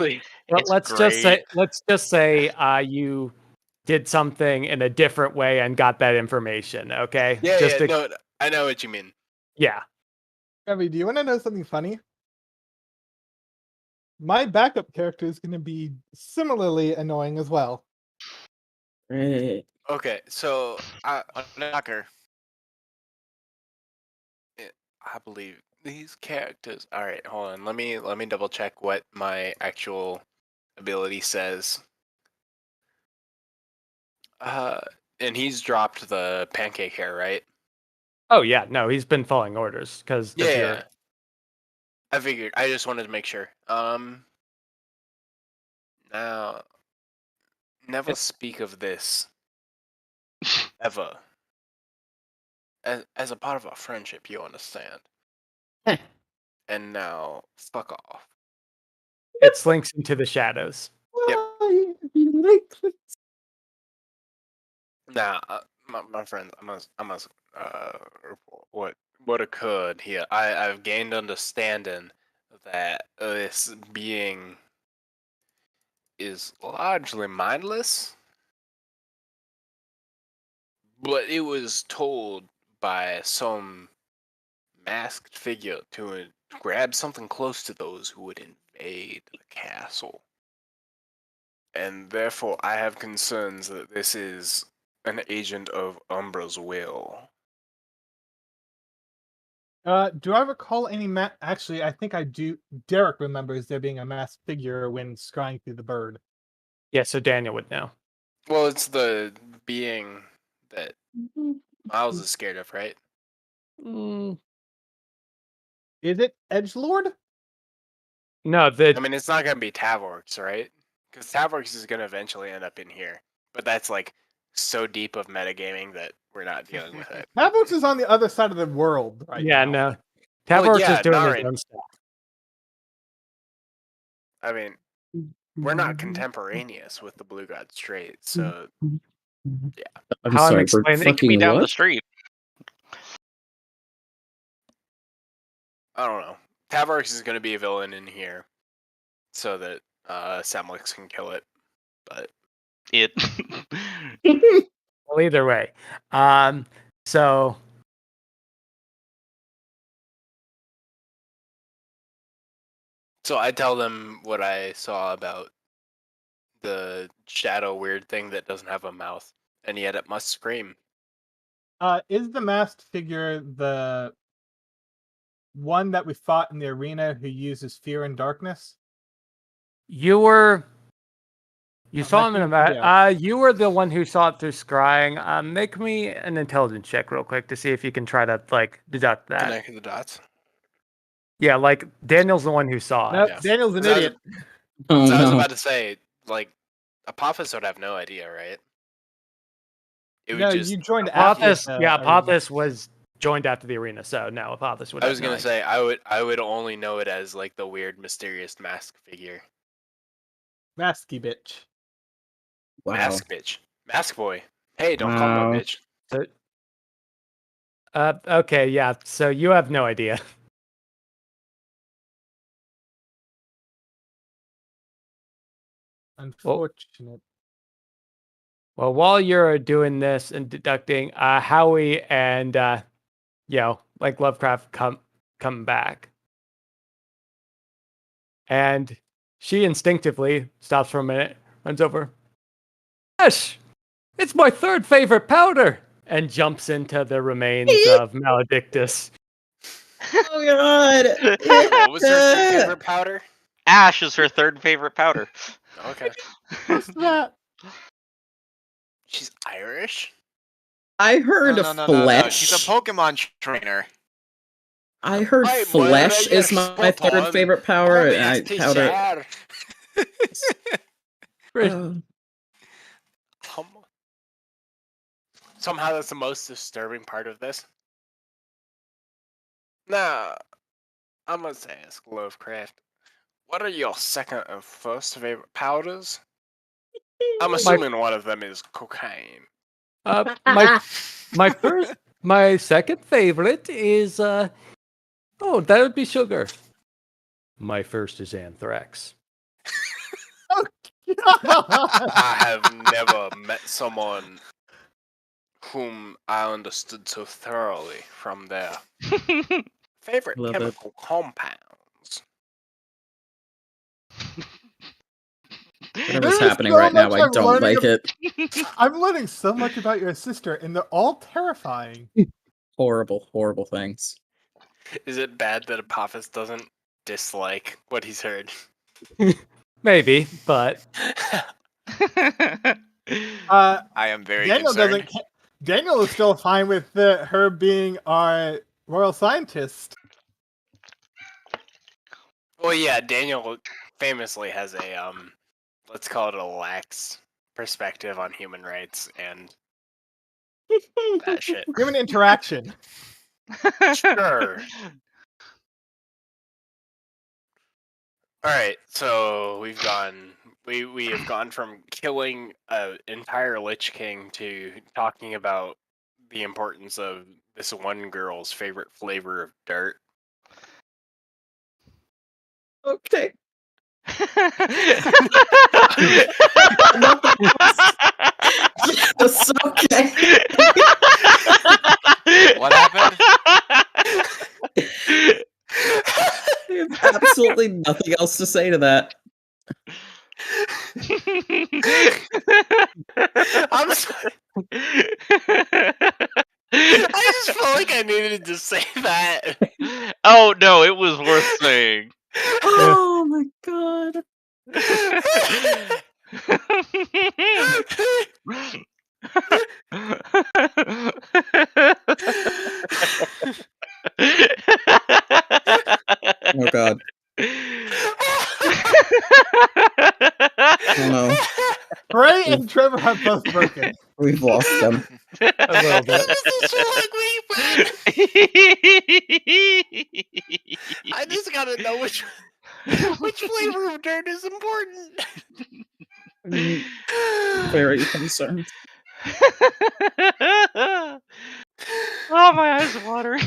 It's let's just say you did something in a different way and got that information. Okay. No, I know what you mean. Yeah. Evie, do you want to know something funny? My backup character is going to be similarly annoying as well. Okay, so Knocker, I believe these characters. All right, hold on. Let me double check what my actual ability says. And he's dropped the pancake hair, right? Oh yeah, no, he's been following orders because Yeah. I figured. I just wanted to make sure. Now, never speak of this ever. As a part of our friendship, you understand. And now, fuck off. It slinks into the shadows. Yep. Why you like this? Now, my friend, I must report what occurred here. I've gained understanding that this being is largely mindless, but it was told by some masked figure to grab something close to those who would invade the castle. And therefore, I have concerns that this is an agent of Umbra's will. Do I recall any Actually, I think I do. Derek remembers there being a masked figure when scrying through the bird. Yeah, so Daniel would know. Well, it's the being that Miles is scared of, right? Is it Edgelord? No, I mean, it's not going to be Tavorx, right? Because Tavorx is going to eventually end up in here. But that's like so deep of metagaming that we're not dealing with it. Tavorx is on the other side of the world right now. No. Tavorx is doing his own stuff. I mean, we're not contemporaneous with the Blue God Strait, so yeah. I'm sorry, we're It could be down the street. I don't know. Tavorx is going to be a villain in here, so that Samlix can kill it. But well, either way, so I tell them what I saw about the shadow weird thing that doesn't have a mouth, and yet it must scream. Is the masked figure the one that we fought in the arena who uses fear and darkness? You saw him in a map. You were the one who saw it through scrying. Make me an intelligence check real quick to see if you can try to deduct that. Connect the dots. Yeah, Daniel's the one who saw it. Nope, yeah. Daniel's an idiot. I was about to say, Apophis would have no idea, right? You joined Apophis. Apophis was joined after the arena, so no, Apophis would. I was gonna say I would only know it as the weird, mysterious mask figure. Masky bitch. Wow. Mask bitch. Mask boy. Hey, don't call me a bitch. Okay, yeah. So you have no idea. Unfortunate. Well, while you're doing this and deducting, Howie and Lovecraft come back, and she instinctively stops for a minute, runs over. Yes, it's my third favorite powder, and jumps into the remains of Maledictus. Oh god! What was her third favorite powder? Ash is her third favorite powder. Okay. What's that? She's Irish? I heard flesh. No. She's a Pokemon trainer. I heard flesh is my third favorite power. Powder. Somehow that's the most disturbing part of this. Now, I must ask Lovecraft, what are your second and first favorite powders? I'm assuming one of them is cocaine. My second favorite is that would be sugar. My first is anthrax. I have never met someone whom I understood so thoroughly from their favorite Love it. chemical compounds. Whatever's There is happening so right now, much I I'm don't learning like it. I'm learning so much about your sister, and they're all terrifying. Horrible, horrible things. Is it bad that Apophis doesn't dislike what he's heard? Maybe, but Uh, I am very Daniel concerned. Daniel is still fine with her being our royal scientist. Well, yeah, Daniel famously has a let's call it a lax perspective on human rights and that shit. Human interaction. Sure. All right, so we have gone from killing an entire Lich King to talking about the importance of this one girl's favorite flavor of dirt. Okay. It's okay. What happened? I have absolutely nothing else to say to that. I'm sorry. I just felt like I needed to say that. Oh no, it was worth saying. Oh my god. Oh god. Oh no. Bray and Trevor have both broken. We've lost them. a little bit. I just gotta know which flavor of dirt is important. Very concerned. Oh, my eyes are watering.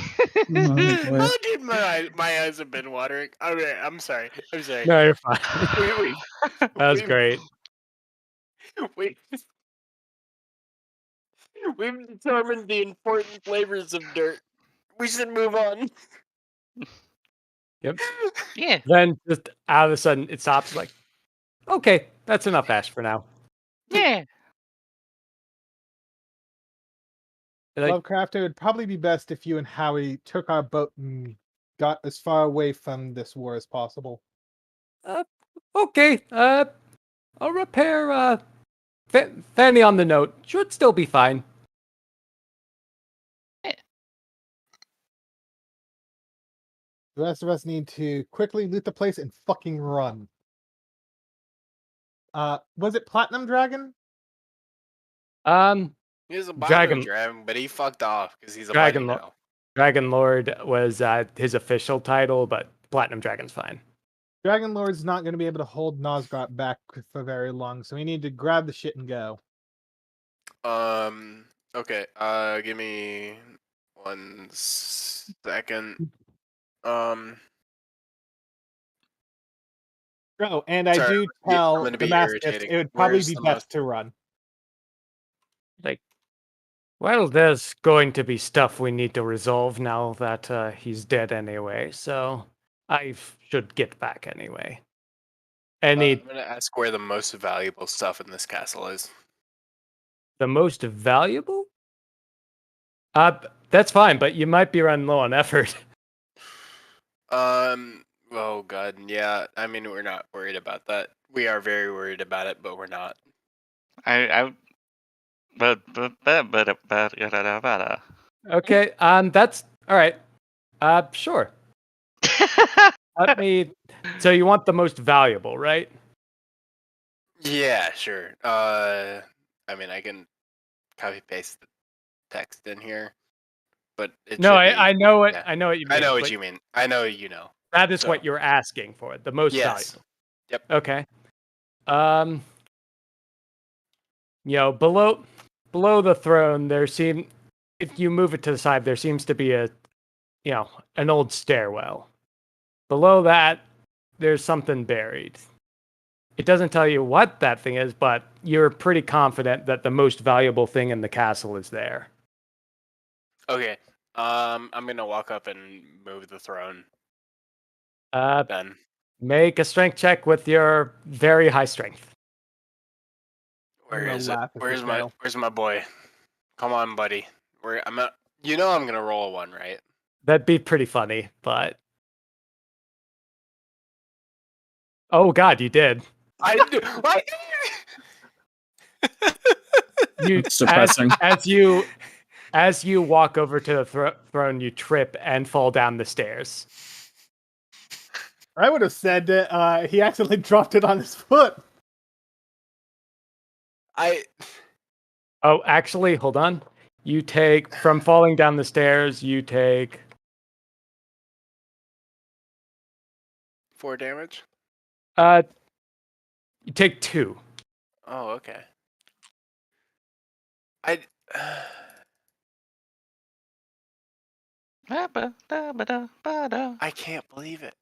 Oh, dude, my eyes have been watering. Okay, I'm sorry. No, you're fine. We- That was we- great. we- We've determined the important flavors of dirt. We should move on. Yeah. Then just out of a sudden it stops. Like, okay, that's enough ash for now. Yeah. Like, Lovecraft, it would probably be best if you and Howie took our boat and got as far away from this war as possible. okay, I'll repair. Fanny on the note should still be fine. The rest of us need to quickly loot the place and fucking run. Was it Platinum Dragon? He was a Dragon- dragon, but he fucked off because he's a Dragon buddy Lo- now. Dragon Lord was his official title, but Platinum Dragon's fine. Dragon Lord's not going to be able to hold Nosgrat back for very long, so we need to grab the shit and go. Okay. Give me 1 second. Oh, and I Sorry, do I'm tell gonna the be Mastiffs irritating. it would probably Where's be the best to run. Like, well, there's going to be stuff we need to resolve now that he's dead anyway, so I should get back anyway. I'm Any gonna ask where the most valuable stuff in this castle is. the most valuable? That's fine, but you might be running low on effort. Oh god, yeah. I mean, we're not worried about that. We are very worried about it, but we're not. But Okay, that's all right. Sure. Let me. So you want the most valuable, right? Yeah, sure. I mean, I can copy paste the text in here, but it No, should be- I know it. yeah. I know what you mean. I know what but you mean. I know you know. That is So- what you're asking for. The most Yes. valuable. Yep. Okay. Below the throne, if you move it to the side, there seems to be an old stairwell. Below that, there's something buried. It doesn't tell you what that thing is, but you're pretty confident that the most valuable thing in the castle is there. Okay. I'm gonna walk up and move the throne. Then Make a strength check with your very high strength. where gonna is it? laugh if you fail. Where's my boy? Come on, buddy. I'm gonna roll a 1, right? That'd be pretty funny, but oh god, you did. I do. What? You It's depressing. as you walk over to the throne, you trip and fall down the stairs. I would have said that he accidentally dropped it on his foot. Oh, actually, hold on. You take from falling down the stairs. You take 4 damage. you take 2. Oh, okay. I can't believe it.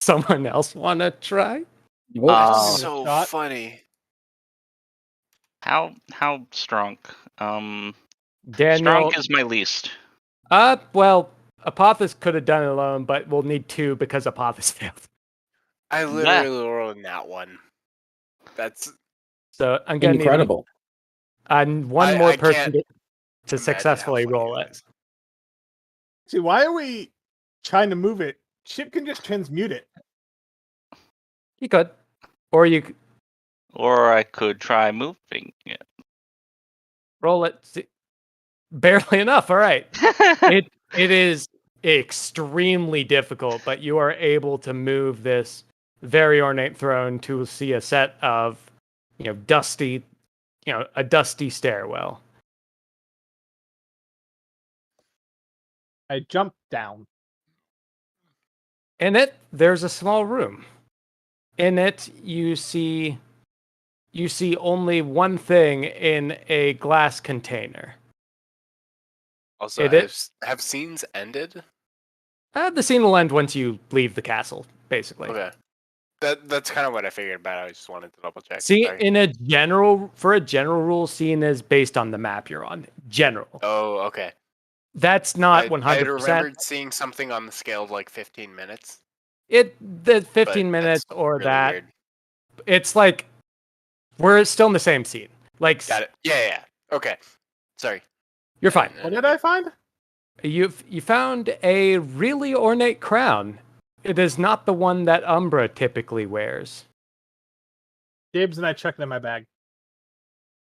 Someone else want to try? That's Give it a so shot. funny. How strong? Daniel. Strong is my least. Well, Apophis could have done it alone, but we'll need 2 because Apophis failed. I literally rolled in that one. That's So I'm gonna Incredible. need one more I person can't to imagine successfully how funny roll it it. is. See, why are we trying to move it? Chip can just transmute it. You could, or you could Or I could try moving it. roll it. Barely enough. All right. It is extremely difficult, but you are able to move this very ornate throne to see a set of, dusty, a dusty stairwell. I jumped down. In it, there's a small room. In it, you see only one thing in a glass container. Also, It have scenes ended? The scene will end once you leave the castle, basically. Okay. That's kind of what I figured about. I just wanted to double check. See, Sorry. for a general rule, scene is based on the map you're on. General. Oh, okay. That's not I 100%. remembered seeing something on the scale of like 15 minutes. The 15 but minutes that's or really that. Weird. It's like we're still in the same scene. Like, Got it. Yeah. Okay. Sorry. you're fine. What did I find? You found a really ornate crown. It is not the one that Umbra typically wears. Gibbs and I checked in my bag.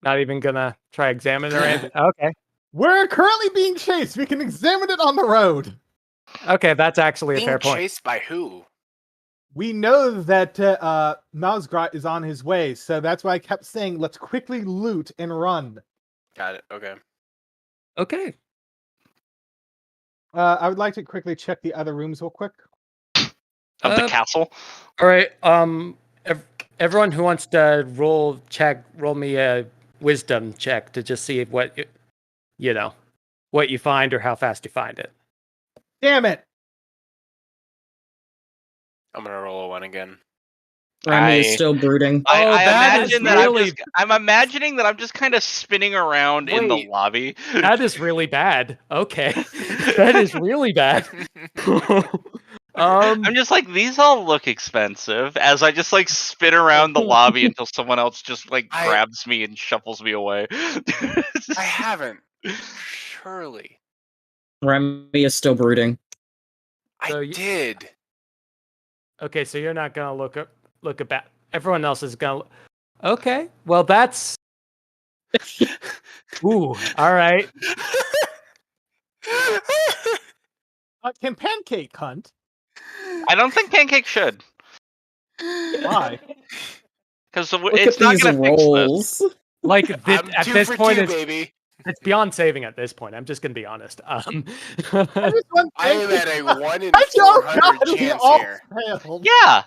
Not even gonna try examine it or anything. Okay. We're currently being chased. We can examine it on the road. Okay, that's actually a Being fair point. chased by who? We know that Mausgrat is on his way, so that's why I kept saying, let's quickly loot and run. Got it. Okay. Okay. I would like to quickly check the other rooms real quick. Of the castle? All right. Everyone who wants to roll me a wisdom check to just see what what you find or how fast you find it. Damn it! I'm gonna roll a 1 again. Remy is still brooding. I'm imagining that I'm just kind of spinning around in the Wait. lobby. That is really bad. Okay. That is really bad. I'm just like, these all look expensive, as I just like spin around the lobby until someone else just grabs me and shuffles me away. I haven't. Surely. Remy is still brooding. So I did. Okay, so you're not gonna look at that. Everyone else is gonna. Okay, well that's. Ooh, all right. Can Pancake hunt? I don't think Pancake should. Why? Because Look it's at not these going to fix this. rolls. Like I'm at 2 this for point, 2, baby. it's beyond saving at this point. I'm just gonna be honest. I just want I am Pancake- at a 1 in Oh, 400 God, we chance all here. failed. Yeah,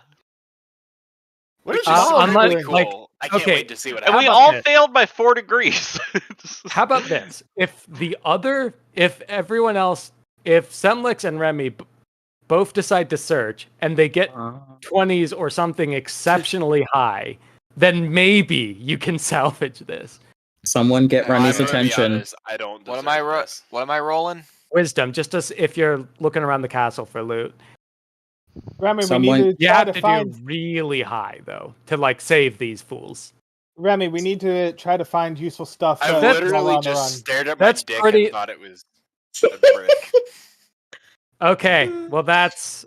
What Which is is wrong? unless- really cool. like, I can't okay, wait to see what and we happens. about all this? failed by 4 degrees. How about this? If everyone else, if Semlix and Remy both decide to search and they get 20s or something exceptionally high, then maybe you can salvage this. Someone get Remy's I'm gonna be attention. honest, I don't. What am I What am I rolling? Wisdom, just as if you're looking around the castle for loot. Remy, Someone- we need to You try have to to find. do really high though to like save these fools. Remy, we need to try to find useful stuff. I while we're literally on the just run. stared at my That's dick pretty- and thought it was a brick. Okay, well that's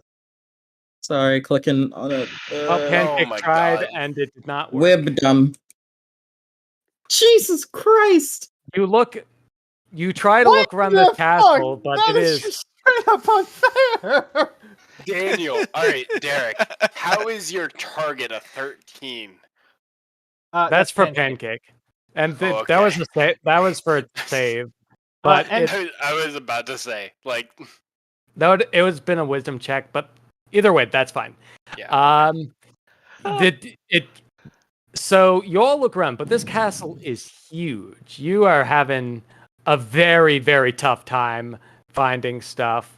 Sorry, clicking on a Pancake my tried God. and it did not work. webdom. Jesus Christ! You try to look around the castle, but that it is is just straight up unfair. Daniel, all right, Derek, how is your target a 13? that's for Pancake. And Oh, that was okay. that was for a save. But and- I was about to say, like, it was been a wisdom check, but either way, that's fine. yeah. So you all look around, but this castle is huge. You are having a very, very tough time finding stuff.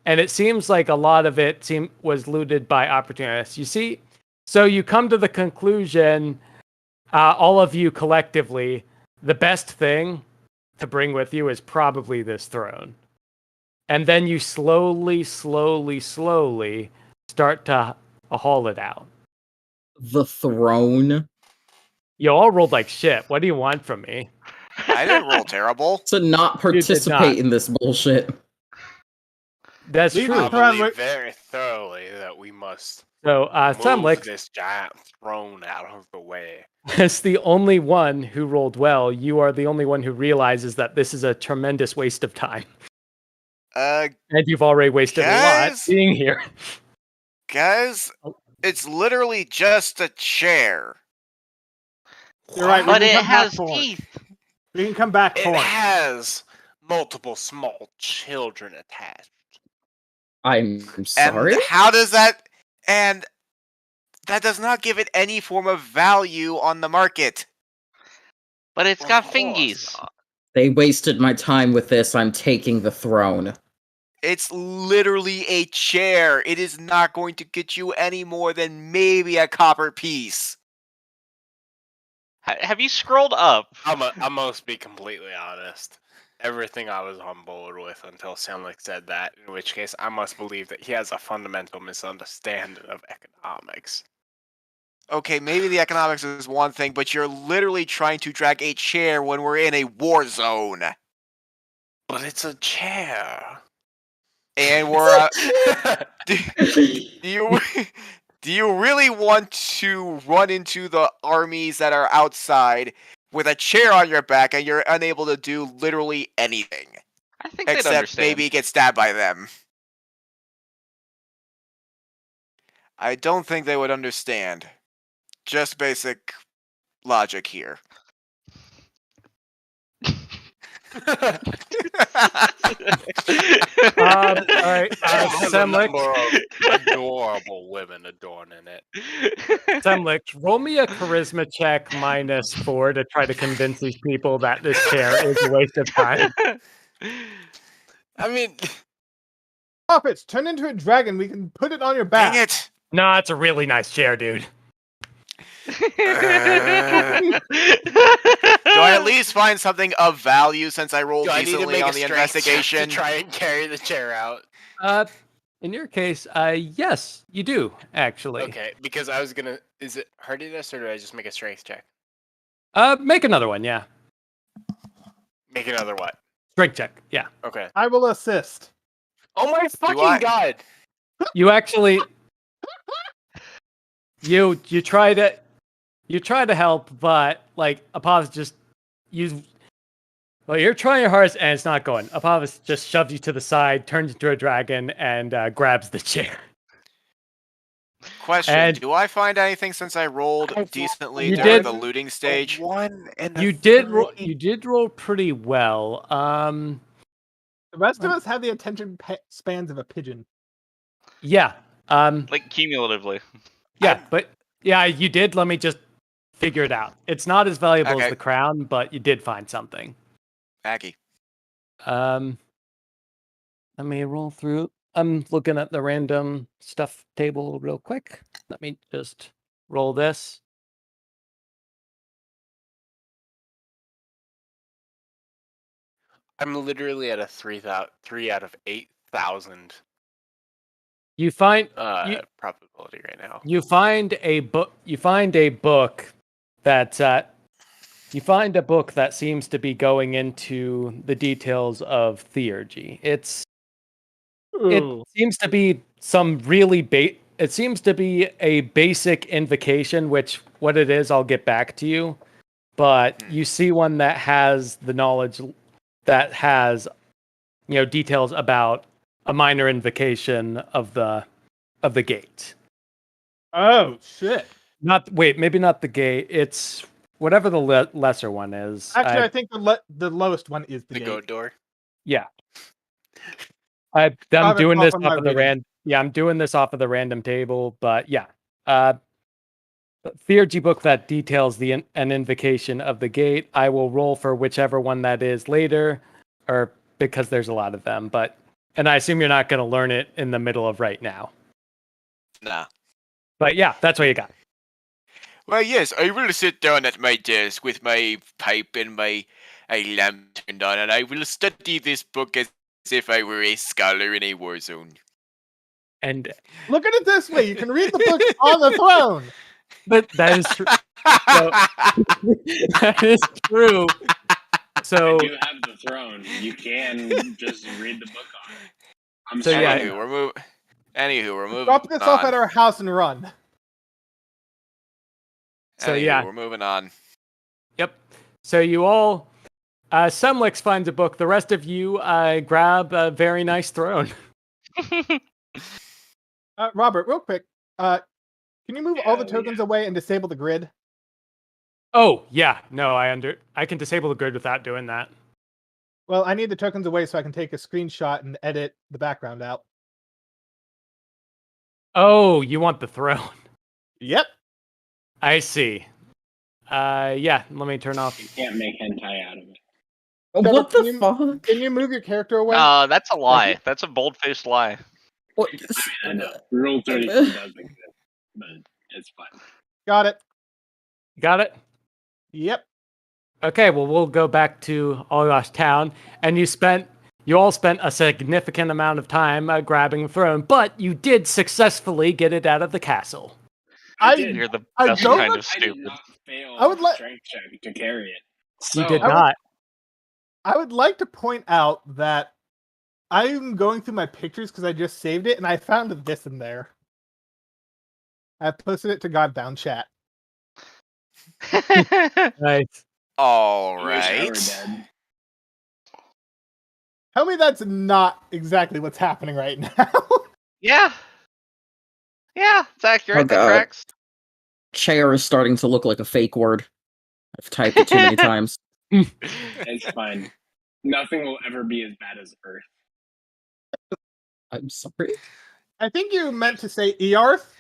And it seems like a lot of it was looted by opportunists. You see, so you come to the conclusion, all of you collectively, the best thing to bring with you is probably this throne. And then you slowly start to haul it out. The throne. You all rolled like shit. What do you want from me? I didn't roll terrible. To not participate in this bullshit. That's Leave true. the I throne believe right- very thoroughly that we must So, move Semlix, this giant throne out of the way. as the only one who rolled well, you are the only one who realizes that this is a tremendous waste of time. And you've already wasted a lot Guys? being here. Guys, it's literally just a chair. You're right. But we it can come back has for it. teeth. We can come back It for it. has multiple small children attached. I'm sorry? And how does that... And that does not give it any form of value on the market. But it's Of got course fingies. not. They wasted my time with this. I'm taking the throne. It's literally a chair. It is not going to get you any more than maybe a copper piece. Have you scrolled up? I must be completely honest. Everything I was on board with until Semlik said that, in which case I must believe that he has a fundamental misunderstanding of economics. Okay, maybe the economics is one thing, but you're literally trying to drag a chair when we're in a war zone. But it's a chair. And we're... do you... Do you really want to run into the armies that are outside with a chair on your back and you're unable to do literally anything? I think they'd Except understand. maybe get stabbed by them. I don't think they would understand. Just basic logic here. All right, Has a Semlik, number of adorable women adorning it. Semlik, roll me a charisma check -4 to try to convince these people that this chair is a waste of time. I mean, Puppets, turn into a dragon. We can put it on your Dang back. it! Nah, it's a really nice chair, dude. Do I at least find something of value since I rolled do I need to decently make on a the strength check investigation? to try and carry the chair out? In your case, yes, you do actually. Okay, because I was gonna. Is it hardiness or do I just make a strength check? Make another one, yeah. Make another what? Strength check, yeah. Okay. I will assist. Oh my I- fucking god! You actually, you try to help, but like Apophis just you're trying your hardest and it's not going. Apophis just shoves you to the side, turns into a dragon, and grabs the chair. Question: And- do I find anything since I rolled I've- decently You during did- the looting stage? One and You did roll pretty well. The rest of us have the attention spans of a pigeon. Yeah. Like cumulatively. Yeah, but yeah, you did. Let me just figure it out. It's not as valuable Okay. as the crown, but you did find something. Aggie. Let me roll through. I'm looking at the random stuff table real quick. Let me just roll this. I'm literally at a 3 out of 8,000 You find probability right now. you find a book. You find a book that seems to be going into the details of theurgy. It seems to be some really it seems to be a basic invocation, which what it is, I'll get back to you. But you see one that has the knowledge that has, details about a minor invocation of the gate. Oh shit! Maybe not the gate. It's whatever the lesser one is. Actually, I think the lowest one is the The gate. goat door. Yeah. I'm doing this off of the random. Yeah, I'm doing this off of the random table, but yeah. Theurgy book that details an invocation of the gate. I will roll for whichever one that is later, or because there's a lot of them. And I assume you're not going to learn it in the middle of right now. Nah. But yeah, that's what you got. Well, yes, I will sit down at my desk with my pipe and my lamp turned on, and I will study this book as if I were a scholar in a war zone. And look at it this way: you can read the book on the throne. But that is true. So, that is true. So if you have the throne, you can just read the book on it. I'm So, sorry. yeah. Anywho, we're moving. Drop this off at our house and run. So yeah, we're moving on. Yep. So you all, Semlix finds a book. The rest of you grab a very nice throne. Robert, real quick, can you move all the tokens away and disable the grid? Oh yeah, no, I can disable the grid without doing that. Well, I need the tokens away so I can take a screenshot and edit the background out. Oh, you want the throne? Yep. I see. Yeah, let me turn off. You can't make hentai out of it. What the fuck? Can you move your character away? That's a lie. That's a bold-faced lie. What? I know. Rule 34 does exist, but it's fine. Got it. Got it? Yep. Okay, well, we'll go back to Olgosh Town, and you all spent a significant amount of time grabbing the throne, but you did successfully get it out of the castle. You're the best kind of stupid. I did not fail I would like strength check to carry it. You did not. I would like to point out that I'm going through my pictures because I just saved it, and I found this in there. I posted it to Godbound chat. Nice. All I wish I were right. dead. Tell me that's not exactly what's happening right now. Yeah. Yeah, it's accurate. Oh, That God. tracks. Chair is starting to look like a fake word. I've typed it too many times. It's fine. Nothing will ever be as bad as Earth. I'm sorry. I think you meant to say Earth.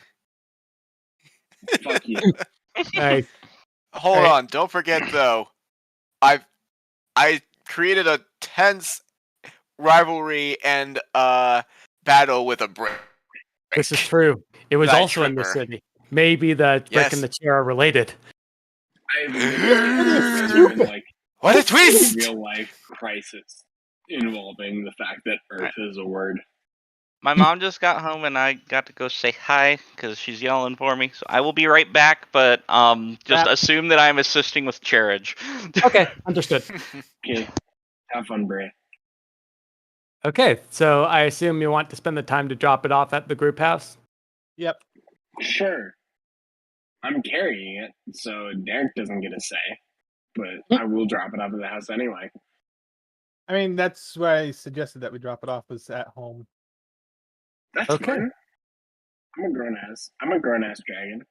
Fuck you. Nice. Hold Hey. on. Don't forget though. I created a tense rivalry and battle with a brick. This is true. It was That also in the trigger. city. Maybe the brick Yes. and the chair are related. I've never been like What a a twist! real life crisis involving the fact that Earth is a word. My mom just got home and I got to go say hi because she's yelling for me. So I will be right back, but just assume that I'm assisting with Cherridge. Okay, understood. Okay. Have fun, Bray. Okay, so I assume you want to spend the time to drop it off at the group house? Yep. Sure. I'm carrying it, so Derek doesn't get a say. But I will drop it off at the house anyway. I mean, that's why I suggested that we drop it off was at home. That's Okay. fine. I'm a grown ass dragon.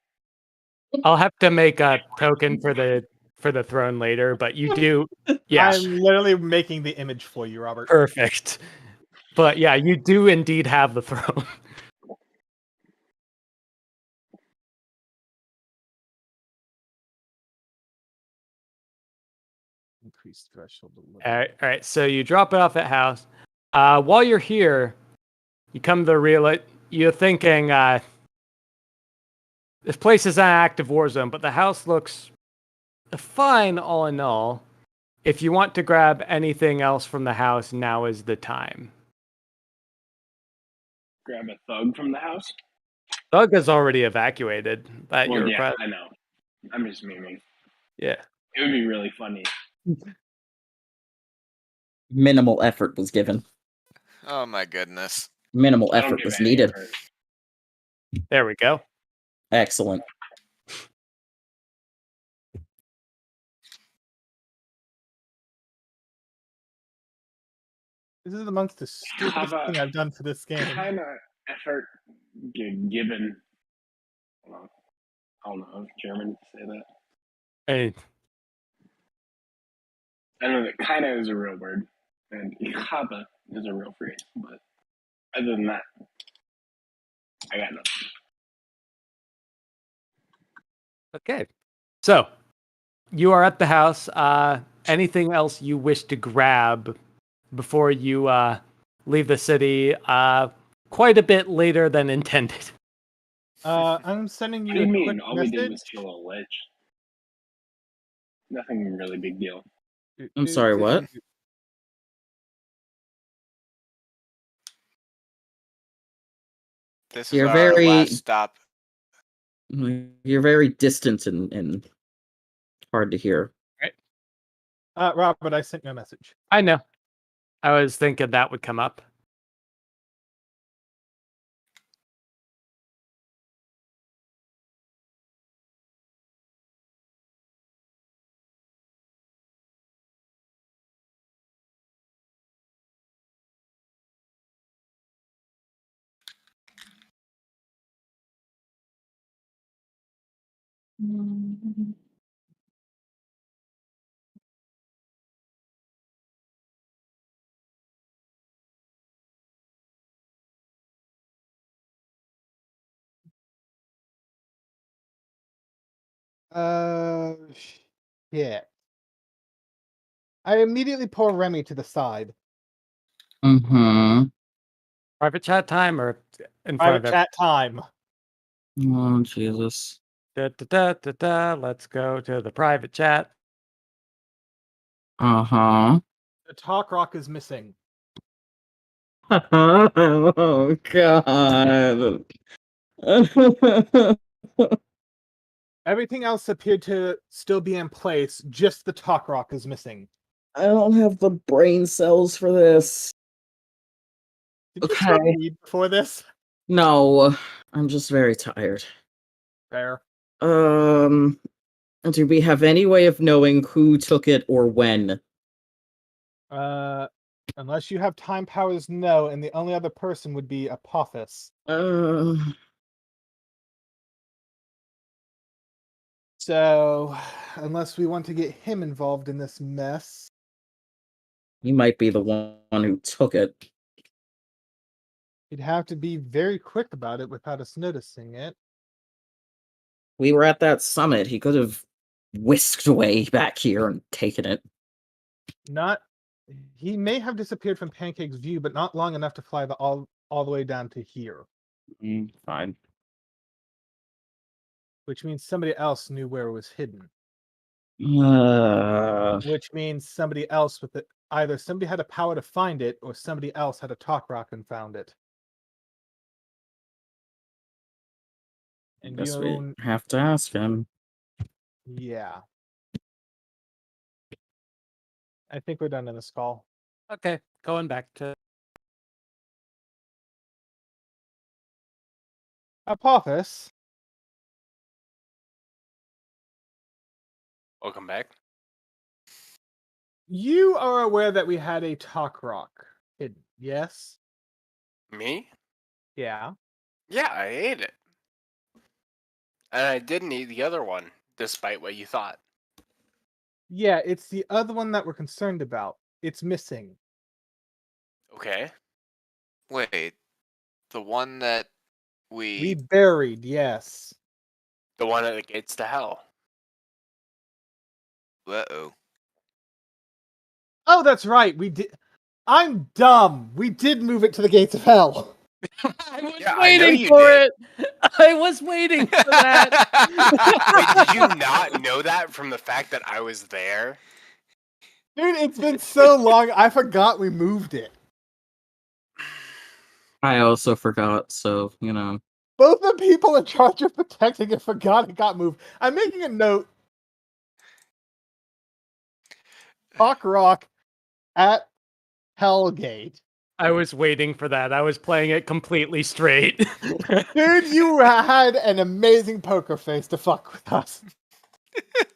I'll have to make a token for the throne later, but you do. Yeah, I'm literally making the image for you, Robert. perfect. But yeah, you do indeed have the throne. Increased threshold. All right. So you drop it off at house. While you're here, You come to you're thinking, this place is an active war zone, but the house looks fine all in all. If you want to grab anything else from the house, now is the time. Grab a thug from the house. Thug has already evacuated at Well, your yeah, request. I know. I'm just memeing. Yeah. It would be really funny. Minimal effort was given. Oh my goodness. Minimal I don't effort give was any needed. effort. There we go. Excellent. This is amongst the stupidest thing I've done for this game. Kind of effort given. Well, I don't know if German say that. Hey, I know that kind of is a real word, and ich habe is a real phrase, but other than that, I got nothing. okay. So, you are at the house. Anything else you wish to grab before you leave the city quite a bit later than intended? I'm sending What you do you a quick mean? All we did was message. kill a lich. Nothing really big deal. I'm sorry, what? This is You're our very- last stop. You're very distant and hard to hear. Robert, I sent you a message. I know. I was thinking that would come up. Shit. I immediately pull Remy to the side. Mm-hmm. Private chat time or in front Private of chat time. Oh, Jesus. Let's go to the private chat. Uh-huh. The talk rock is missing. Oh, God. Everything else appeared to still be in place. Just the talk rock is missing. I don't have the brain cells for this. Did you smoke Okay. weed before this? No, I'm just very tired. Fair. Do we have any way of knowing who took it or when? Unless you have time powers, no, and the only other person would be Apophis. So, unless we want to get him involved in this mess. He might be the one who took it. He'd have to be very quick about it without us noticing it. We were at that summit. He could have whisked away back here and taken it. He may have disappeared from Pancake's view, but not long enough to fly all the way down to here. Fine. Which means somebody else knew where it was hidden. Uh, Which means somebody else with it. Either somebody had a power to find it, or somebody else had a talk rock and found it. And guess we you, have to ask him. yeah. I think we're done in this call. Okay, going back to Apophis, Welcome back. you are aware that we had a talk rock hidden, yes? Me? Yeah. Yeah, I ate it. And I didn't eat the other one, despite what you thought. Yeah, it's the other one that we're concerned about. It's missing. Okay. Wait, the one that We buried, yes. The one at the gates to hell. Uh-oh. Oh, that's right. We did. I'm dumb. We did move it to the gates of hell. I was Yeah, I know waiting you for did. it. I was waiting for that. Wait, did you not know that from the fact that I was there? Dude, it's been so long, I forgot we moved it. I also forgot, so, you know. Both the people in charge of protecting it forgot it got moved. I'm making a note. Talk Rock at Hellgate. I was waiting for that. I was playing it completely straight. Dude, you had an amazing poker face to fuck with us.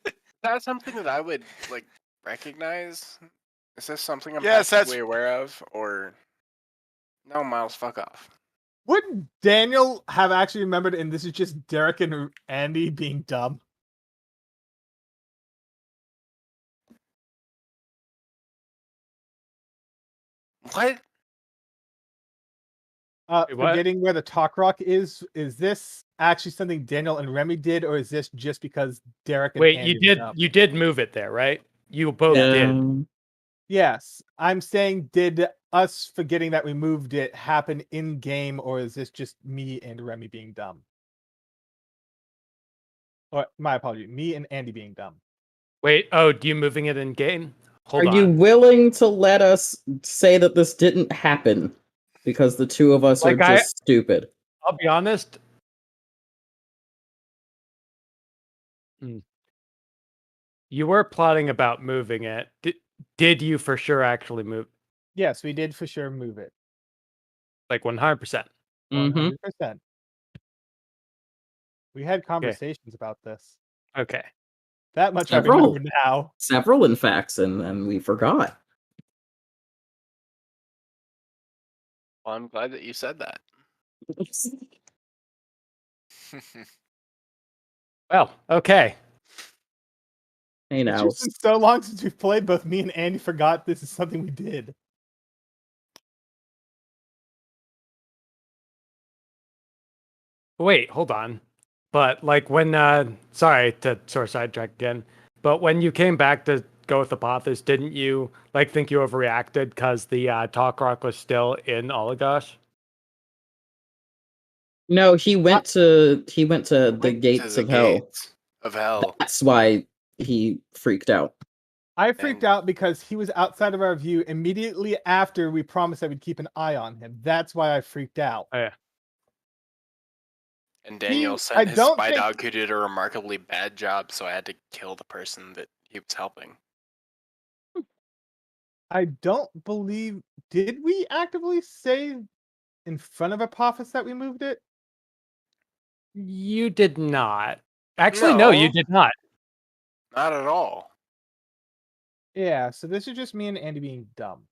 Is that something that I would like recognize? Is this something I'm Yes, that's- passively aware of, or no? Miles, fuck off. Wouldn't Daniel have actually remembered, and this is just Derek and Andy being dumb? What? Wait, what? Forgetting where the Talk Rock is this actually something Daniel and Remy did, or is this just because Derek and Wait, Andy you did move it there, right? You both did. Um, Yes, I'm saying, did us forgetting that we moved it happen in game, or is this just me and Remy being dumb? Or my apology, me and Andy being dumb. Wait, oh, do you moving it in game? Hold are on. you willing to let us say that this didn't happen? Because the two of us Like, are just stupid. I'll be honest. You were plotting about moving it. Did you for sure actually move? Yes, we did for sure move it. Like 100%. 100%. We had conversations about this. Okay. That much I Several. remember now. Several, in fact, and we forgot. Well, I'm glad that you said that. Well, okay. Hey It's now, just been so long since we've played, both me and Andy forgot this is something we did. Wait, hold on. But like when sorry to sort of sidetrack again, but when you came back to go with Apothis, didn't you like think you overreacted because the Talk Rock was still in Oligosh? no, he went to the Went to gates the of hell. gates of hell. That's why he freaked out. I freaked And- out because he was outside of our view immediately after we promised that we'd keep an eye on him. That's why I freaked out. Oh, yeah. And Daniel I sent his don't spy think- dog who did a remarkably bad job, so I had to kill the person that he was helping. I don't believe. Did we actively say in front of Apophis that we moved it? You did not. Actually, no, you No. did not. Not at all. Yeah, so this is just me and Andy being dumb.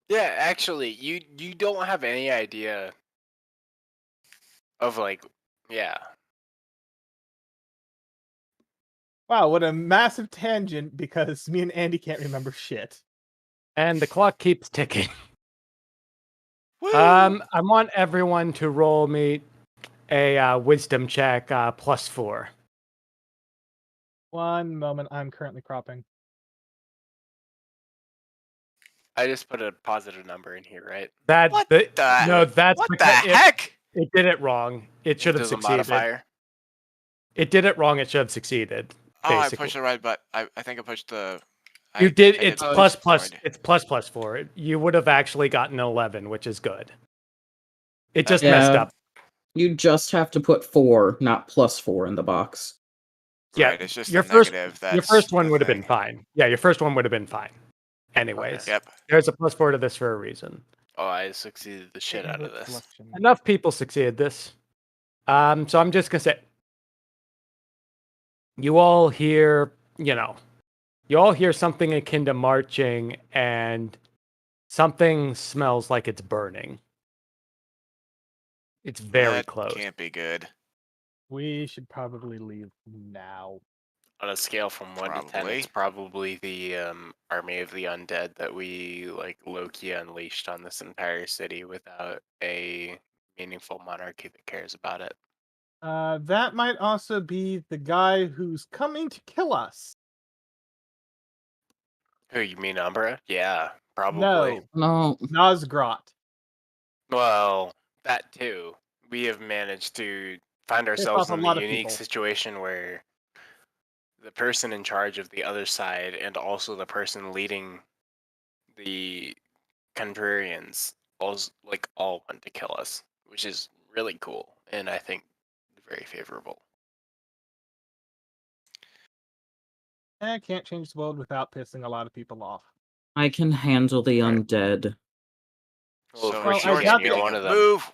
Yeah, actually, you don't have any idea of like, yeah. Wow, what a massive tangent because me and Andy can't remember shit. And the clock keeps ticking. Woo! I want everyone to roll me a wisdom check +4. One moment, I'm currently cropping. I just put a positive number in here, right? That What the, the- no, that's What the because heck? it did it wrong. It should have There's a succeeded. modifier. It did it wrong. It should have succeeded. Oh, I Basically. pushed the right button. I think I pushed the. You I did. did It's push plus the plus. forward. It's +4. You would have actually gotten 11, which is good. It just Yeah. messed up. You just have to put 4, not +4 in the box. Yeah, Right, it's just your the first- negative. Your That's first one the would have been thing. fine. Yeah, your first one would have been fine. Anyways, Yep. there's a +4 to this for a reason. Oh, I succeeded the shit out of this. Selection. Enough people succeeded this. So I'm just gonna say, you all hear, you all hear something akin to marching, and something smells like it's burning. It's very That close. Can't be good. We should probably leave now. On a scale from 1 to 10, it's probably the army of the undead that we like low-key unleashed on this entire city without a meaningful monarchy that cares about it. That might also be the guy who's coming to kill us. Who, you mean Umbra? Yeah, Probably. No, No. Nosgrot. Well, that too. We have managed to find ourselves off a in the lot of unique people. situation where the person in charge of the other side and also the person leading the contrarians all want to kill us, which is really cool and I think very favorable. I can't change the world without pissing a lot of people off. I can handle the Right. undead. Well, So of Well, course I you can. doubt You're that- one of them. Move.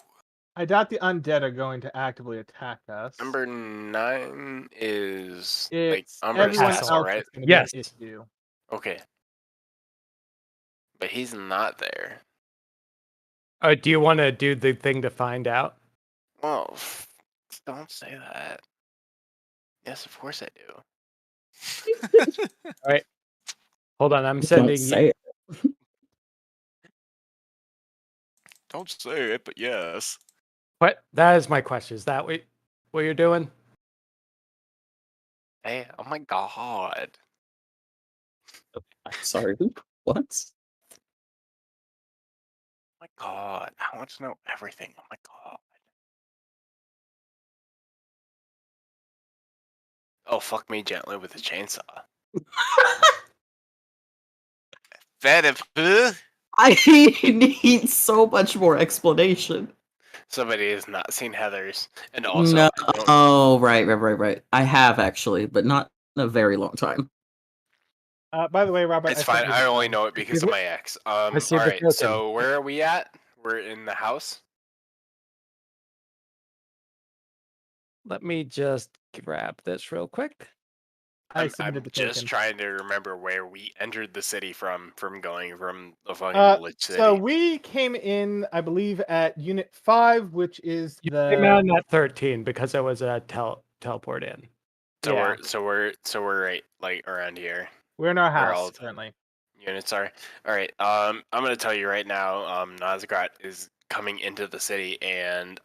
I doubt the undead are going to actively attack us. Number 9 is It's Umbra's everyone castle, else right? that's going to Yes. be an issue. Okay. But he's not there. Do you want to do the thing to find out? Well, don't say that. Yes, of course I do. Hold on, I'm Don't sending you. say it. Don't say it, but yes. What? That is my question. Is that what you're doing? Hey, oh my god. I'm sorry. What? Oh my god. I want to know everything. Oh my god. Oh, fuck me gently with a chainsaw. I need so much more explanation. Somebody has not seen Heather's. And also, No. I don't- Oh, right. I have actually, but not in a very long time. By the way, Robert, it's I fine. sent you I the only phone. know it because of my ex. see the Alright, token. so where are we at? We're in the house. Let me just grab this real quick. I submitted I'm the just token. trying to remember where we entered the city from going from the fucking Lich City. So we came in, I believe, at Unit 5, which is You the... came out at 13 because it was a teleport in. So Yeah. we're right around here. We're in our Where all house the currently. units are. Alright, I'm gonna tell you right now, Nosgrat is coming into the city and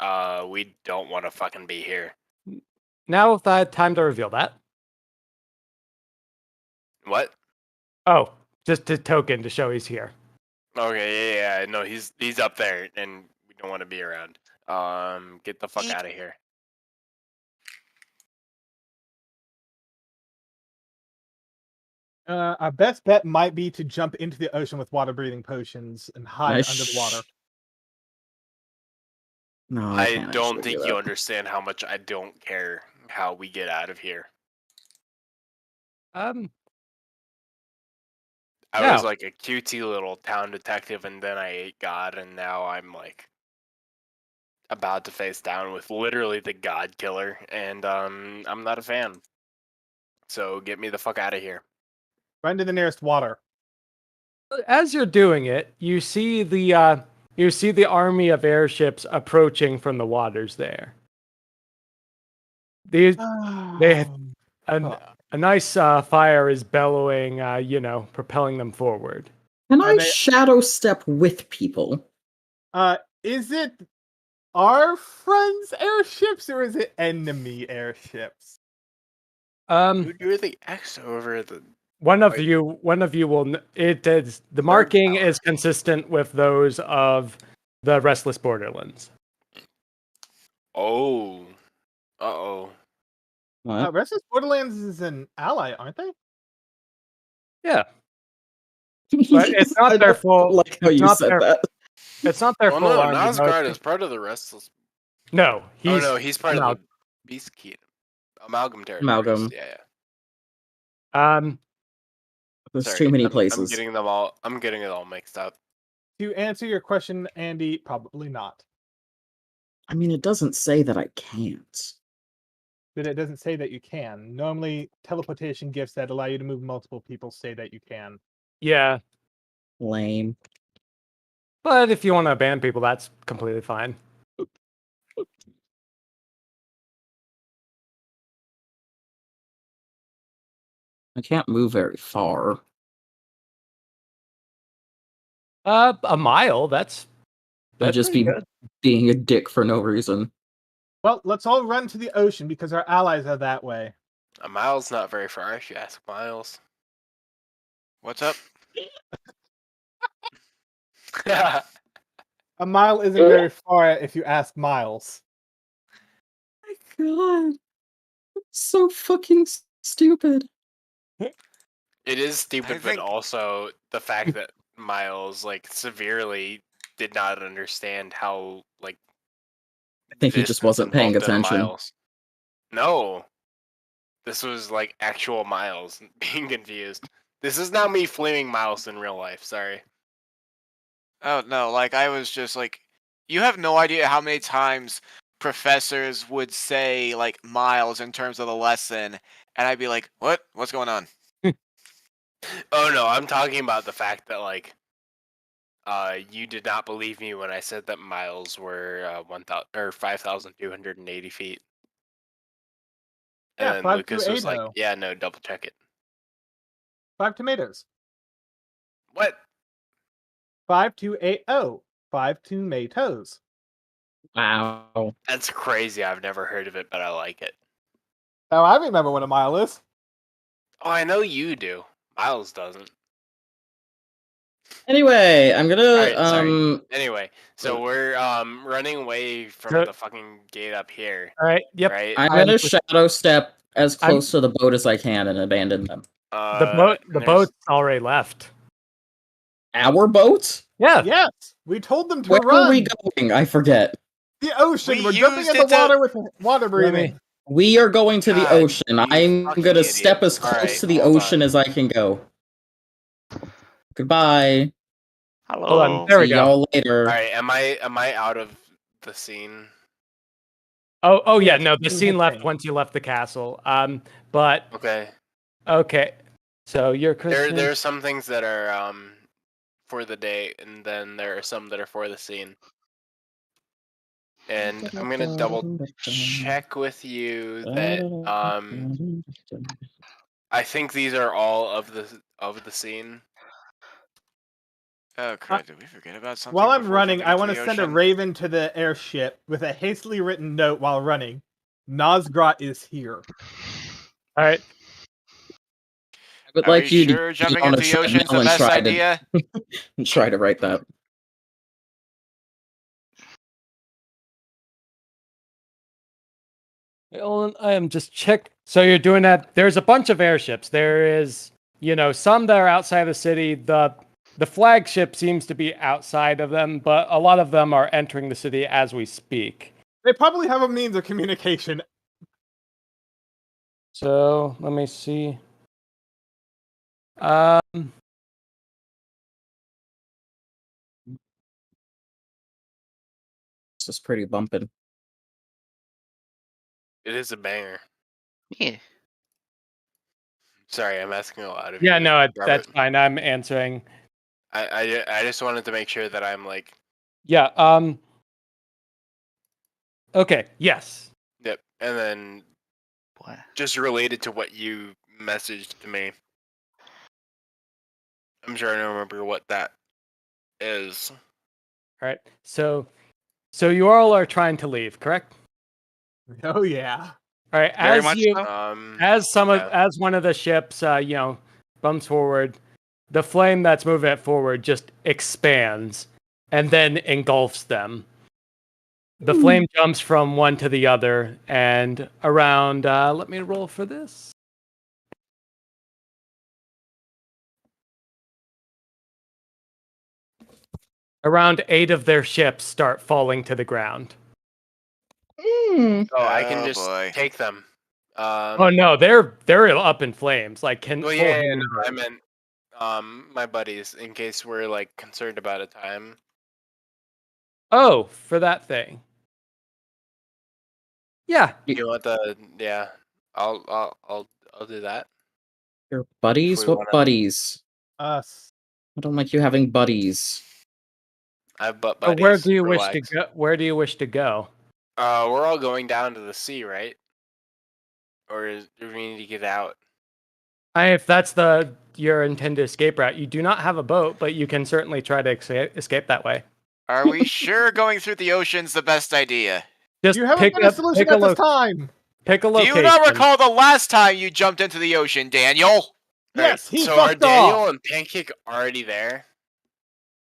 we don't wanna fucking be here. Now time to reveal that. What? Oh, just a token to show he's here. Okay, yeah, no, he's up there and we don't wanna be around. Get the fuck out of here. Our best bet might be to jump into the ocean with water-breathing potions and hide under the water. No, I can't don't actually think do you that. understand how much I don't care how we get out of here. Um, I was No. like a cutesy little town detective, and then I ate God, and now I'm like about to face down with literally the God Killer, and I'm not a fan. So get me the fuck out of here. Run to the nearest water. as you're doing it, you see the army of airships approaching from the waters there. They have a nice fire is bellowing, propelling them forward. Can Are I they- shadow step with people? Is it our friends' airships or is it enemy airships? Dude, you're the X over the. One of you will. It is the marking tower. is consistent with those of the Restless Borderlands. Oh. Uh-oh. What? Restless Borderlands is an ally, aren't they? Yeah, but it's not I their don't full. like how it's you not said their, that. It's not their Well, full no, army. Nosgard it's- is part of the Restless. No, he's he's part of the Beast Key. Amalgam territories. Amalgam. Yeah. There's Sorry, too many I'm places. getting them all. I'm getting it all mixed up. To answer your question, Andy, probably not. I mean, it doesn't say that I can't. But it doesn't say that you can. Normally, teleportation gifts that allow you to move multiple people say that you can. Yeah, Lame. but if you want to ban people, that's completely fine. I can't move very far. A mile. That's I'd just pretty be good. being a dick for no reason. Well, let's all run to the ocean because our allies are that way. A mile's not very far if you ask Miles. What's up? A mile isn't very far if you ask Miles. My God, so fucking stupid. It is I stupid, but think- also the fact that Miles like severely did not understand how like I think he just distance wasn't paying involved in attention. miles. No, this was like actual Miles being confused. This is now me flaming Miles in real life. Sorry. Oh no, like I was just like, you have no idea how many times professors would say like miles in terms of the lesson, and I'd be like, what? What's going on? Oh no, I'm talking about the fact that like you did not believe me when I said that miles were 1,000 or 5,280 feet. And Yeah, then 5 Lucas to was like, 8-0. "Yeah, no, double check it." 5 tomatoes. What? 5280. 5 tomatoes. Wow. That's crazy. I've never heard of it, but I like it. Now I remember what a mile is. Oh, I know you do. Miles doesn't. Anyway, I'm gonna Alright, sorry. Anyway, so we're running away from So- the fucking gate up here, All right. Yep. right? I'm I'm gonna just- shadow step as I'm- close to the boat as I can and abandon them. The and there's- boat's already left. Our boat? Yeah. Yes, we told them to Where run. are we going? I forget. The ocean. We We're jumping used in the it to- water with water breathing. We are going to the God, ocean. you I'm fucking gonna idiot. step as close Alright, to the hold ocean on. as I can go. Goodbye. Hello. Hold on. There we See go. y'all later. Alright, am I out of the scene? Oh yeah. Yes, No, the things scene have left changed. once you left the castle. But Okay. okay. So you're There Christian. are some things that are for the day, and then there are some that are for the scene. And I'm gonna double check with you that I think these are all of the scene. Oh crap! Did we forget about something? While I'm before running, jumping I into want to the send a ocean? raven to the airship with a hastily written note while running. Nosgrat is here. All right. I would Are like we you sure to jumping get on a into the ocean's treadmill the and best try idea? to try to write that. Well, I am just check. So you're doing that. There's a bunch of airships. There is, some that are outside the city. The flagship seems to be outside of them, but a lot of them are entering the city as we speak. They probably have a means of communication. So let me see. Um, This is pretty bumping. It is a banger. Yeah. Sorry, I'm asking a lot of yeah, you, no, Robert. that's fine. I'm answering. I just wanted to make sure that I'm like, Yeah. Okay. Yes. yep. And then Boy. just related to what you messaged to me. I'm sure I don't remember what that is. All right. So you all are trying to leave, correct? Oh yeah. All right. Very As much you so. as one of the ships, bumps forward, the flame that's moving it forward just expands and then engulfs them. The flame jumps from one to the other and around. Let me roll for this. Around 8 of their ships start falling to the ground. Oh, I can Oh, just boy. take them. Oh no, they're up in flames. Like can Well, full yeah, human no, I burn. meant my buddies in case we're like concerned about a time. Oh, for that thing. Yeah. You want the yeah? I'll do that. Your buddies? we What wanna- buddies? Us. I don't like you having buddies. I have butt So buddies. where do you wish to relax. go? Where do you wish to go? We're all going down to the sea, right? Or do we need to get out? If that's your intended escape route, you do not have a boat, but you can certainly try to escape that way. Are we sure going through the ocean's the best idea? Just You haven't pick found a up, solution pick a at this time. pick a Do location. you not recall the last time you jumped into the ocean, Daniel? Yes, he so are fucked Daniel off. and Pancake already there?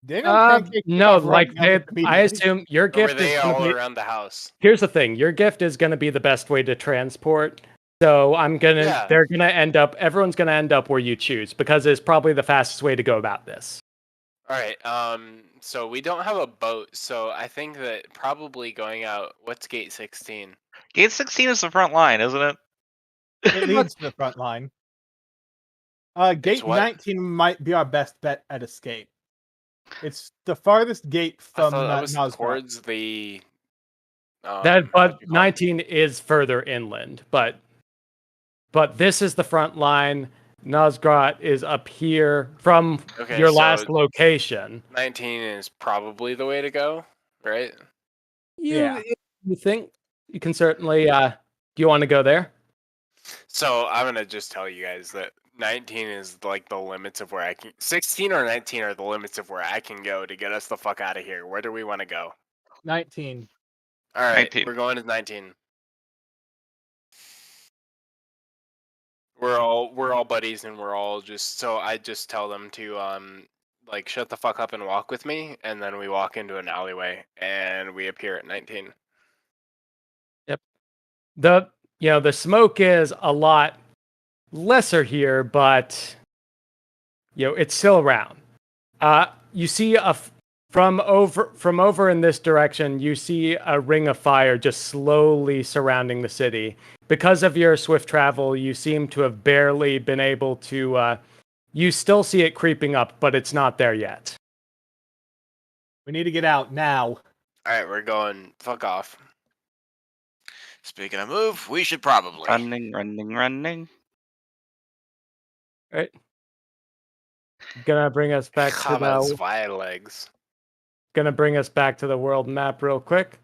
Daniel can't kick no, off right like now I immediately. assume your Or were gift is they going to all be. around the house? Here's the thing: your gift is going to be the best way to transport. So Yeah. they're gonna end up. Everyone's gonna end up where you choose because it's probably the fastest way to go about this. All right. So we don't have a boat, so I think that probably going out. What's gate 16? Gate 16 is the front line, isn't it? It leads to the front line. Gate what? 19 might be our best bet at escape. It's the farthest gate I from thought that was Nosgoth. towards the. But what do you call it? 19 is further inland, but this is the front line. Nosgrat is up here from Okay, your so last location. 19 is probably the way to go, right? Yeah. You think you can certainly. Do you want to go there? So I'm gonna just tell you guys that 19 is like the limits of where I can. 16 or 19 are the limits of where I can go to get us the fuck out of here. Where do we want to go? 19. All right, 19. we're going to 19. We're all buddies, and we're all just. So I just tell them to like shut the fuck up and walk with me, and then we walk into an alleyway, and we appear at 19. The smoke is a lot lesser here, but it's still around. You see from over in this direction, you see a ring of fire just slowly surrounding the city. Because of your swift travel, you seem to have barely been able to. You still see it creeping up, but it's not there yet. We need to get out now. All right, we're going. Fuck off. Speaking of move, we should probably. Running. Right. Gonna bring us back to Kama's the. fire legs. Gonna bring us back to the world map real quick.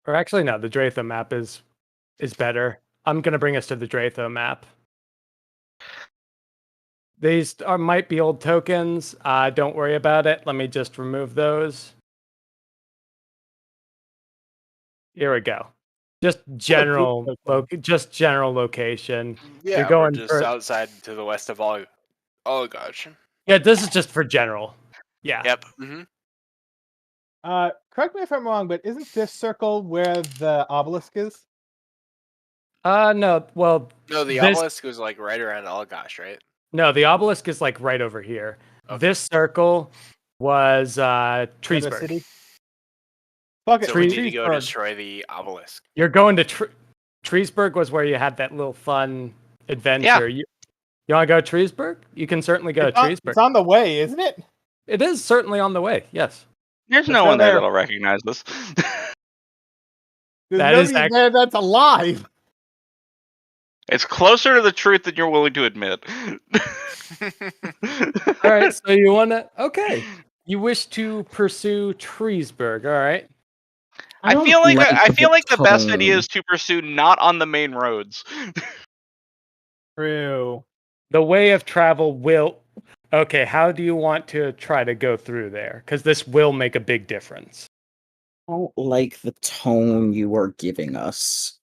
Or actually, no, the Dratho map is better. I'm gonna bring us to the Dratho map. These might be old tokens. Don't worry about it. Let me just remove those. Here we go. Just general location. Yeah, You're going we're just for, outside to the west of all. Oh gosh. yeah, this is just for general. Yeah. Yep. Mm-hmm. Correct me if I'm wrong, but isn't this circle where the obelisk is? No. Well, No, the this- obelisk was like right around Allgosh, right? no, the obelisk is like right over here. Okay. This circle was Nether Treesburg. City? Fuck it, So we need to go Treesburg. destroy the obelisk. You're going to Treesburg was where you had that little fun adventure. You want to go to Treesburg? You can certainly go to Treesburg. It's on the way, isn't it? It is certainly on the way. Yes. There's Let's no go one there there. that'll recognize this. There's That is nobody there that's alive. It's closer to the truth than you're willing to admit. All right. So you want to? Okay. You wish to pursue Treesburg. All right. I don't feel like the best tone. idea is to pursue not on the main roads. True. The way of travel will. Okay. How do you want to try to go through there? Because this will make a big difference. I don't like the tone you are giving us.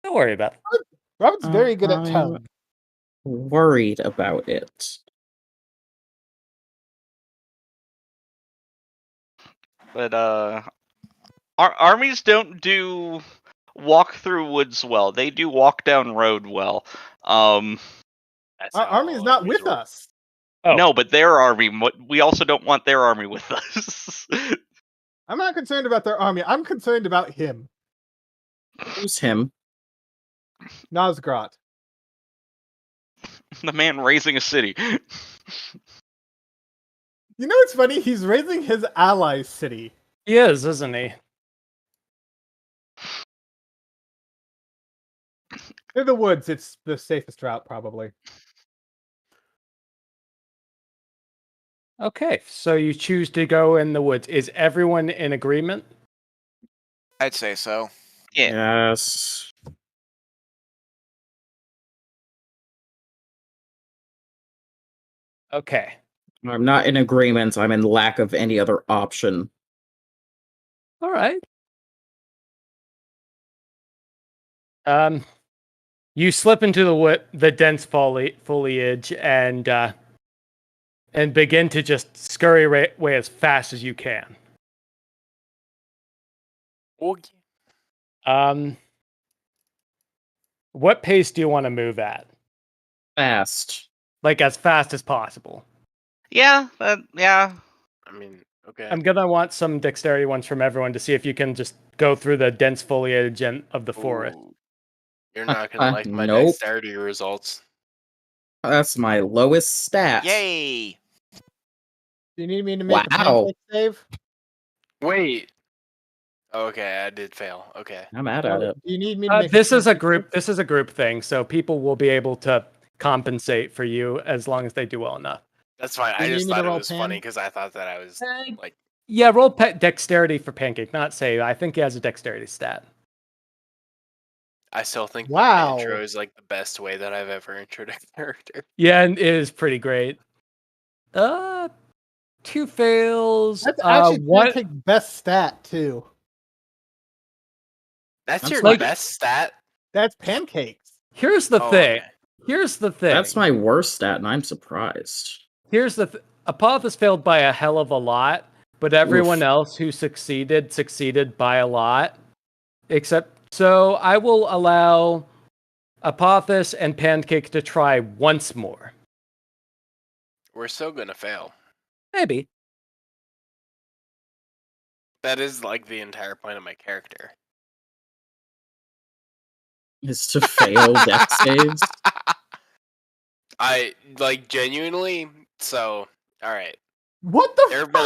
Don't worry about it. Robin's very good at I'm tone. worried about it. But armies don't do walk through woods well. They do walk down road well. That's Our how army is not armies with work. us. Oh. No, but their army. We also don't want their army with us. I'm not concerned about their army. I'm concerned about him, Who's him? Nosgrat. The man raising a city. You know what's funny? He's raising his allies' city. He is, isn't he? In the woods, it's the safest route, probably. Okay. So you choose to go in the woods. Is everyone in agreement? I'd say so. Yeah. Yes. Okay. I'm not in agreement. I'm in lack of any other option. All right. You slip into the dense foliage, and and begin to just scurry away as fast as you can. Okay. What pace do you want to move at? Fast. Like as fast as possible. Yeah, yeah. I mean, okay. I'm gonna want some dexterity ones from everyone to see if you can just go through the dense foliage of the forest. Ooh. You're not gonna like my Nope. dexterity results. That's my lowest stat. Yay! Do you need me to make a Wow. pancake save? Wait. Okay, I did fail. Okay. I'm mad at Do it. you need me to make This is a pancake group. save? This is a group thing, so people will be able to compensate for you as long as they do well enough. That's fine. Do I you just need me to thought it roll was pan? funny because I thought that I was like, Yeah, roll dexterity for pancake, not save. I think he has a dexterity stat. I still think Wow. the intro is like the best way that I've ever introed a character. Yeah, and it is pretty great. 2 fails. That's actually One. pancake best stat too. That's That's your like- best stat? That's pancakes. Here's the Oh, thing. okay. Here's the thing. That's my worst stat, and I'm surprised. Here's the Apophis failed by a hell of a lot, but everyone Oof. else who succeeded by a lot. So I will allow Apophis and Pancake to try once more. We're still gonna fail. Maybe. That is like the entire point of my character. Is to fail death saves. I like genuinely. So, all right. What the There have fuck?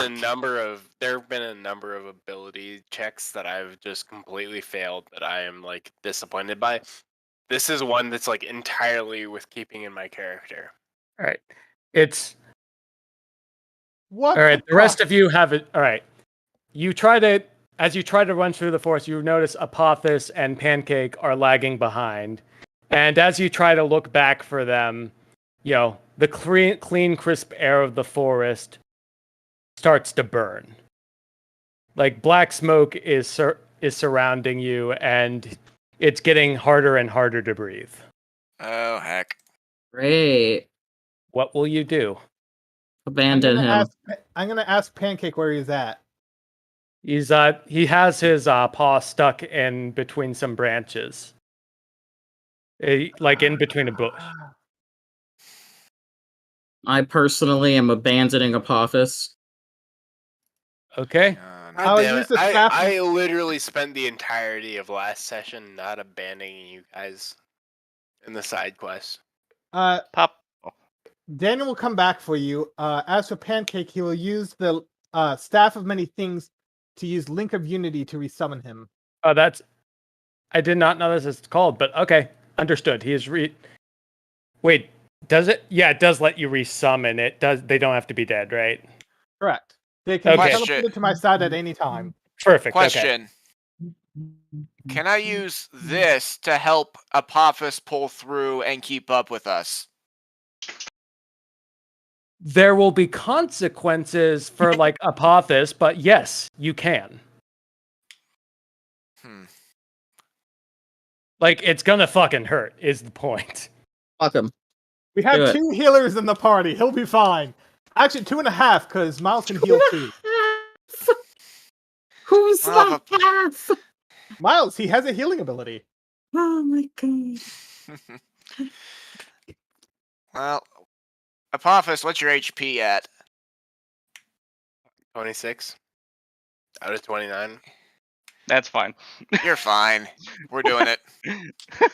been a number of ability checks that I've just completely failed that I am like disappointed by. This is one that's like entirely with keeping in my character. All right. It's What all right. the The rest fuck? of you have it. All right. As you try to run through the forest, you notice Apophis and Pancake are lagging behind. And as you try to look back for them, the clean, crisp air of the forest starts to burn. Like black smoke is surrounding you, and it's getting harder and harder to breathe. Oh heck! Great. What will you do? Abandon him. I'm gonna ask Pancake where he's at. He has his paw stuck in between some branches, like in between a bush. I personally am abandoning Apophis. Okay. I'll Damn use it. the staff- I literally spent the entirety of last session not abandoning you guys in the side quest. Pop. Daniel will come back for you. As for Pancake, he will use the Staff of Many Things to use Link of Unity to resummon him. Oh, I did not know this is called, but okay, understood. He is Wait, does it? Yeah, it does let you resummon. It does. They don't have to be dead, right? Correct. They can be Okay. teleported to my side at any time. Perfect. Okay. Question: can I use this to help Apophis pull through and keep up with us? There will be consequences for like Apophis, but yes, you can. Like it's gonna fucking hurt. Is the point? Fuck him. We have Do it. 2 healers in the party. He'll be fine. Actually, 2.5, because Miles can heal too. Who's Oh, the half? Miles, he has a healing ability. Oh my god. Well, Apophis, what's your HP at? 26 out of 29. That's fine. You're fine. We're doing it.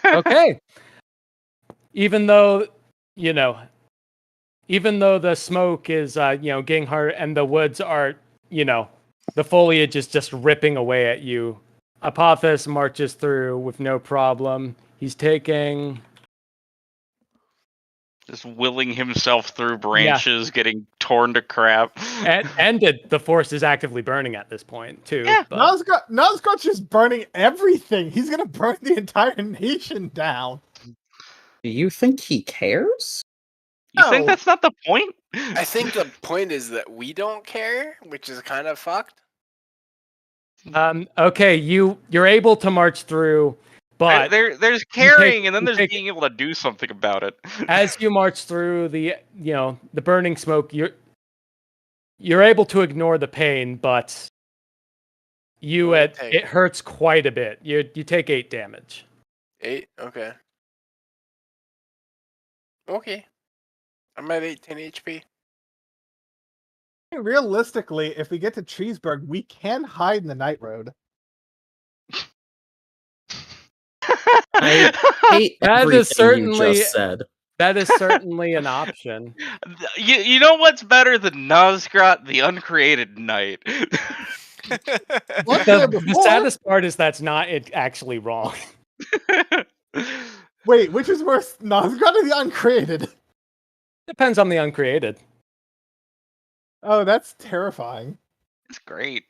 Okay. Even though the smoke is getting harder and the woods are the foliage is just ripping away at you, Apophis marches through with no problem. He's taking Just willing himself through branches, getting torn to crap. and the forest is actively burning at this point too. Yeah. but- Nuzgot's just burning everything. He's gonna burn the entire nation down. Do you think he cares? You think No. that's not the point? I think the point is that we don't care, which is kind of fucked. Okay, you're able to march through, but there's caring, and then you there's take- being able to do something about it. as you march through the burning smoke, you're able to ignore the pain, but it hurts quite a bit. You take 8 damage. 8? Okay. Okay. I'm at 10 HP. Realistically, if we get to Cheeseburg, we can hide in the night road. I hate That everything is certainly you just said. that is certainly an option. You know what's better than Nosgrat, the Uncreated Knight? What's there The before? saddest part is that's not actually wrong. Wait, which is worse, Nosgrat or the Uncreated? Depends on the uncreated. Oh, that's terrifying. It's great.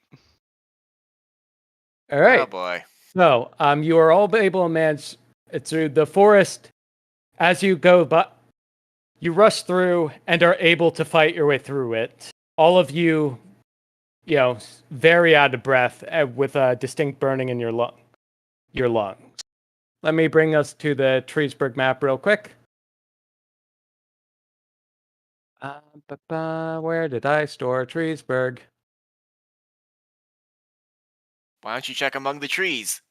All right. Oh boy. So, you are all able to manage it through the forest as you go, but you rush through and are able to fight your way through it. All of you, very out of breath with a distinct burning in your lungs. Let me bring us to the Treesburg map real quick. Where did I store Treesburg? Why don't you check among the trees?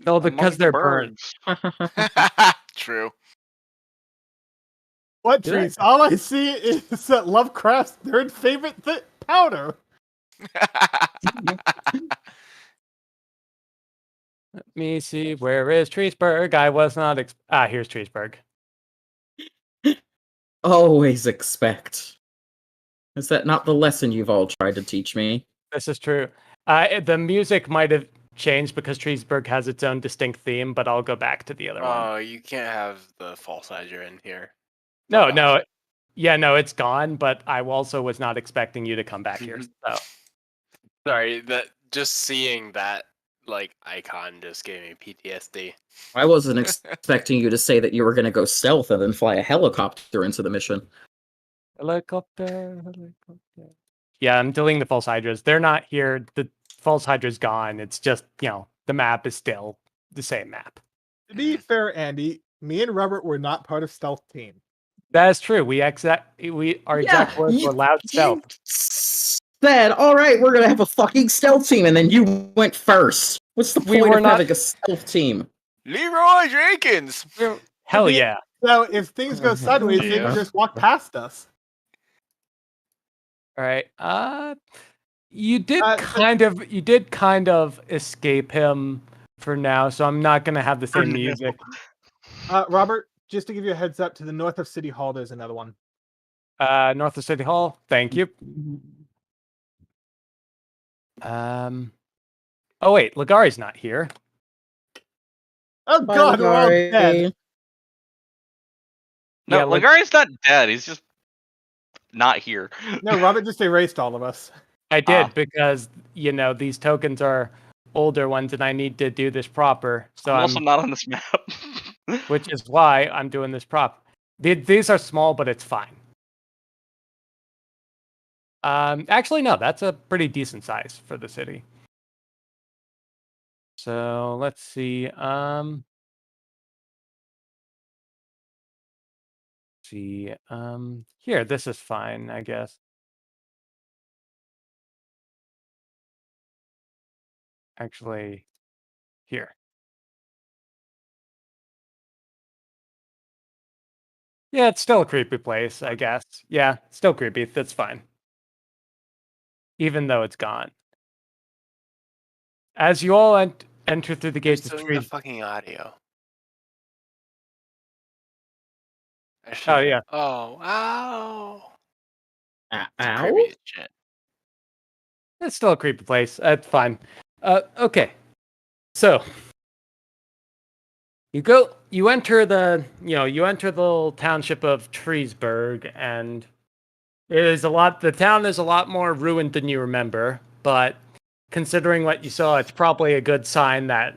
Oh, because Among they're the burned. birds. True. What Did I- trees? All I see is Lovecraft's third favorite powder. Let me see. Where is Treesburg? I was not. Here's Treesburg. Always expect. Is that not the lesson you've all tried to teach me? This is true. The music might have changed because Treesburg has its own distinct theme, but I'll go back to the other one. Oh, you can't have the false Hydra in here. No, Fuck no. off. Yeah, no, it's gone, but I also was not expecting you to come back here. So. Sorry, that just seeing that icon just gave me PTSD. I wasn't expecting you to say that you were going to go stealth and then fly a helicopter into the mission. Helicopter. Yeah, I'm deleting the false hydras. They're not here. The false hydra's gone. It's just, the map is still the same map. To be fair, Andy, me and Robert were not part of stealth team. That is true. Our exact words were loud stealth. Said, all right, we're going to have a fucking stealth team, and then you went first. What's the point of having a stealth team? Leroy Jenkins! Hell yeah. So if things go sideways, they can just walk past us. All right. You did kind of escape him for now, so I'm not gonna have the same music. Robert, just to give you a heads up, to the north of City Hall, there's another one. North of City Hall. Thank you. Oh wait, Ligari's not here. Oh god, we're all dead. No, Yeah, Ligari's not dead. He's just not here. No, Robert just erased all of us. I did because these tokens are older ones, and I need to do this proper. So I'm also not on this map. which is why I'm doing this prop. These are small, but it's fine. Actually, no, that's a pretty decent size for the city. So let's see. Here, this is fine, I guess. Actually, here. Yeah, it's still a creepy place, I guess. Yeah, still creepy. That's fine. Even though it's gone. As you all enter through the gates of the trees. fucking audio. Oh yeah. Oh, ow. Ow? Creepy as shit. It's still a creepy place. That's fine. Okay. So you enter the little township of Treesburg, and the town is a lot more ruined than you remember, but considering what you saw, it's probably a good sign that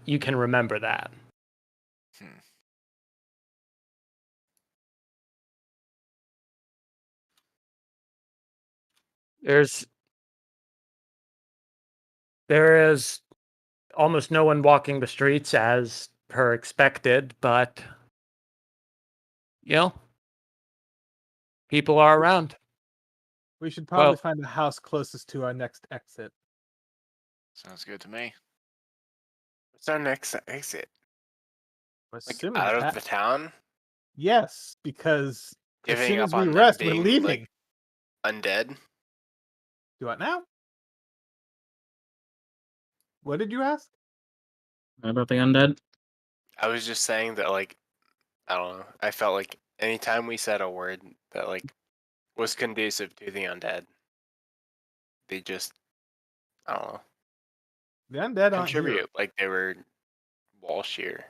you can remember that. There is almost no one walking the streets as per expected, but people are around. We should probably Well- find the house closest to our next exit. Sounds good to me. What's our next exit? Like Assuming out it's of the town? Yes, because as Giving soon up as we on them rest, we're being, leaving. like, undead? Do what now? What did you ask? What about the undead? I was just saying that, like, I don't know. I felt like anytime we said a word that, like, was conducive to the undead, they just, I don't know, The undead aren't here. contribute. Like they were wall shear.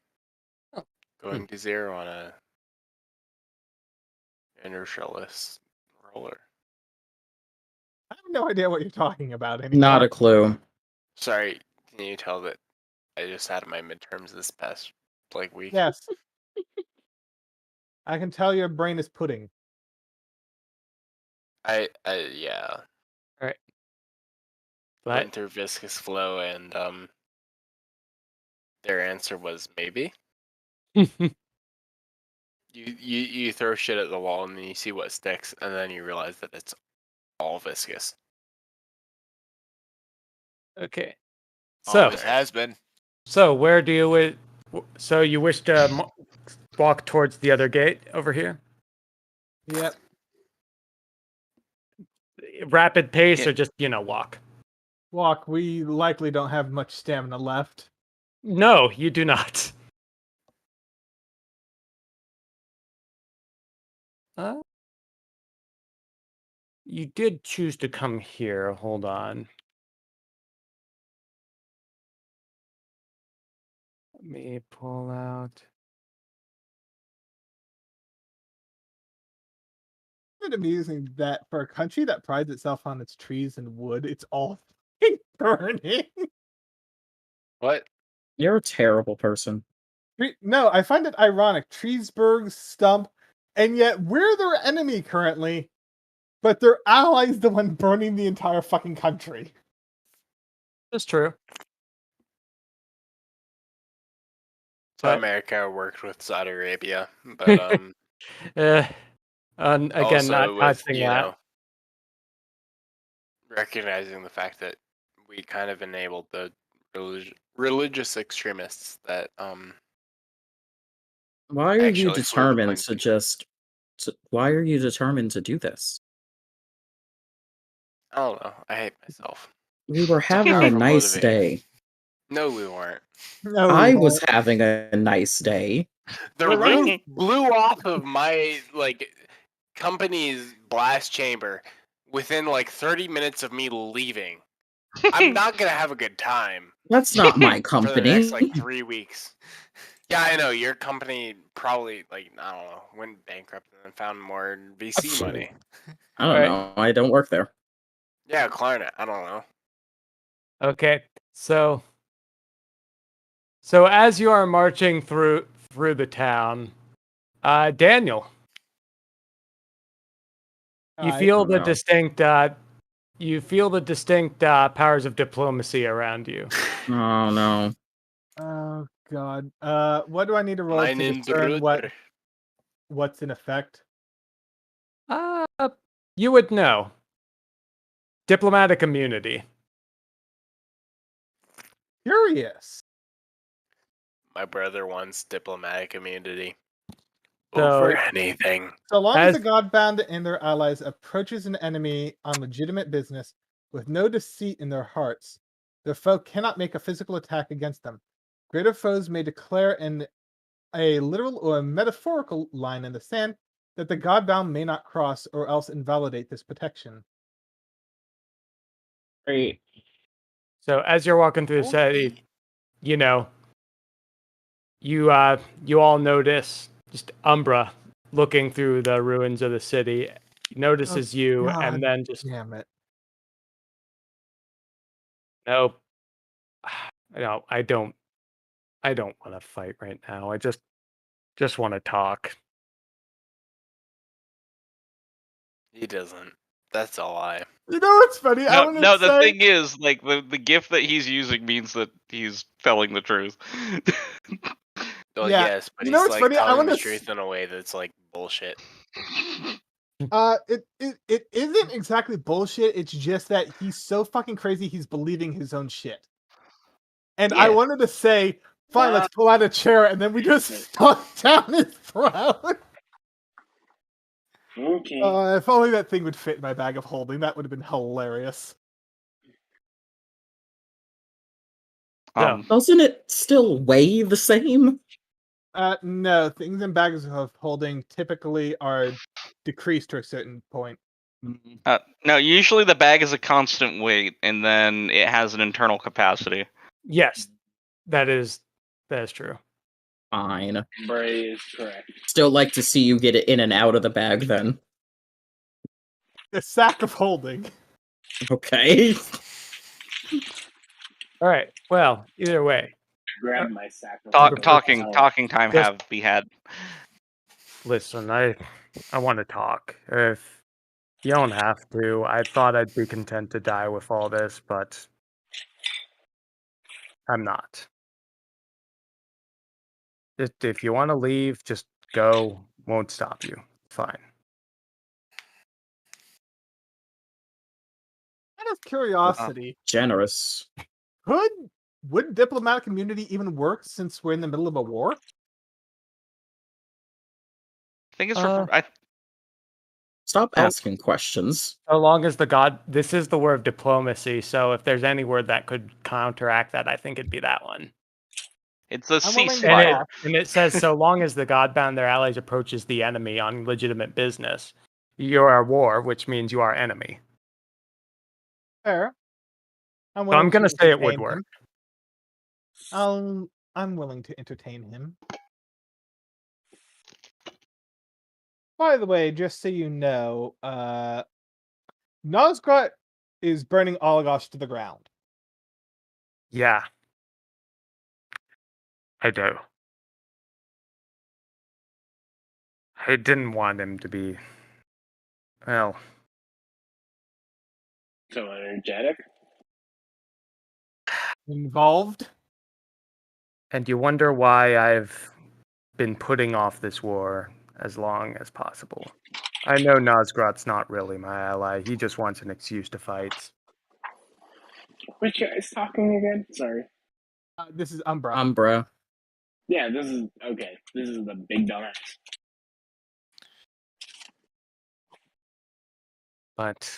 Oh. Going to 0 on a inertialess roller. I have no idea what you're talking about anymore. Not a clue. Sorry, can you tell that I just had my midterms this past like week? Yes. I can tell your brain is pudding. I yeah. But Went through viscous flow and their answer was maybe. You throw shit at the wall and then you see what sticks and then you realize that it's all viscous. okay. So, Always has been. so where do you so you wish to walk towards the other gate over here? Yep. Rapid pace Yeah. or just, walk? Walk. We likely don't have much stamina left. No, you do not. You did choose to come here. Hold on. Let me pull out. It's amusing that for a country that prides itself on its trees and wood, it's all fucking burning. What? You're a terrible person. No, I find it ironic. Treesburg, Stump, and yet we're their enemy currently, but their allies the one burning the entire fucking country. That's true. So But- America worked with Saudi Arabia, but again, also not with, touching you that. know, recognizing the fact that we kind of enabled the religious extremists that Why are you Actually, flew the determined plane. to just? Why are you determined to do this? I don't know. I hate myself. We were having a powerful nice motivator. day. No, we weren't. No, I we was won't. having a nice day. The We're roof running- blew off of my company's blast chamber within 30 minutes of me leaving. I'm not gonna have a good time That's not my for the company. next 3 weeks. Yeah, I know your company probably I don't know, went bankrupt and then found more VC money. I don't Right. know. I don't work there. Yeah, Klarna. I don't know. Okay, so as you are marching through the town, Daniel, you I feel don't the know. distinct powers of diplomacy around you. Oh no. Oh god. What do I need to roll Mine to in discern Bruder. what's in effect? You would know. Diplomatic immunity. Curious. My brother wants diplomatic immunity So- over anything. So long as As- the Godbound and their allies approaches an enemy on legitimate business with no deceit in their hearts, their foe cannot make a physical attack against them. Greater foes may declare a literal or a metaphorical line in the sand that the Godbound may not cross or else invalidate this protection. Great. So as you're walking through the city, you all notice just Umbra looking through the ruins of the city, notices you, God. and then just Damn it. nope. No, I don't want to fight right now. I just want to talk. He doesn't. That's a lie. You know what's funny? I want to No, the say, thing is, the gift that he's using means that he's telling the truth. Well, Yeah, yes, but you know he's what's funny? I telling wanna the s- truth in a way that's bullshit. It isn't exactly bullshit. It's just that he's so fucking crazy. He's believing his own shit. And I Yeah. wanted to say, fine, let's pull out a chair, and then we just stuck down his throat. Okay. If only that thing would fit in my bag of holding, that would have been hilarious. Doesn't it still weigh the same? No, things in bags of holding typically are decreased to a certain point. No, usually the bag is a constant weight, and then it has an internal capacity. Yes, that is true. Fine. Bray is correct. Still like to see you get it in and out of the bag then. A sack of holding. Okay. All right. Well, either way, Grab my sack of Talking time Just- have be had. listen, I want to talk. If you don't have to, I thought I'd be content to die with all this, but I'm not. If you want to leave, just go. Won't stop you. Fine. Out of curiosity, Generous. would diplomatic immunity even work since we're in the middle of a war? I think it's Stop Oh. asking questions. So long as this is the word diplomacy. So if there's any word that could counteract that, I think it'd be that one. it's a I'm willing to ceasefire. And it says, so long as the Godbound, their allies, approaches the enemy on legitimate business, you're at war, which means you are enemy. Fair. I'm willing going to say it would entertain work. him. I'm willing to entertain him. By the way, just so you know, Nosgrat is burning Olagos to the ground. Yeah. I do. I didn't want him to be, well, So energetic. Involved? and you wonder why I've been putting off this war as long as possible. I know Nosgrat's not really my ally. He just wants an excuse to fight. Which guy's talking again? Sorry. This is Umbra. Umbra. Yeah, this is okay. This is the big dumbass. But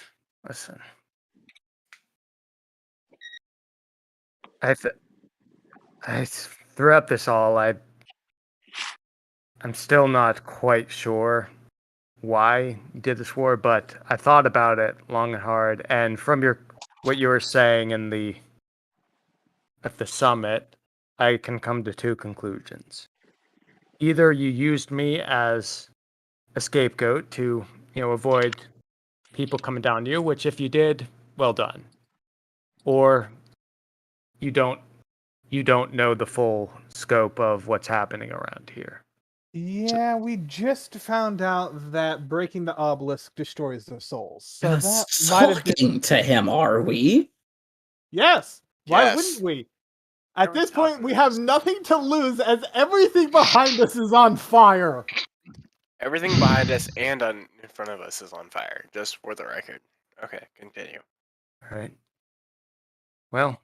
listen, throughout this all, I'm still not quite sure why you did this war, but I thought about it long and hard. And from what you were saying at the summit, I can come to two conclusions. Either you used me as a scapegoat to, avoid people coming down to you, which if you did, well done. Or you don't know the full scope of what's happening around here. Yeah, we just found out that breaking the obelisk destroys their souls. So that might have been... Talking to him, are we? Yes. Why Yes. wouldn't we? At Are we this point, talking we about have this? nothing to lose as everything behind us is on fire. Everything behind us and in front of us is on fire, just for the record. Okay, continue. All right. Well,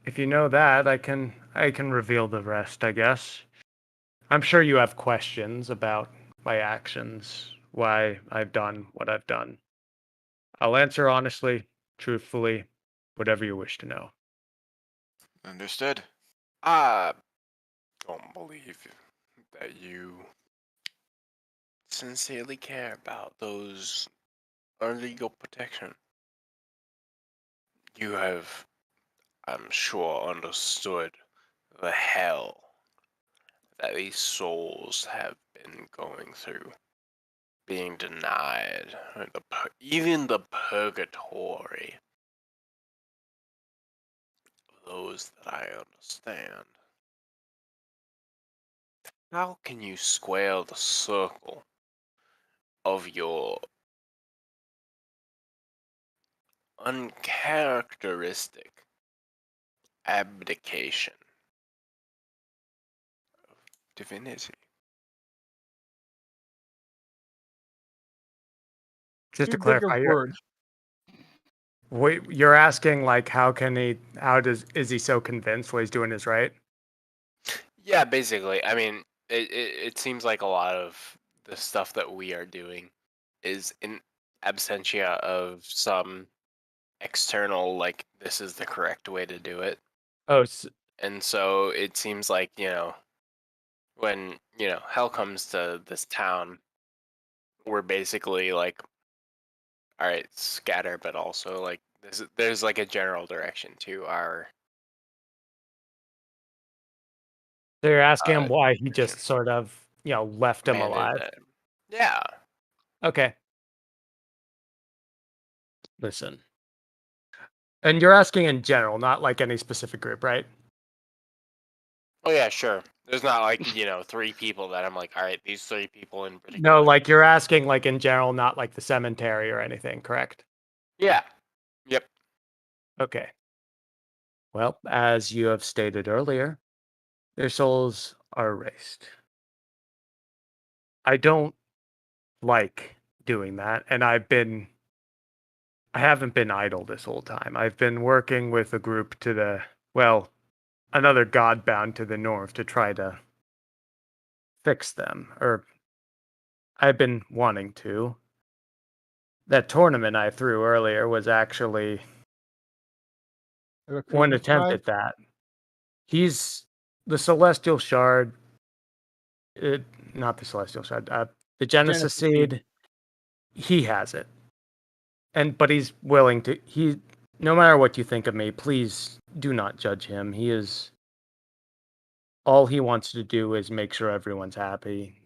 if you know that, I can reveal the rest, I guess. I'm sure you have questions about my actions, why I've done what I've done. I'll answer honestly, truthfully, whatever you wish to know. Understood. I don't believe that you sincerely care about those illegal protection. You have, I'm sure, understood the hell that these souls have been going through, being denied, even the purgatory. Those that I understand. How can you square the circle of your uncharacteristic abdication of divinity? Just Too to big a clarify, word. you're asking like is he so convinced what he's doing is right? Yeah, basically. I mean, it seems like a lot of the stuff that we are doing is in absentia of some external, like, this is the correct way to do it. Oh, And so it seems like, when, hell comes to this town, we're basically like, all right, scatter, but also like there's like a general direction to our so you're asking him why he mission. just sort of, left him alive. Yeah. Okay. Listen. And you're asking in general, not like any specific group, right? Oh yeah, sure. There's not like, 3 people that I'm like, all right, these 3 people in particular. No, like you're asking like in general, not like the cemetery or anything, correct? Yeah. Yep. Okay. Well, as you have stated earlier, their souls are erased. I don't like doing that, and I haven't been idle this whole time. I've been working with a group another Godbound to the north to try to fix them, or I've been wanting to. That tournament I threw earlier was actually A recruiting one attempt drive? at that. He's the Celestial Shard, not the Celestial Shard, the Genesis Seed. He has it, but he's willing to. No matter what you think of me, please do not judge him. All he wants to do is make sure everyone's happy.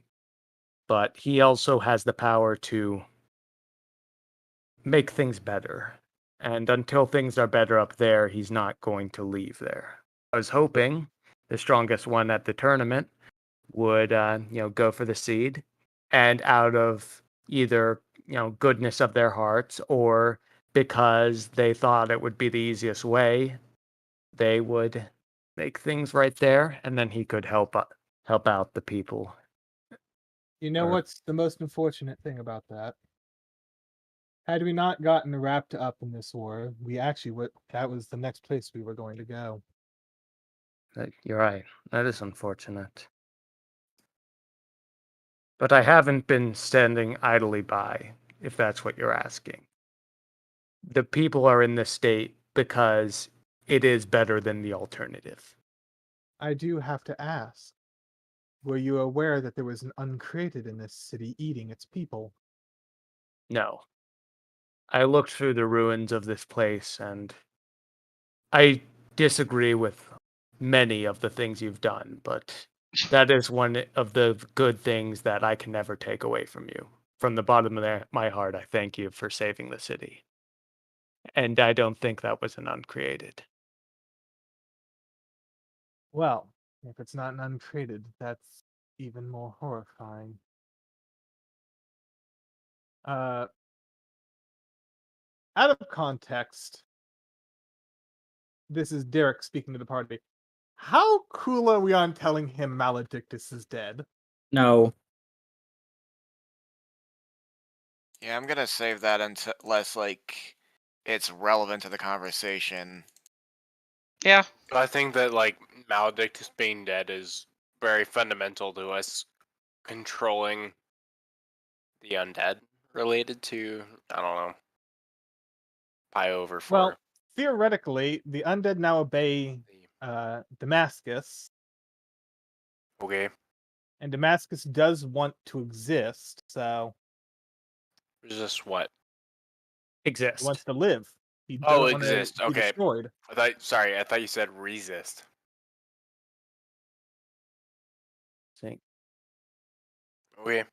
But he also has the power to make things better. And until things are better up there, he's not going to leave there. I was hoping the strongest one at the tournament would, go for the seed, and out of either, goodness of their hearts or because they thought it would be the easiest way, they would make things right there, and then he could help out the people. You know Or- what's the most unfortunate thing about that? Had we not gotten wrapped up in this war, that was the next place we were going to go. You're right. That is unfortunate. But I haven't been standing idly by, if that's what you're asking. The people are in this state because it is better than the alternative. I do have to ask, were you aware that there was an uncreated in this city eating its people? No. I looked through the ruins of this place and I disagree with many of the things you've done, but that is one of the good things that I can never take away from you. From the bottom of my heart, I thank you for saving the city. And I don't think that was an uncreated. Well, if it's not an uncreated, that's even more horrifying. Out of context, this is Derek speaking to the party. How cool are we on telling him Maledictus is dead? No. Yeah, I'm gonna save that unless like it's relevant to the conversation. Yeah. I think that like Maledictus being dead is very fundamental to us controlling the undead related to, I don't know, pie over for Well, theoretically, the undead now obey Damascus, okay. and Damascus does want to exist, so Resist what? he Exist. wants to live. He Oh, doesn't want to exist. be Okay. destroyed. I thought you said resist. Think. Okay.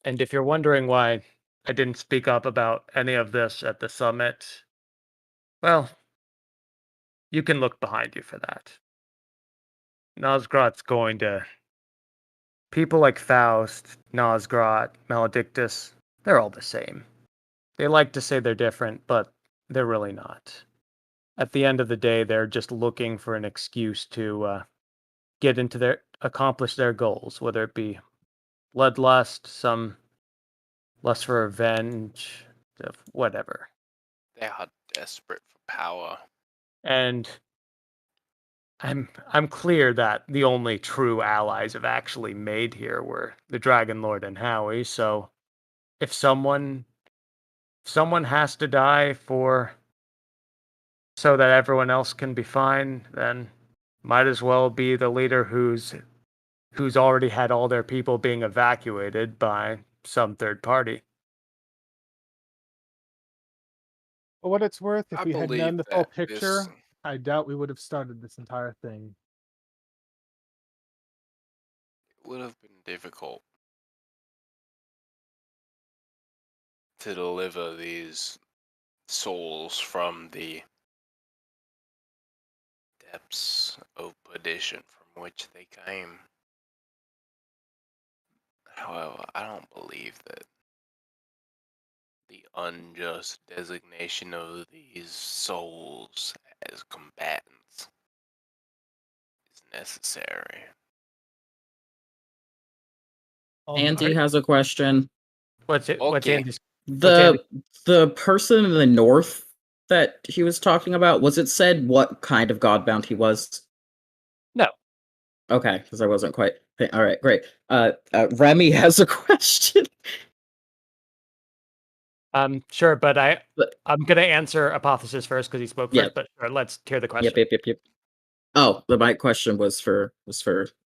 And if you're wondering why I didn't speak up about any of this at the summit, well, you can look behind you for that. Nosgrat's going to. People like Faust, Nosgrat, Maledictus, they're all the same. They like to say they're different, but they're really not. At the end of the day, they're just looking for an excuse to accomplish their goals, whether it be bloodlust, some lust for revenge, whatever. They are desperate for power. And I'm clear that the only true allies I've actually made here were the Dragon Lord and Howie. So if someone has to die so that everyone else can be fine, then might as well be the leader who's already had all their people being evacuated by some third party. For what it's worth, if I we had believe known the full that picture, this- I doubt we would have started this entire thing. It would have been difficult to deliver these souls from the depths of perdition from which they came. However, I don't believe that the unjust designation of these souls as combatants is necessary. Andy has a question. What's Okay. Andy's? The person in the north that he was talking about, was it said what kind of Godbound he was? No. Okay, because I wasn't quite. All right, great. Remy has a question. Sure, but I'm gonna answer Apotheosis first because he spoke Yeah. first. But sure, let's hear the question. Yep. Oh, my question was for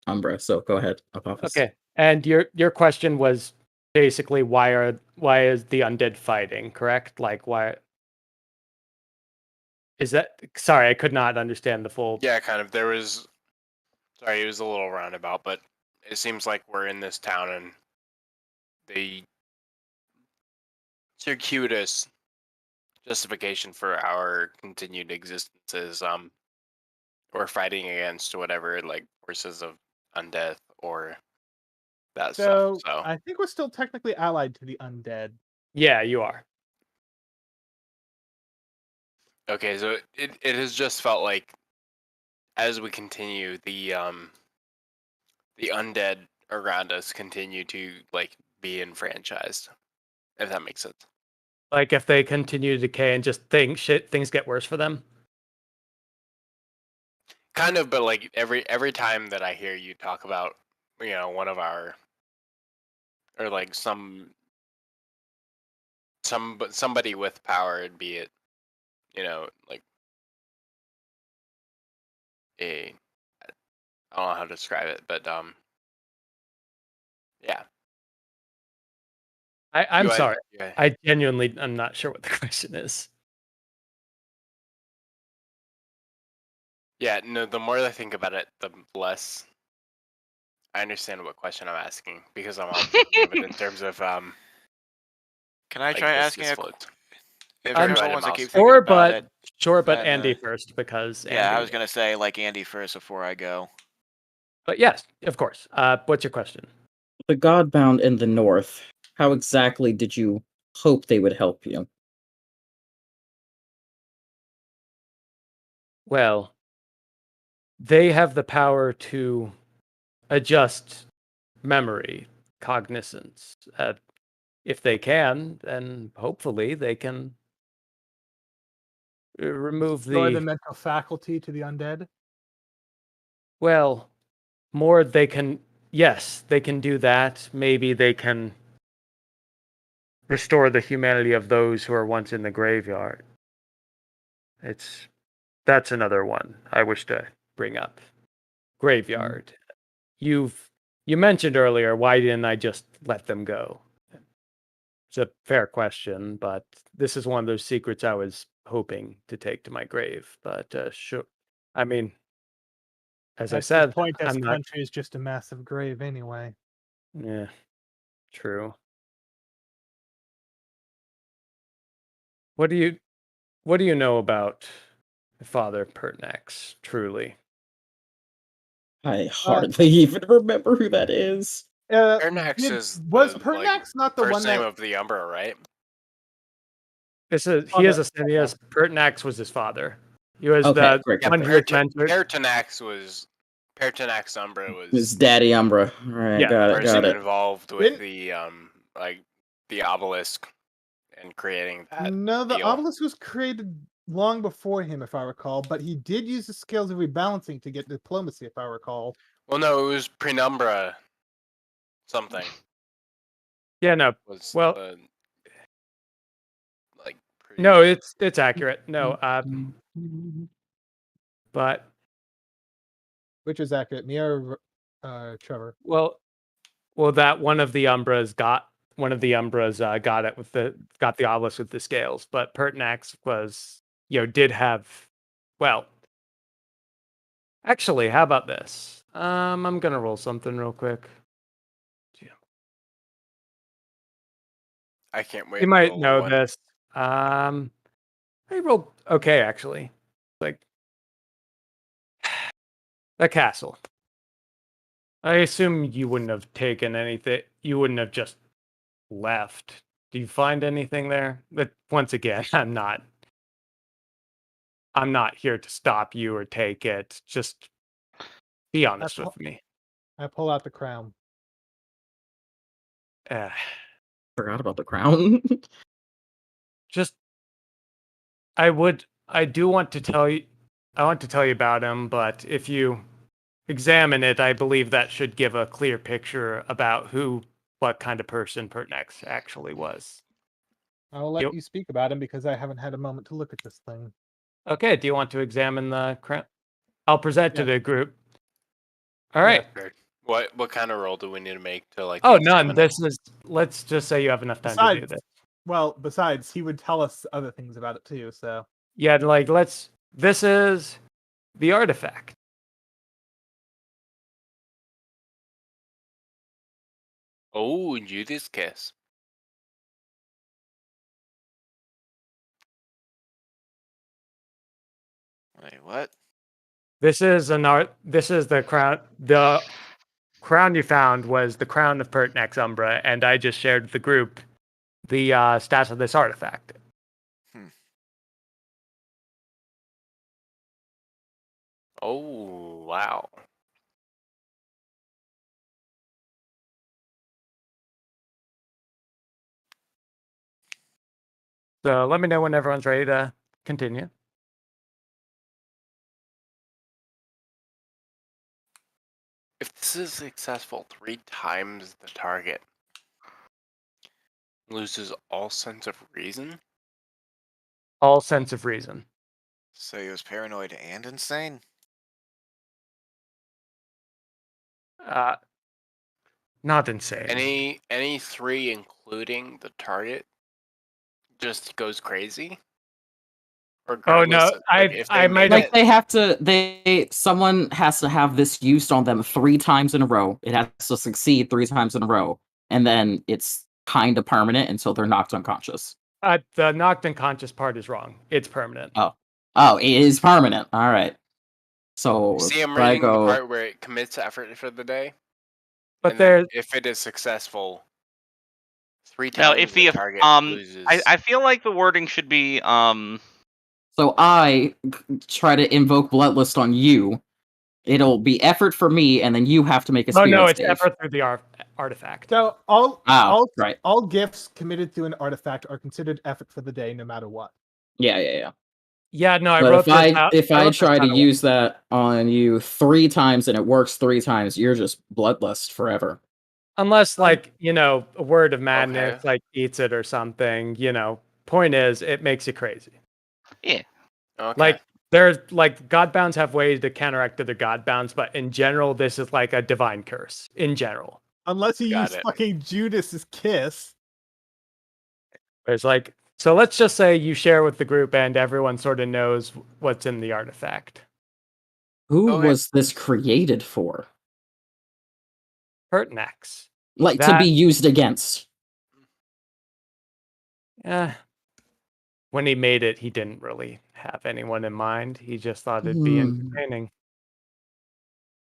Umbra. So go ahead, Apotheosis. Okay, and your question was basically why is the undead fighting? Correct? Like why? Is that? Sorry, I could not understand the full. Yeah, kind of. Sorry, it was a little roundabout, but it seems like we're in this town and the circuitous justification for our continued existence is we're fighting against whatever like forces of undeath or that So, stuff. So I think we're still technically allied to the undead. Yeah, you are. okay, so it has just felt like as we continue the undead around us continue to like be enfranchised, if that makes sense. Like if they continue to decay and just things get worse for them. Kind of, but like every time that I hear you talk about, one of our or like somebody with power, be it, like I don't know how to describe it, but yeah. I'm sorry. Yeah. I genuinely I'm not sure what the question is. Yeah, no, the more I think about it, the less I understand what question I'm asking because I'm all thinking of it in terms of Can I like try this asking a float. if I'm everyone sorry, wants to Mouse. keep thinking about it? Sure, but then, Andy first because Yeah, Andy, I was gonna say like Andy first before I go. But yes, of course. What's your question? The Godbound in the north. How exactly did you hope they would help you? Well, they have the power to adjust memory, cognizance. If they can, then hopefully they can remove Destroy the. the mental faculty to the undead. Well, more they can. Yes, they can do that. Maybe they can restore the humanity of those who are once in the graveyard. That's another one I wish to bring up. Graveyard. You mentioned earlier, why didn't I just let them go? It's a fair question, but this is one of those secrets I was hoping to take to my grave. But sure, I mean, as I At said, this point, this I'm not. country is just a massive grave anyway. Yeah, true. What do you know about Father Pertinax? Truly, I hardly even remember who that is. Pernax is was the, Pertinax not the first one name that of the Umbra, right? he is a Cineas. Pertinax was his father. He was Okay, the great. one who had mentored. Pertinax Umbra It's Daddy Umbra. All right, Yeah, got it. person involved with the like the obelisk and creating that. No, the deal. obelisk was created long before him, if I recall, but he did use the scales of rebalancing to get diplomacy, if I recall. Well, no, it was Penumbra something. Yeah, no. Was Well, like no, it's accurate. No, but Which is accurate, me or Trevor? well, that one of the Umbras got got it with got the obelisk with the scales, but Pertinax was did have well. Actually, how about this? I'm gonna roll something real quick. I can't wait. You to might roll know one. this. I rolled okay actually. Like the castle. I assume you wouldn't have taken anything. You wouldn't have just left. Do you find anything there? But once again, I'm not here to stop you or take it. Just be honest with me. I pull out the crown. Forgot about the crown. Just I do want to tell you about him, but if you examine it, I believe that should give a clear picture about what kind of person Pertinax actually was. I'll let you speak about him because I haven't had a moment to look at this thing. Okay, do you want to examine the crown? I'll present to the group. All right. What kind of roll do we need to make to like? Oh, none. Let's just say you have enough time to do this. Well, besides, he would tell us other things about it too, so. Yeah, like this is the artifact. Oh, Judas kiss. Wait, what? This is the crown. The crown you found was the crown of Pertinax Umbra, and I just shared with the group the stats of this artifact. Oh, wow. So let me know when everyone's ready to continue. If this is successful 3 times the target loses all sense of reason. All sense of reason. So he was paranoid and insane? Not insane. Any 3, including the target, just goes crazy. Oh no, I might like they have to. Someone has to have this used on them 3 times in a row. It has to succeed 3 times in a row, and then it's kind of permanent until they're knocked unconscious. The knocked unconscious part is wrong. It's permanent. Oh, it is permanent. All right. So see, I'm reading the part where it commits effort for the day. But if it is successful, 3 times now, if the target loses. I feel like the wording should be So I try to invoke Bloodlust on you. It'll be effort for me, and then you have to make a spirit it's save. effort through the artifact. So all gifts committed to an artifact are considered effort for the day, no matter what. Yeah. Yeah, no, I but wrote this out. If I try to use that on you 3 times and it works 3 times, you're just bloodlust forever. Unless, a word of madness, eats it or something, point is, it makes you crazy. Yeah. Okay. There's, Godbounds have ways to counteract other Godbounds, but in general, this is like a divine curse, in general. Unless you use fucking Judas's kiss. There's so let's just say you share with the group and everyone sort of knows what's in the artifact. Who was this created for? Pertinax. To be used against. Yeah. When he made it, he didn't really have anyone in mind. He just thought it'd be entertaining.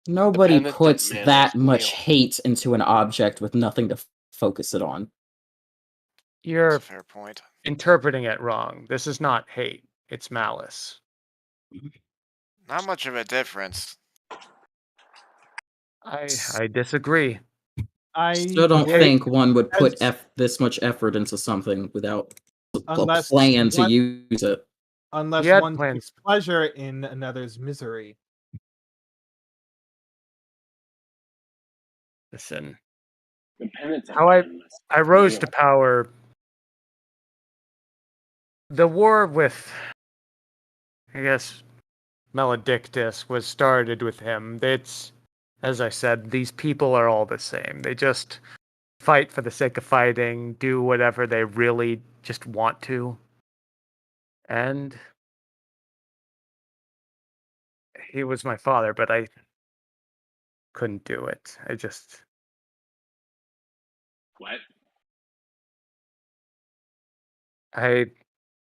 Nobody puts that much hate into an object with nothing to focus it on. You're That's a fair point. Interpreting it wrong. This is not hate. It's malice. Not much of a difference. I disagree. I Still don't would- think one would put as- this much effort into something without a Unless plan to one- use it. unless He had one plans. takes pleasure in another's misery. Listen, The penitent How I- man must I rose kneel. to power. The war with, I guess, Maledictus was started with him. It's, as I said, these people are all the same. They just fight for the sake of fighting, do whatever they really just want to. And he was my father, but I couldn't do it. What?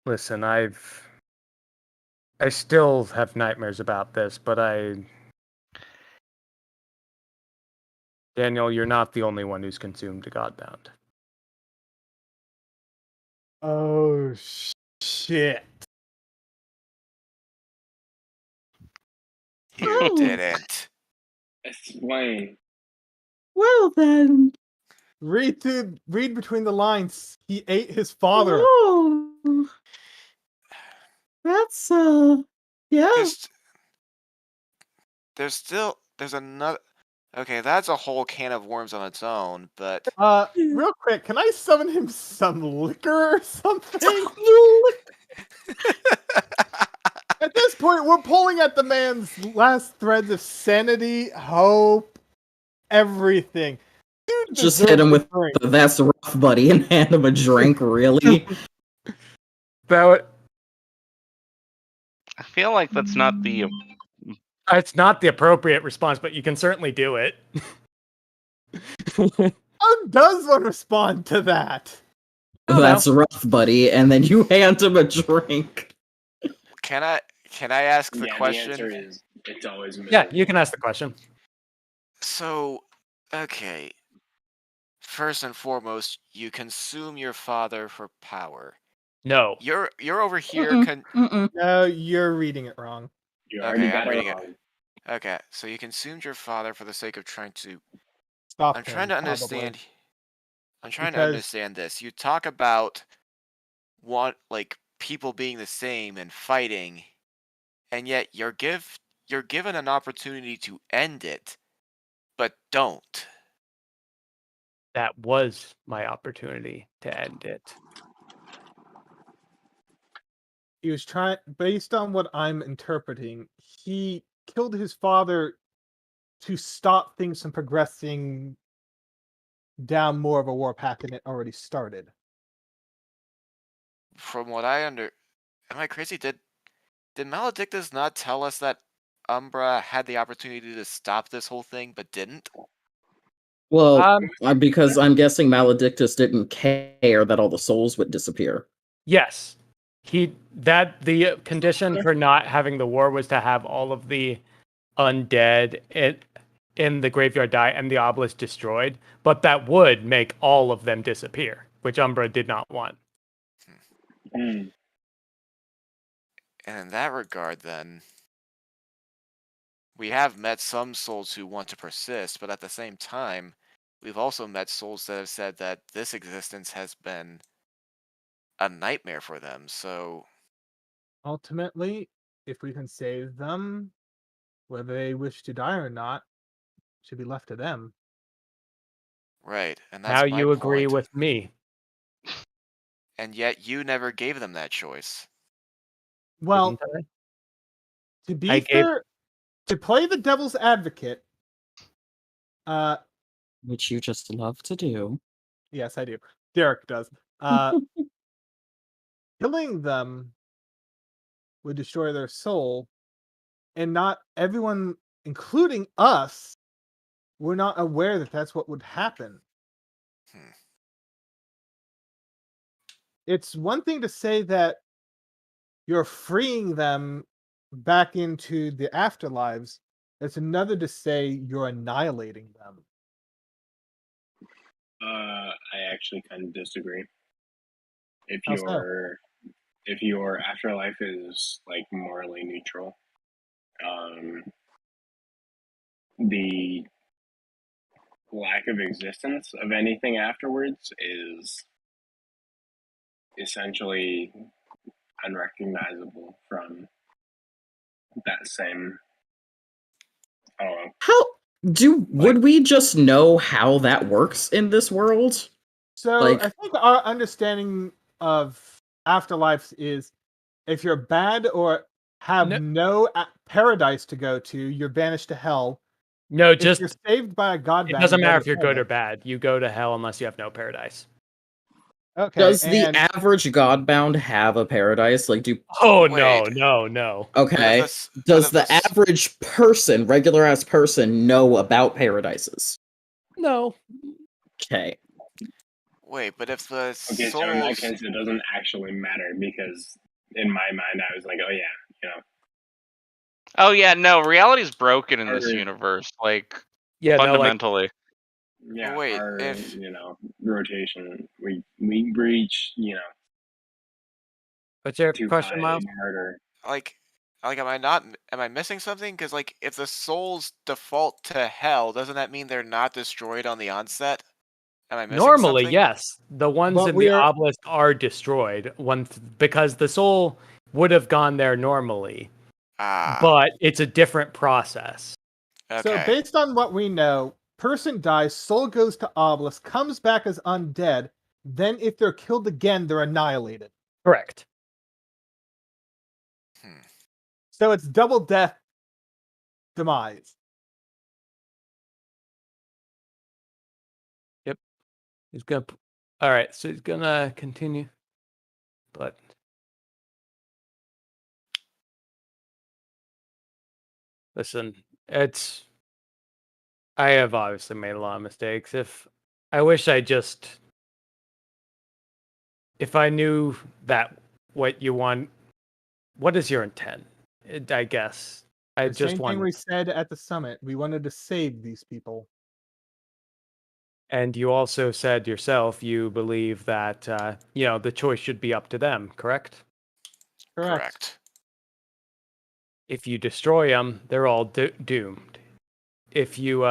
Listen, I still have nightmares about this, but Daniel, you're not the only one who's consumed a Godbound. Oh shit! You Oh. didn't. Explain. Well then. Read between the lines. He ate his father. Oh. That's yeah. There's another. Okay, that's a whole can of worms on its own, but Real quick, can I summon him some liquor or something? At this point, we're pulling at the man's last threads of sanity, hope, everything. Dude Just hit him with the "that's rough, buddy" and hand him a drink. Really? I feel like that's not the. It's not the appropriate response, but you can certainly do it. How does one respond to that? That's rough, buddy, and then you hand him a drink. can I ask the Yeah, question? the answer is it's always Yeah, miserable. you can ask the question. So, okay. First and foremost, you consume your father for power. No. You're over here. Mm-mm. No, you're reading it wrong. You already Okay, got I'm it reading it. wrong. Okay, so you consumed your father for the sake of trying to. Stop I'm him, trying to probably. understand. I'm trying to Because- understand this. You talk about people being the same and fighting, and yet you're given an opportunity to end it, but don't. That was my opportunity to end it. He was trying, based on what I'm interpreting, he killed his father to stop things from progressing down more of a war path than it already started. From what I am I crazy? Did Maledictus not tell us that Umbra had the opportunity to stop this whole thing, but didn't? Well, because I'm guessing Maledictus didn't care that all the souls would disappear. Yes. The condition for not having the war was to have all of the undead in the graveyard die and the obelisk destroyed, but that would make all of them disappear, which Umbra did not want. Hmm. And in that regard, then, we have met some souls who want to persist, but at the same time, we've also met souls that have said that this existence has been a nightmare for them. So, Ultimately, if we can save them, whether they wish to die or not, should be left to them. right, and that's Now my you agree point. with me. And yet you never gave them that choice. Well, Didn't I? to be I gave- fair, to play the devil's advocate, Which you just love to do. yes, I do. Derek does. Killing them would destroy their soul, and not everyone, including us, were not aware that that's what would happen. Hmm. It's one thing to say that you're freeing them back into the afterlives. It's another to say you're annihilating them. I actually kind of disagree. If How so? your afterlife is like morally neutral, lack of existence of anything afterwards is essentially unrecognizable from that same. I don't know. How would we just know how that works in this world? So Like- I think our understanding of afterlives is if you're bad or have no paradise to go to, you're banished to hell. No, If just you're saved by a godbound, it doesn't you go matter to if you're good or paradise. bad. You go to hell unless you have no paradise. Okay. Does the and average Godbound have a paradise? Like, Oh Wait. no. okay. But Does if the this- average person, regular ass person, know about paradises? No. Okay. Wait, but if the Okay, so in that souls, case, it doesn't actually matter because in my mind, I was like, oh yeah, you know. Oh yeah, no, reality's broken in this Or- universe, like Yeah, no, like fundamentally. Yeah, Wait, our if- rotation, we breach, what's your too question, high, Miles? harder. like, am I missing something? Because like, if the souls default to hell, doesn't that mean they're not destroyed on the onset? Am I missing Normally, something? yes. The ones But in we the are- obelisk are destroyed because the soul would have gone there normally, Ah, but it's a different process. So okay. based on what we know, person dies, soul goes to obelisk, comes back as undead. Then if they're killed again, they're annihilated. Correct. Hmm. So it's double death demise. He's gonna. All right, so he's gonna continue, but listen, it's. I have obviously made a lot of mistakes. If I wish I just, if I knew that what you want, what is your intent? I guess I The just same thing want, we said at the summit. We wanted to save these people. and you also said yourself you believe that the choice should be up to them. Correct? Correct. If you destroy them, they're all doomed. If you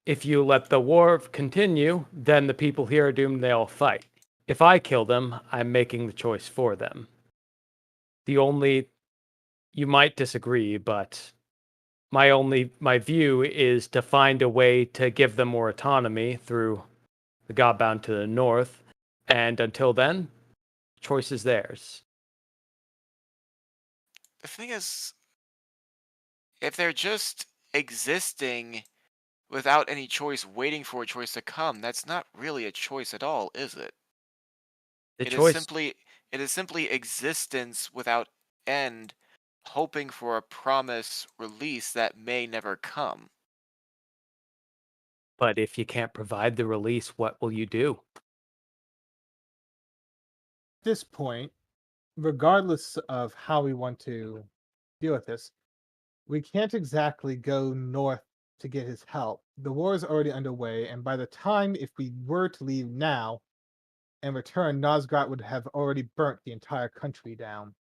if you let the war continue, then the people here are doomed. They all fight. If I kill them, I'm making the choice for them. You might disagree, but my view is to find a way to give them more autonomy through the Godbound to the north, and until then, choice is theirs. The thing is, if they're just existing without any choice, waiting for a choice to come, that's not really a choice at all, is it? The It is choice, simply existence without end, hoping for a promise release that may never come. but if you can't provide the release, what will you do? At this point, regardless of how we want to deal with this, we can't exactly go north to get his help. The war is already underway, and by the time if we were to leave now and return, Nosgrat would have already burnt the entire country down.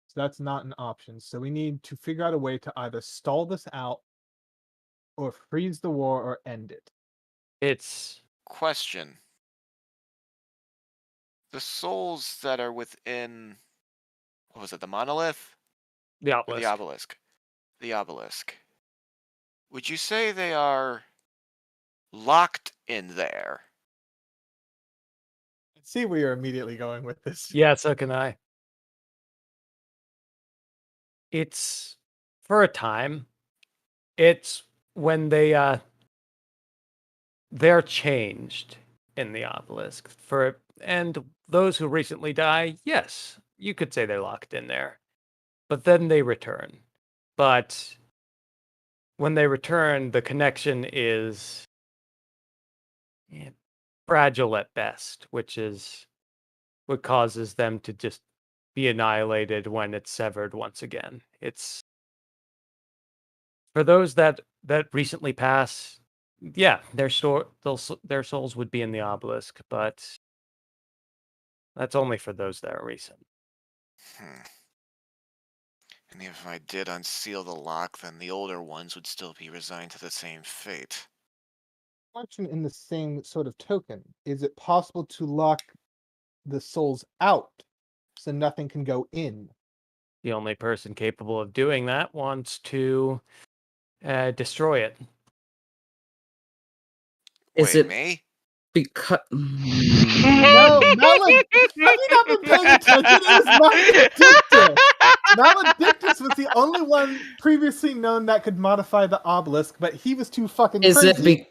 So that's not an option. So we need to figure out a way to either stall this out or freeze the war or end it. It's Question. The souls that are within, what was it, the monolith? the Or the obelisk. obelisk? The obelisk. Would you say they are locked in there? I see where you're immediately going with this. Yeah, so can I. It's for a time. It's when they're changed in the obelisk and those who recently die, yes, you could say they're locked in there. But then they return. But when they return, the connection is fragile at best, which is what causes them to just be annihilated when it's severed once again. It's for those that recently pass, yeah, their souls would be in the obelisk, but that's only for those that are recent. Hmm. And if I did unseal the lock, then the older ones would still be resigned to the same fate. Question in the same sort of token. Is it possible to lock the souls out so nothing can go in? The only person capable of doing that wants to destroy it. Is Wait, it me? because No, have you not been paying attention? It was Maledictus. Maledictus was the only one previously known that could modify the obelisk, but he was too fucking is it crazy.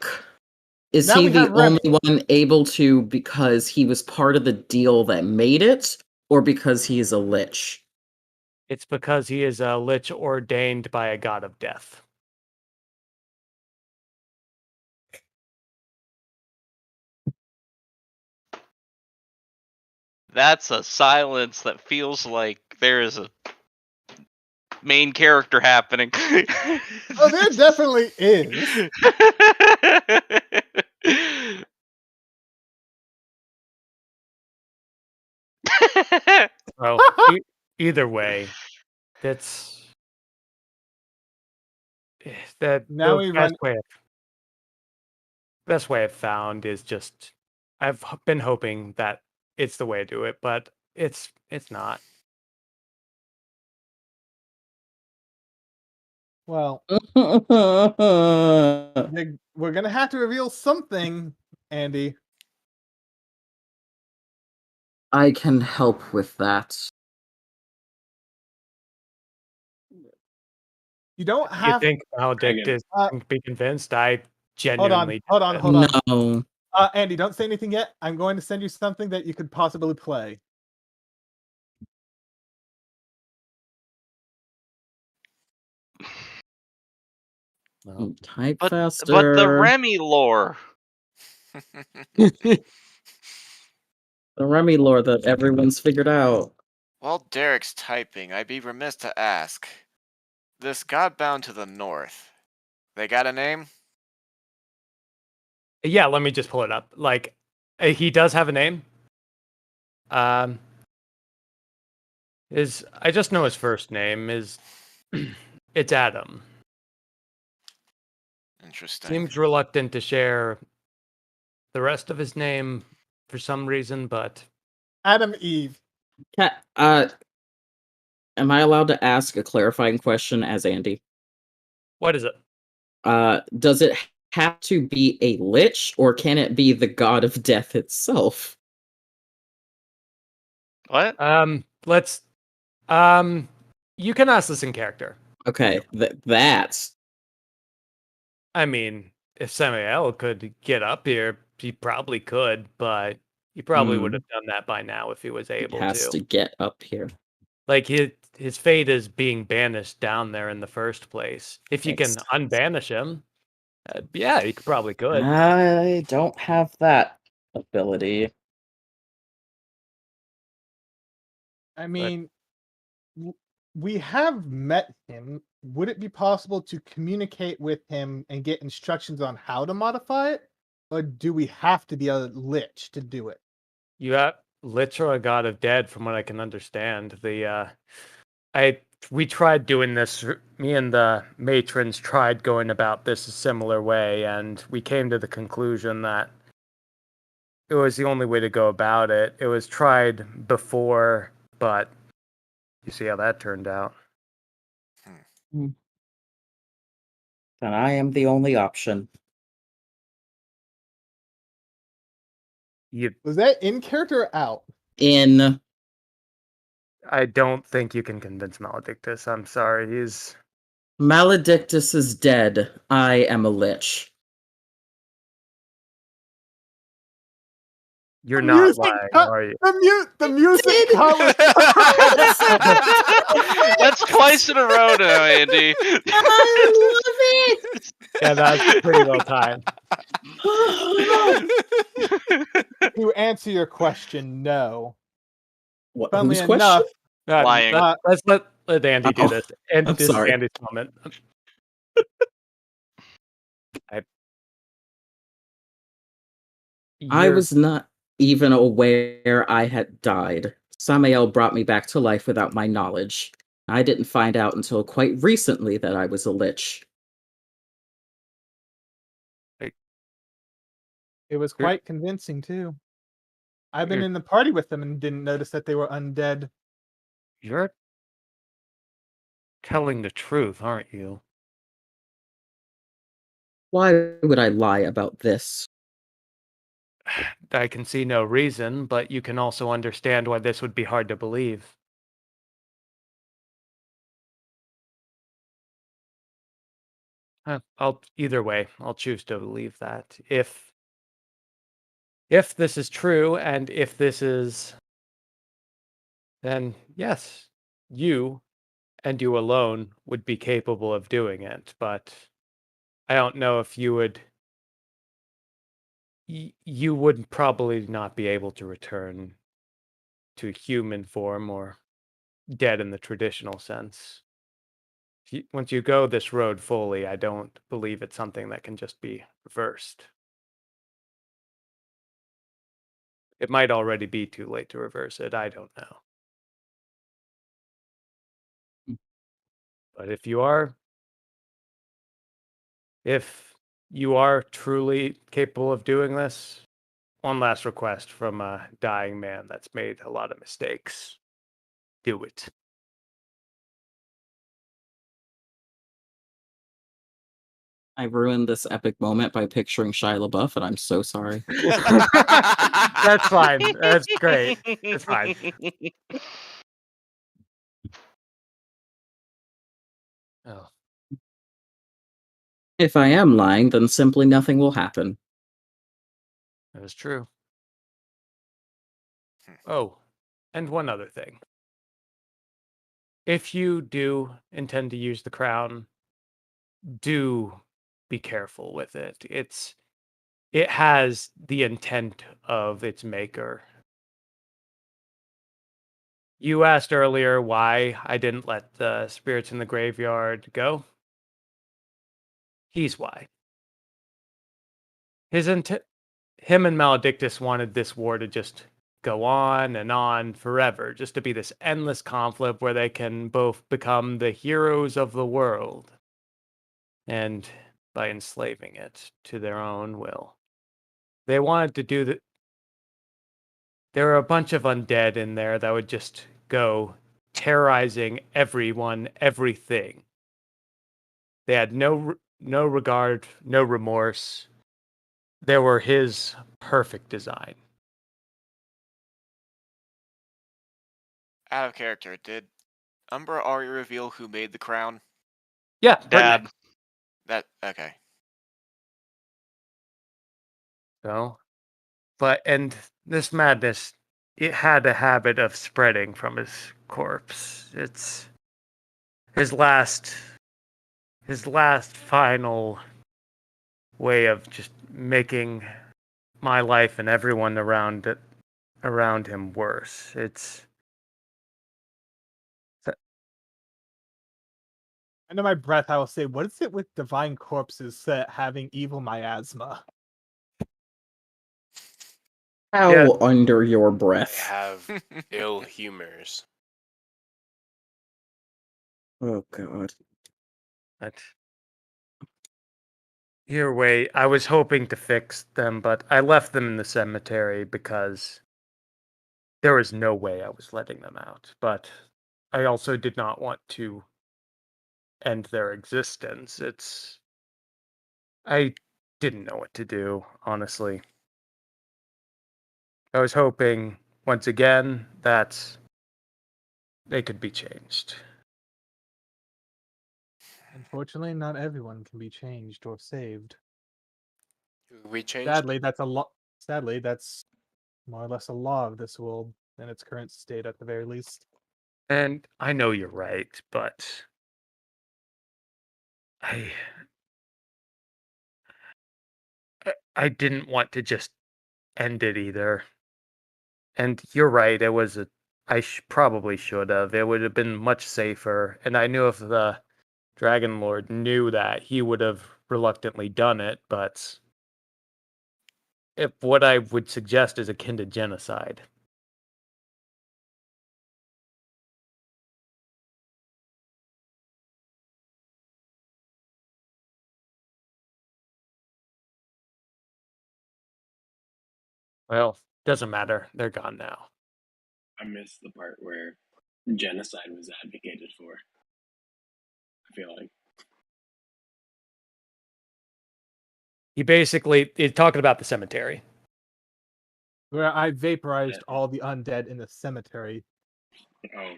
is Now he we the have Remy. only one able to because he was part of the deal that made it, or because he is a lich? It's because he is a lich ordained by a god of death. That's a silence that feels like there is a main character happening. Oh, there definitely is. Well, either way, that's that Now the we best run. way I've found is just I've been hoping that it's the way to do it, but it's not. Well, we're gonna have to reveal something, Andy. I can help with that. You don't You have. think Maledict can be convinced? I Hold on, genuinely hold on, don't. hold on. No. Andy, don't say anything yet. I'm going to send you something that you could possibly play. No. Type but faster. the Remy lore. The Remy lore that everyone's figured out. While Derek's typing, I'd be remiss to ask. This Godbound to the north, they got a name? Yeah, let me just pull it up. Like, he does have a name. I just know his first name is it's Adam. Interesting. Seems reluctant to share the rest of his name for some reason, but Adam Eve. Am I allowed to ask a clarifying question as Andy? what is it? Does it have to be a lich, or can it be the god of death itself? What? Let's you can ask this in character. Okay, that's I mean, if Samuel could get up here, he probably could, but he probably would have done that by now if he was able has to get up here. Like his fate is being banished down there in the first place. If you can unbanish him, yeah, you probably could. I don't have that ability. I mean, we have met him. Would it be possible to communicate with him and get instructions on how to modify it? Or do we have to be a lich to do it? You have literal a god of dead, from what I can understand. We tried doing this. Me and the matrons tried going about this a similar way, and we came to the conclusion that it was the only way to go about it. It was tried before, but you see how that turned out. Then I am the only option. Was that in character or out? In I don't think you can convince Maledictus. I'm sorry. Maledictus is dead. I am a lich. You're not lying, are you? The music cut. That's twice in a row now, Andy. I love it. Yeah, that's pretty well timed. To answer your question, no. What, Funnily whose enough, question? Lying. Let's let Andy do this. And I'm this sorry. is Andy's moment. I was not even aware I had died. Samael brought me back to life without my knowledge. I didn't find out until quite recently that I was a lich. It was You're- quite convincing too. I've been You're- in the party with them and didn't notice that they were undead. You're telling the truth, aren't you? Why would I lie about this? I can see no reason, but you can also understand why this would be hard to believe. Either way, I'll choose to believe that. If this is true, and if this is, then yes, you and you alone would be capable of doing it. But I don't know if you would. You would probably not be able to return to human form or dead in the traditional sense. Once you go this road fully, I don't believe it's something that can just be reversed. It might already be too late to reverse it. I don't know. But if you are truly capable of doing this, one last request from a dying man that's made a lot of mistakes. Do it. I ruined this epic moment by picturing Shia LaBeouf, and I'm so sorry. That's fine. That's great. It's fine. Oh, If I am lying, then simply nothing will happen. that is true. Oh, and one other thing. If you do intend to use the crown, do be careful with it. It has the intent of its maker. You asked earlier why I didn't let the spirits in the graveyard go. He's why. Him and Maledictus wanted this war to just go on and on forever, just to be this endless conflict where they can both become the heroes of the world, and by enslaving it to their own will. They wanted to do that. There were a bunch of undead in there that would just go terrorizing everyone, everything. They had no regard, no remorse. They were his perfect design. Out of character, did Umbra already reveal who made the crown? Yeah, Dad. That okay. So, and this madness, it had a habit of spreading from his corpse. It's his last final way of just making my life and everyone around him worse. Under my breath, I will say, what is it with divine corpses having evil miasma? How Yeah. under your They breath. have ill humors. Oh god. But either way, I was hoping to fix them, but I left them in the cemetery because there was no way I was letting them out. But I also did not want to end their existence. I didn't know what to do, honestly. I was hoping, once again, that they could be changed. Unfortunately, not everyone can be changed or saved. We changed. Sadly, that's more or less a law of this world in its current state, at the very least. And I know you're right, but I I didn't want to just end it either. And you're right, I probably should have. It would have been much safer. And I knew if the Dragon Lord knew that, he would have reluctantly done it. But if what I would suggest is akin to genocide. Well, doesn't matter. They're gone now. I missed the part where genocide was advocated for. I feel like. He's talking about the cemetery. Where I vaporized all the undead in the cemetery. Oh,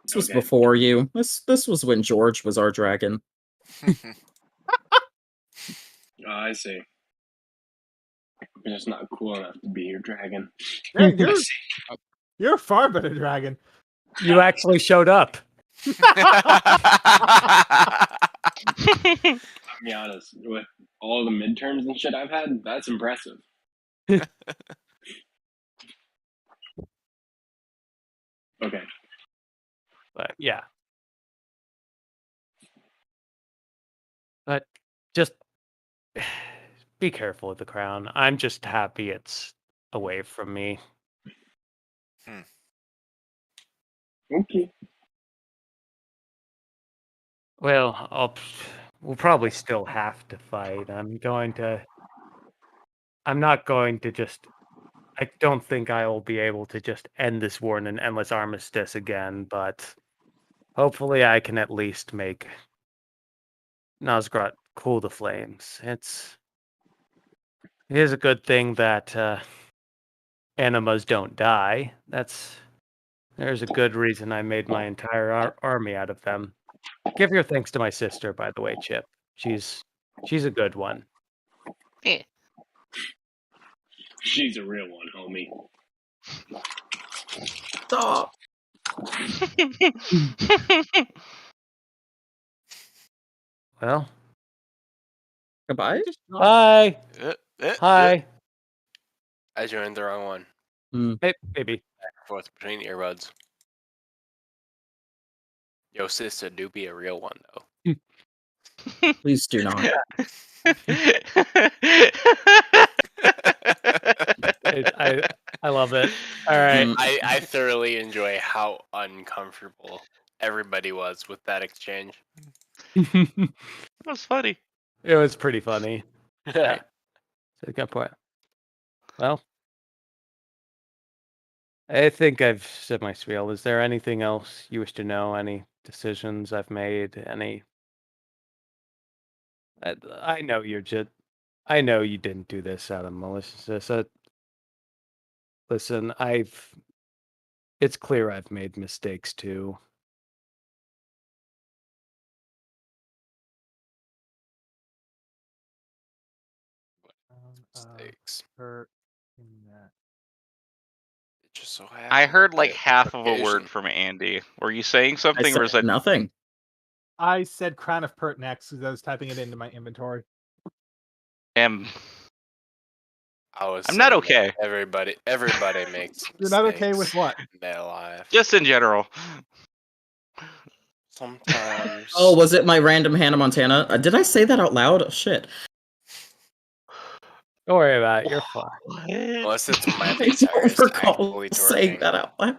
This was okay. before you. This was when George was our dragon. Oh, I see. I'm just not cool enough to be your dragon. Yeah, I see. you're a far better dragon. You actually showed up. I'll be honest, with all the midterms and shit I've had, that's impressive. Okay. But yeah. But just be careful with the crown. I'm just happy it's away from me. Okay. Well, we'll probably still have to fight. I'm not going to just. I don't think I will be able to just end this war in an endless armistice again, but hopefully I can at least make Nosgrat cool the flames. It is a good thing that animas don't die. There's a good reason I made my entire army out of them. Give your thanks to my sister, by the way, Chip. She's a good one. Yeah. She's a real one, homie. Stop. Well, Goodbye. bye. Hi. I joined the wrong one. Maybe. Back and forth between earbuds. Yo, sister, do be a real one though. Please do not. I love it. All right. I thoroughly enjoy how uncomfortable everybody was with that exchange. That was funny. It was pretty funny. Yeah. So good point. Well, I think I've said my spiel. Is there anything else you wish to know? Any decisions I've made? I know I know you didn't do this out of maliciousness. Listen, it's clear I've made mistakes too. Mistakes. Hurt in that. It just so I heard like that half of a occasion- word from Andy. Were you saying I something, or is said that nothing. I said Crown of Pert next because I was typing it into my inventory. am? I was I'm not saying that okay. Everybody makes. You're not okay with mistakes what? in their life. Just in general. Sometimes. Oh, was it my random Hannah Montana? Did I say that out loud? Oh, shit. Don't worry about it. You're fine. What? Unless it's I Miley don't Cyrus recall actively saying twerking, that out loud.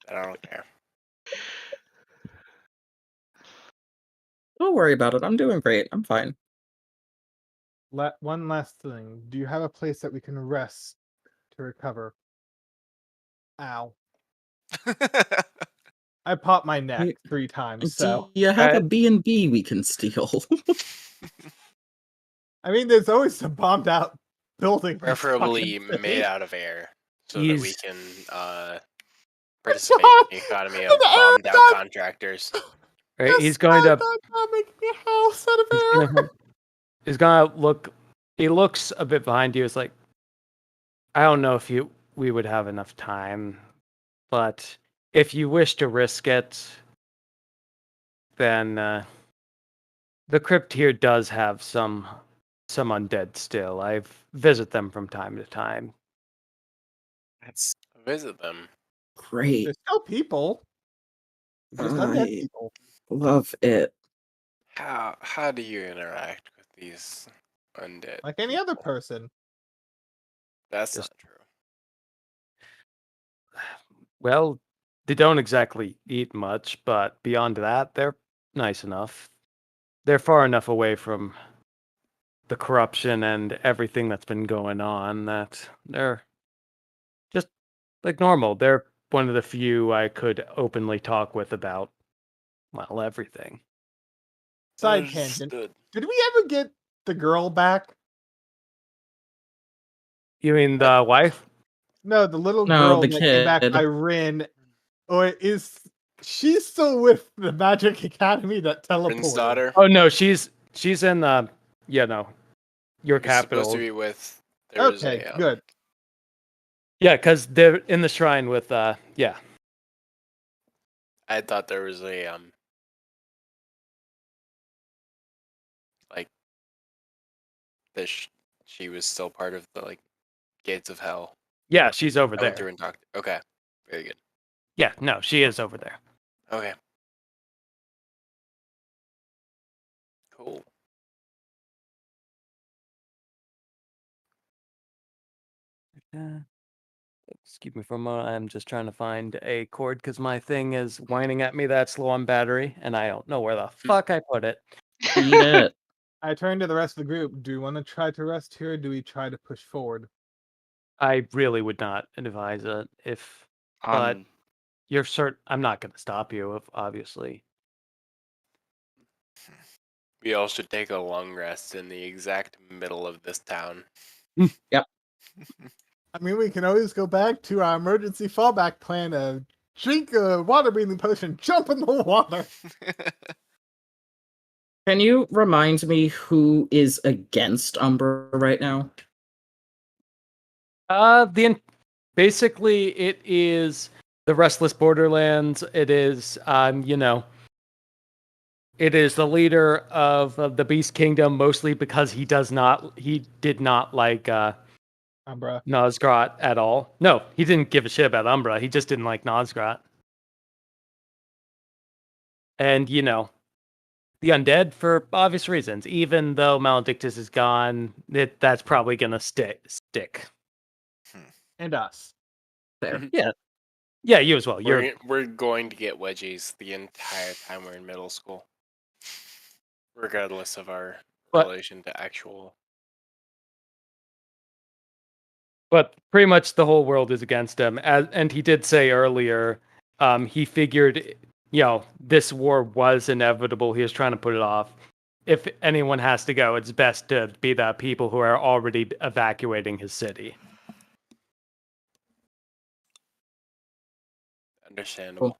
I don't care. Don't worry about it. I'm doing great. I'm fine. One last thing. Do you have a place that we can rest to recover? Ow. I popped my neck You- 3 times, so. Do you have a B&B we can steal? I mean, there's always some bombed out building. in this Preferably fucking city. made out of air, so that we He's- can participate in the economy of bombed out contractors. Right? He's going to. Not making a house out of He's air. gonna look. He looks a bit behind you. It's like, I don't know if we would have enough time, but if you wish to risk it, then the crypt here does have some undead still. I visit them from time to time. That's Visit them. great. There's still people. Just undead people. Love it. How do you interact with these undead? Like any other person. That's Just- not true. Well, they don't exactly eat much, but beyond that, they're nice enough. They're far enough away from the corruption and everything that's been going on that they're like normal. They're one of the few I could openly talk with about, well, everything. Side tangent. Understood. Did we ever get the girl back? You mean the wife? No, the little No, girl the that came back kid. by Rin. Or is she still with the Magic Academy that Prince teleported? daughter. Oh no, she's in your You're supposed capital. to be with. There's Okay, a, good. Yeah, because they're in the shrine with yeah. I thought there was a like this. She was still part of the like gates of hell. Yeah, she's over I went through there. and talked. Okay, very good. Yeah, no, she is over there. Okay, cool. Excuse me for a moment. I'm just trying to find a cord because my thing is whining at me that's low on battery, and I don't know where the fuck I put it. Eat it. I turn to the rest of the group. Do you want to try to rest here, or do we try to push forward? I really would not advise it if, but On you're certain. I'm not going to stop you, obviously. We all should take a long rest in the exact middle of this town. I mean, we can always go back to our emergency fallback plan of drink a water breathing potion, jump in the water. Can you remind me who is against Umbra right now? Basically it is the Restless Borderlands. It is it is the leader of the Beast Kingdom, mostly because he did not like Umbra. Nosgrat at all. No, he didn't give a shit about Umbra. He just didn't like Nosgrat. And the undead for obvious reasons. Even though Maledictus is gone, that's probably gonna stick. And us. There. Yeah, you as well. You're We're going to get wedgies the entire time we're in middle school, regardless of our But- relation to actual. but pretty much the whole world is against him. And he did say earlier, he figured, this war was inevitable. He was trying to put it off. If anyone has to go, it's best to be the people who are already evacuating his city. Understandable.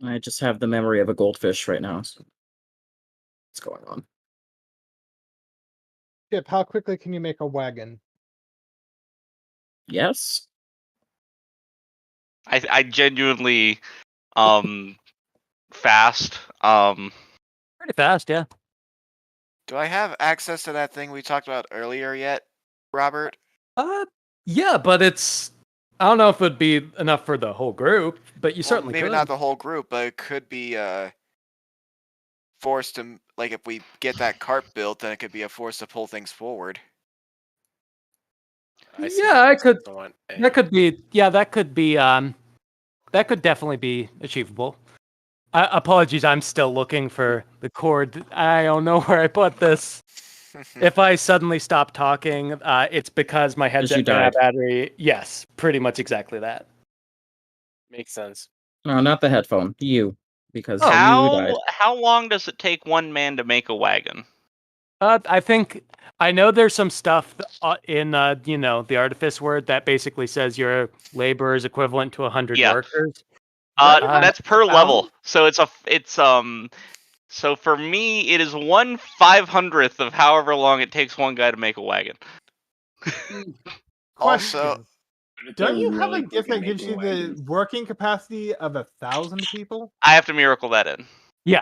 I just have the memory of a goldfish right now. So what's going on? Chip, how quickly can you make a wagon? Yes. I genuinely fast. Pretty fast, yeah. Do I have access to that thing we talked about earlier yet, Robert? Yeah, but I don't know if it'd be enough for the whole group, but you certainly maybe could. not the whole group, but it could be forced to, like, if we get that cart built, then it could be a force to pull things forward. That could be. Yeah, that could be. That could definitely be achievable. Apologies, I'm still looking for the cord. I don't know where I put this. If I suddenly stop talking, it's because my headset ran out of battery. Yes, pretty much exactly that. Makes sense. No, not the headphone. You. Because you died. How long does it take one man to make a wagon? I know there's some stuff in the artifice word that basically says your labor is equivalent to 100 workers. That's per level. So so for me it is 1/500th of however long it takes one guy to make a wagon. Also, don't you have a gift that gives you the working capacity of 1,000 people? I have to miracle that in. Yeah.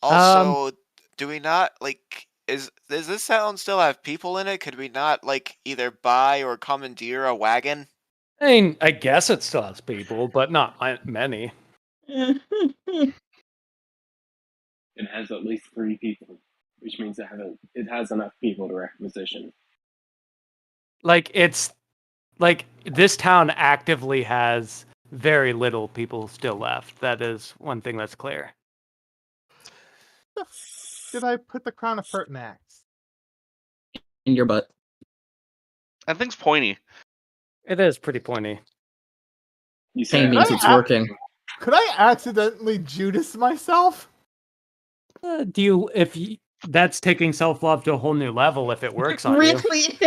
Also, do we not does this town still have people in it? Could we not either buy or commandeer a wagon? I mean, I guess it still has people, but not many. It has at least 3 people, which means it has enough people to requisition. This town actively has very little people still left. That is one thing that's clear. Did I put the crown of Pertinax? In your butt. That thing's pointy. It is pretty pointy. You Pain said means it's I- working. Could I accidentally Judas myself? That's taking self-love to a whole new level if it works on you. Really?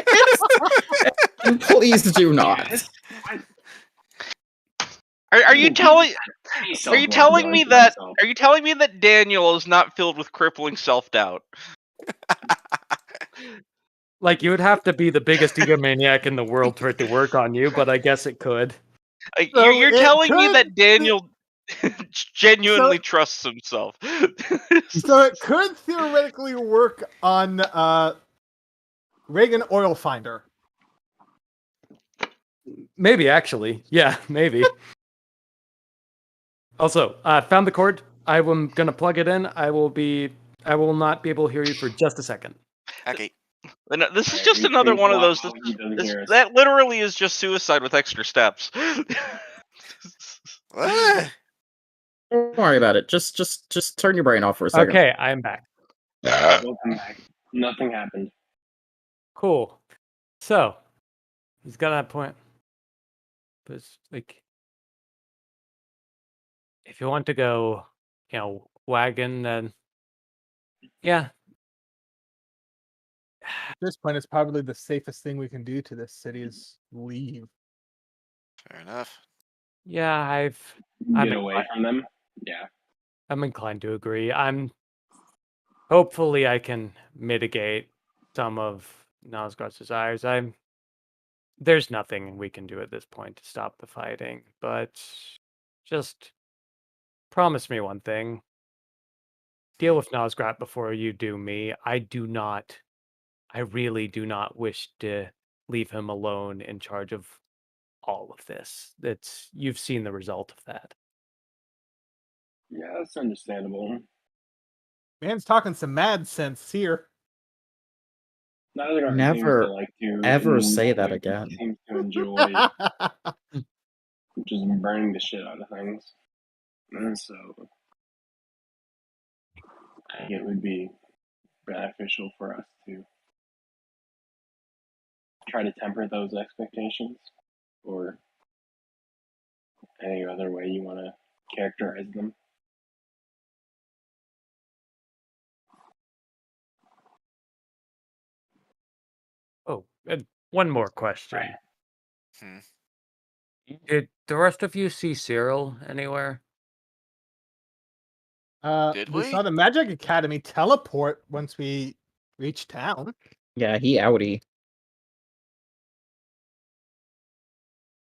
Please do not. Yes. What? Are you telling? Any Are self-love you telling going me for that? myself. Are you telling me that Daniel is not filled with crippling self-doubt? Like, you would have to be the biggest egomaniac in the world for it to work on you, but I guess it could. Like, So you're it telling me could that Daniel genuinely So- trusts himself. So it could theoretically work on Reagan Oil Finder. Maybe, actually. Yeah, maybe. Also, found the cord. I am gonna plug it in. I will not be able to hear you for just a second. Okay. And this is Alright, just we another think one a of lot those. while he doesn't hear us. That literally is just suicide with extra steps. What? Don't worry about it. Just turn your brain off for a second. Okay, I'm back. Welcome back. Nothing happened. Cool. So, he's got that point. But it's like, if you want to go, wagon, then yeah. At this point, it's probably the safest thing we can do to this city is leave. Fair enough. Yeah, I'm Get away from them. Yeah. I'm inclined to agree. Hopefully I can mitigate some of Nosgard's desires. There's nothing we can do at this point to stop the fighting, but just promise me one thing. Deal with Nosgrat before you do me. I really do not wish to leave him alone in charge of all of this. You've seen the result of that. Yeah, that's understandable. Man's talking some mad sense here. Neither Never, seems to like to ever say enjoy- that again. Seems to enjoy just burning the shit out of things. And so I think it would be beneficial for us to try to temper those expectations, or any other way you want to characterize them. Oh, and one more question. Right. Hmm. Did the rest of you see Cyril anywhere? Did we we? saw the Magic Academy teleport once we reached town. Yeah, he outie.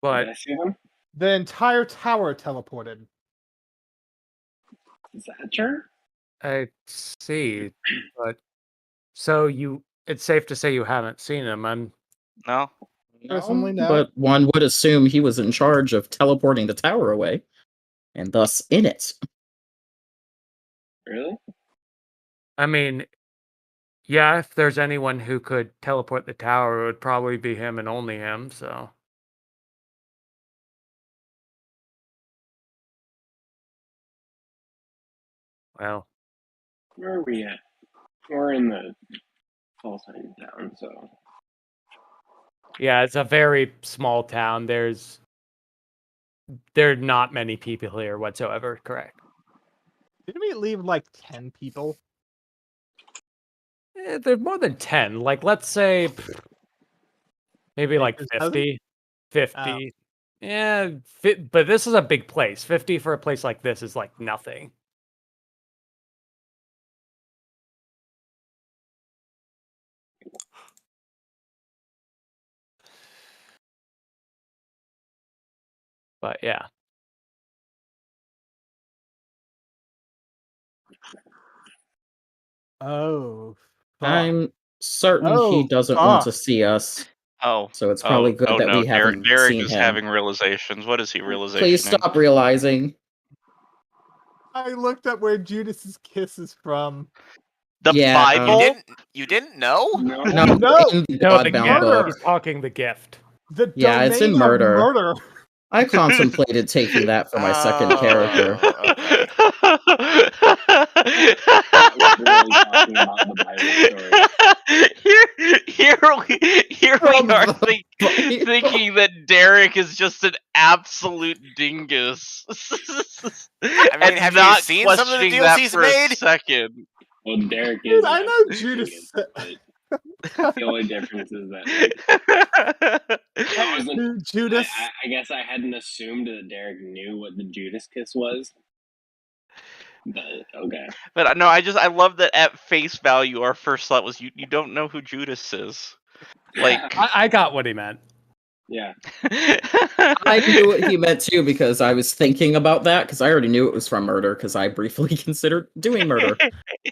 But Did I see them? The entire tower teleported. Is that true? I see. But it's safe to say you haven't seen him. No. Personally, no. But one would assume he was in charge of teleporting the tower away, and thus in it. Really? I mean, yeah, if there's anyone who could teleport the tower, it would probably be him and only him, so. Well, Where are we at? We're in the Falsheim town, so yeah, it's a very small town. There are not many people here whatsoever, correct? Didn't we leave like 10 people? There's more than 10. Like, let's say maybe like Baker's cousin? 50. 50. Yeah, but this is a big place. 50 for a place like this is like nothing. But yeah. Oh. fuck. I'm certain he Oh, doesn't want to fuck. see us, Oh. so it's probably good that no. we haven't Derek seen is him. having realizations. What is he realizing? Please stop realizing. I looked up where Judas's kiss is from. The Yeah, Bible? You didn't know? no. No, No. in the No, the Godbound gift. book. He's talking the gift. The Yeah, it's in domain of murder. murder. I contemplated taking that for my second Oh, character. okay. Really talking about the Bible story. here we From are the Bible. thinking that Derek is just an absolute dingus. I mean, and have you not seen some of the questioning deals that he's for made? a second. Well, Derek is. Dude, an I know absolute Judas. idiot, but the only difference is that like, I wasn't. Judas. I guess I hadn't assumed that Derek knew what the Judas kiss was. But okay. But no, I love that at face value, our first thought was you don't know who Judas is. Like, I got what he meant. Yeah. I knew what he meant too because I was thinking about that because I already knew it was from murder because I briefly considered doing murder.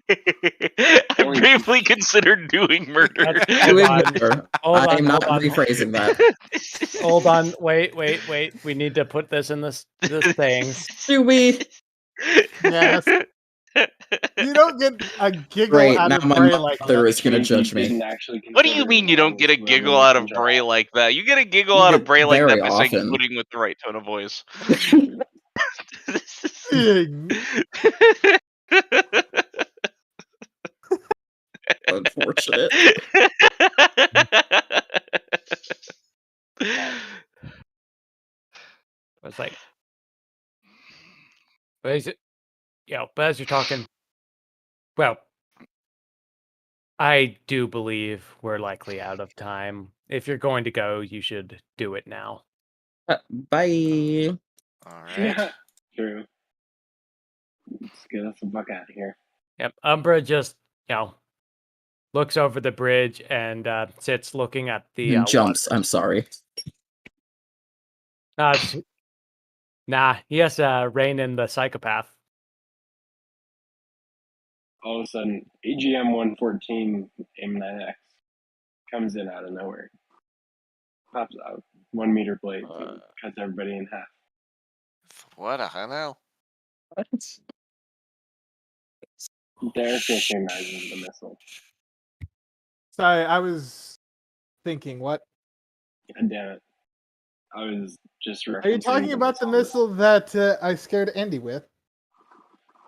I briefly considered doing murder. Doing on. murder. Hold on, I'm not hold on. rephrasing that. Hold on. Wait. We need to put this in this thing. Do we? Yes. You don't get a giggle Great, out now of my Bray like mother that. is gonna judge me. Didn't actually What do you consider mean you don't get a whoever giggle was out in of charge. Bray like that? You get a giggle You out of get Bray like very that by saying often. pudding with the right tone of voice. Unfortunate. It's like, but is it, but as you're talking, well, I do believe we're likely out of time. If you're going to go, you should do it now. Bye. All right. Yeah. True. Let's get us the fuck out of here. Yep. Umbra just, looks over the bridge and sits looking at the Jumps. I'm sorry. Nah, he has to rein in the psychopath. All of a sudden, AGM 114 M9X comes in out of nowhere. Pops out. 1 meter blade. Cuts everybody in half. What the hell? What? Derek recognizes the missile. Sorry, I was thinking, what? God damn it. I was just referencing Are you talking about the missile that I scared Andy with?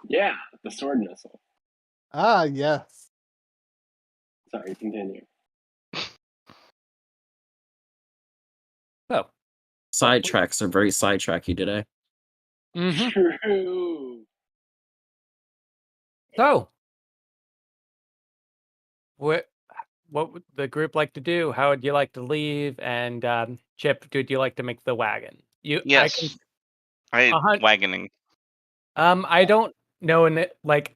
Yeah, the sword missile. Ah, yes. Sorry, continue. Oh. Sidetracks are very sidetracky today. Mm-hmm. True. So, what would the group like to do? How would you like to leave? And Chip, would you like to make the wagon? Yes. Wagoning. I don't know I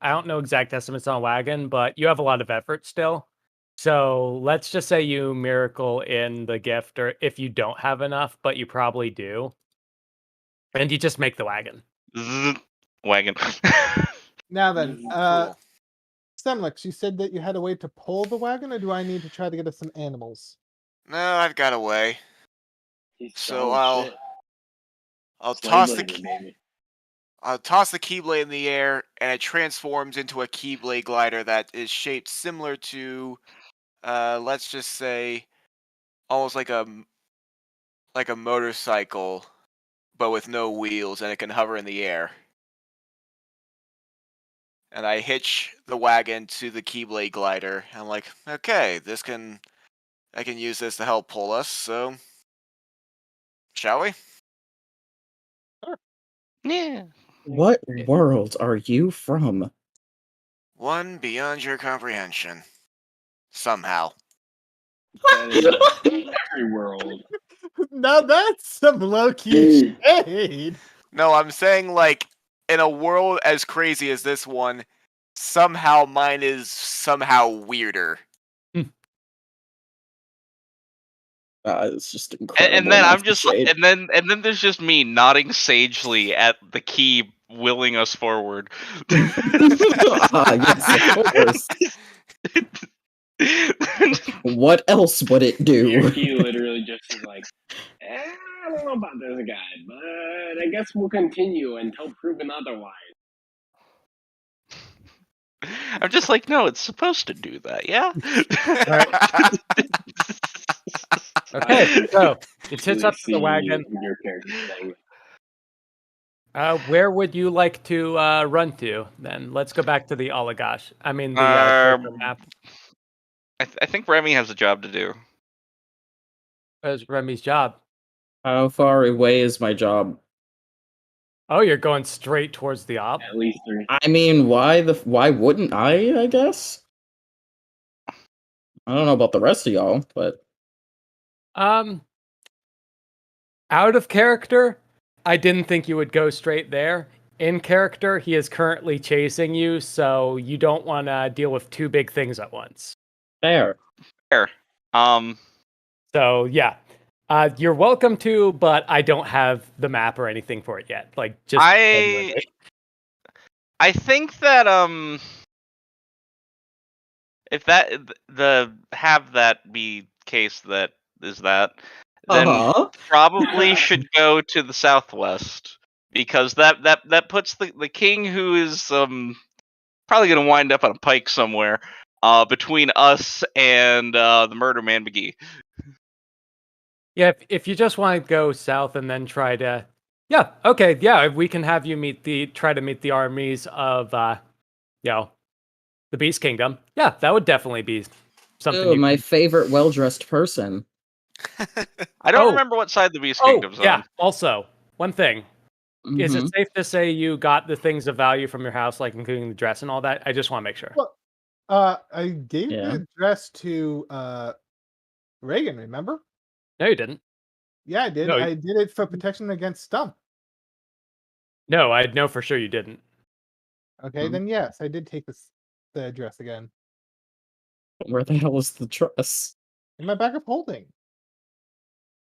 don't know exact estimates on wagon, but you have a lot of effort still. So let's just say you miracle in the gift, or if you don't have enough, but you probably do, and you just make the wagon. Wagon. Now then, Cool. Semlix, you said that you had a way to pull the wagon, or do I need to try to get us some animals? No, I've got a way. He's So strong as shit. I'll Slave toss labor, baby. I'll toss the Keyblade in the air, and it transforms into a Keyblade glider that is shaped similar to, let's just say, almost like a motorcycle, but with no wheels, and it can hover in the air. And I hitch the wagon to the Keyblade glider. I'm like, okay, I can use this to help pull us. So, shall we? Yeah. What world are you from? One beyond your comprehension. Somehow. That is every world. Now that's some low-key shade. No, I'm saying like in a world as crazy as this one, somehow mine is somehow weirder. It's just incredible. And then I'm amounts of just shade. and then there's just me nodding sagely at the key willing us forward. Yes, of course. What else would it do? He literally just is like, I don't know about this guy, but I guess we'll continue until proven otherwise. I'm just like, no, it's supposed to do that, yeah? Okay, so it sits up to the See wagon. Your character saying, Where would you like to run to? Then let's go back to the Oligosh. I mean, the character map. I think Remy has a job to do. That's Remy's job. How far away is my job? Oh, you're going straight towards the op. At least 3. I mean, why wouldn't I guess? I don't know about the rest of y'all, but Out of character, I didn't think you would go straight there. In character, he is currently chasing you, so you don't want to deal with two big things at once. fair. Um, So yeah, you're welcome to, but I don't have the map or anything for it yet. Like, just I think that if have that be case that is that, then probably should go to the southwest, because that puts the king, who is probably gonna wind up on a pike somewhere, between us and the murder man McGee. Yeah, if you just want to go south and then try to, yeah, okay, yeah, we can have you try to meet the armies of, the Beast Kingdom. Yeah, that would definitely be something. Oh, my favorite well-dressed person. I don't remember what side the Beast Kingdom's yeah. on. Also, one thing. Is it Mhm. safe to say you got the things of value from your house, like including the dress and all that? I just want to make sure. Well, I gave Yeah. the dress to Reagan. Remember? No, you didn't. Yeah, I did. No, I did it for protection against Stump. No, I know for sure you didn't. Okay, then yes, I did take the dress again Where the hell is the dress? in my bag of holding.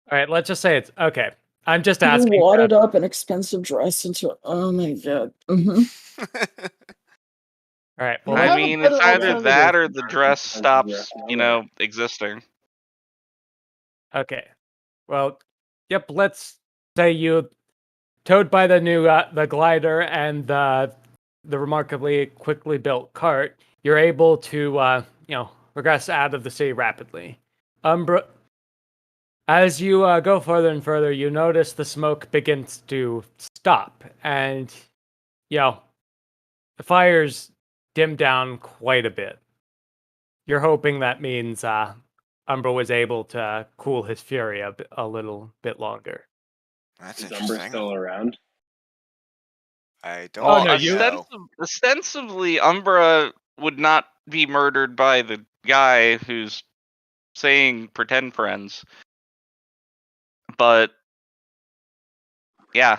All right, let's just say it's okay. I'm just You asking. wadded up an expensive dress into. Oh my god. All right. You Well, have I a mean, better it's either alternative. that or the dress Expensive stops, dress. existing. okay. Well, yep. Let's say you towed by the new the glider and the remarkably quickly built cart. You're able to regress out of the city rapidly. As you go further and further, you notice the smoke begins to stop, and the fires dim down quite a bit. You're hoping that means Umbra was able to cool his fury a little bit longer. That's Is Umbra interesting. still around? I don't Oh, no, know. Ostensibly, Umbra would not be murdered by the guy who's saying pretend friends. But yeah,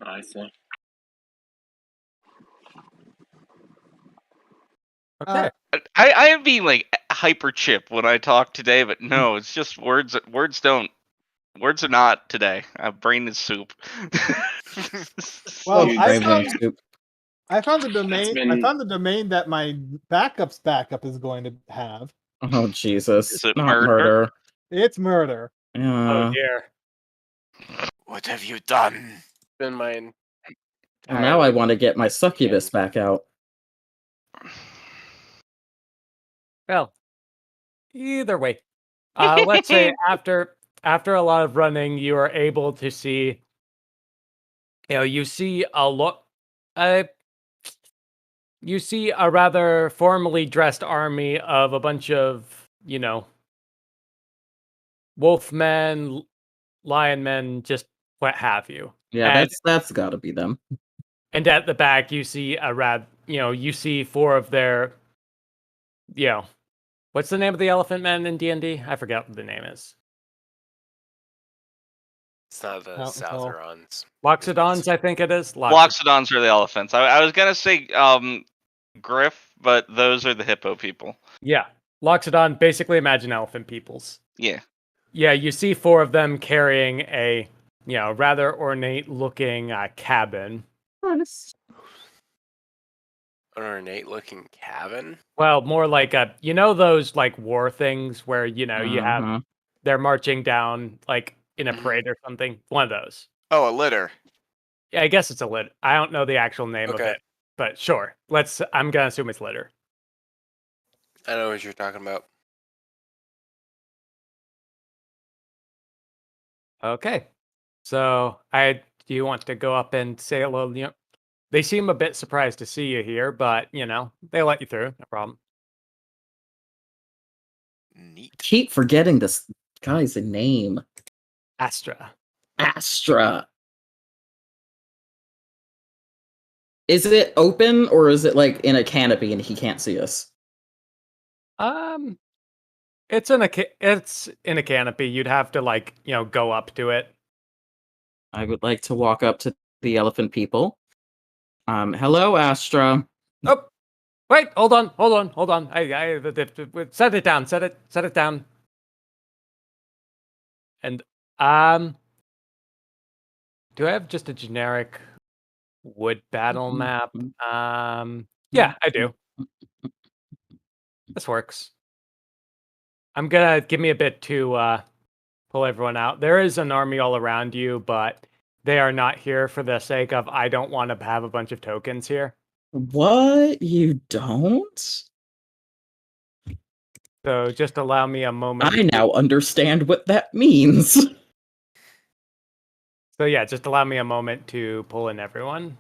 I see. Okay. I am being like hyper chip when I talk today, but no, it's just words. Words are not today. Brain is soup. Well, Dude, I found the domain. I been- found the domain that my backup's backup is going to have. Oh Jesus! Is it Not murder? murder. It's murder. Oh dear. What have you done? Been mine. Well, now I want to get my succubus back out. Well, either way, let's say after a lot of running, you are able to see. You see a lot. You see a rather formally dressed army of a bunch of wolfmen, lion men, just what have you. Yeah, And- that's got to be them. And at the back, you see you see four of their, what's the name of the elephant men in D&D? I forgot what the name is. It's not the Mountain Call. Southerons. Loxodons, I think it is. Loxodons are the elephants. I was gonna say Griff, but those are the hippo people. Yeah. Loxodon, basically imagine elephant peoples. Yeah. Yeah, you see four of them carrying a, rather ornate looking cabin. An ornate looking cabin. Well, more like those like war things where, you have, they're marching down like in a parade or something. One of those. Oh, a litter. Yeah, I guess it's a litter. I don't know the actual name of Okay. it, but sure. I'm going to assume it's litter. I know what you're talking about. Okay. So, do you want to go up and say hello? They seem a bit surprised to see you here, but, they let you through. No problem. Neat. Keep forgetting this guy's name. Astra. Astra. Is it open or is it like in a canopy and he can't see us? It's in a canopy. You'd have to like, go up to it. I would like to walk up to the elephant people. Hello, Astra. Oh, wait, hold on. Set it down. Set it down. And do I have just a generic wood battle map? Yeah, I do. This works. I'm gonna give me a bit to pull everyone out. There is an army all around you, but they are not here for the sake of I don't want to have a bunch of tokens here. What? You don't? So just allow me a moment. I now understand what that means. So yeah, just allow me a moment to pull in everyone.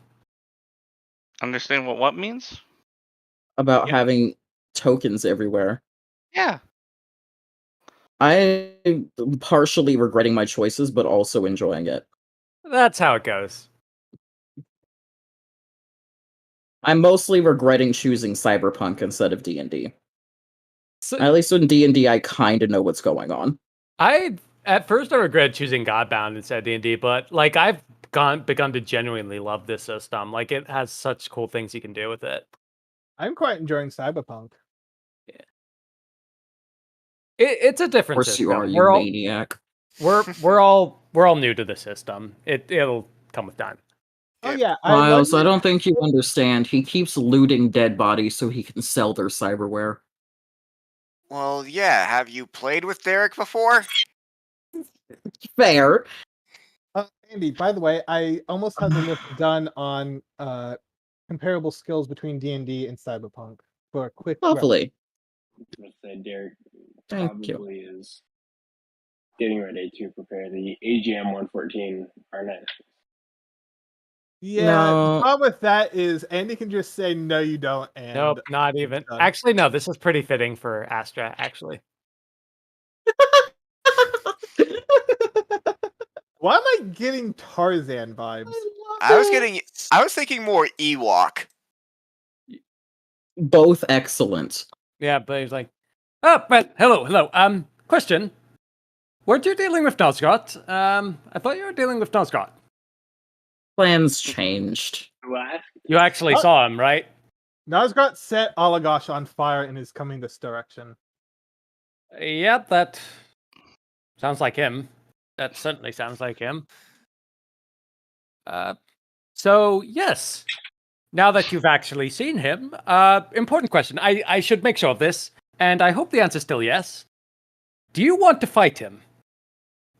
Understand what means? About Yep. having tokens everywhere. Yeah. I'm partially regretting my choices, but also enjoying it. That's how it goes. I'm mostly regretting choosing Cyberpunk instead of D&D. So, At least in D&D, I kind of know what's going on. At first I regret choosing Godbound instead of D&D, but like I've begun to genuinely love this system. Like it has such cool things you can do with it. I'm quite enjoying Cyberpunk. It's a Of different course system. you are, you maniac. We're all new to the system. It'll come with time. Oh Yep. yeah, Miles, I don't think you understand. He keeps looting dead bodies so he can sell their cyberware. Well, yeah. Have you played with Derek before? Fair. Andy, by the way, I almost have the list done on comparable skills between D&D and Cyberpunk for a quick reference. Lovely. I must say, Derek Thank you. probably is getting ready to prepare the AGM 114 R9. Yeah, No. the problem with that is Andy can just say no, you don't, and Nope, not even. done. Actually, no. This is pretty fitting for Astra. Actually, Why am I getting Tarzan vibes? I was thinking more Ewok. Both excellent. yeah. But he's like, oh, but hello. Question: weren't you dealing with Nosgoth? I thought you were dealing with Nosgoth. Plans changed. Last You actually saw him, right? Nosgoth set Allagash on fire and is coming this direction. Yep, that sounds like him. That certainly sounds like him. So yes, now that you've actually seen him, important question. I should make sure of this, and I hope the answer's still yes. Do you want to fight him?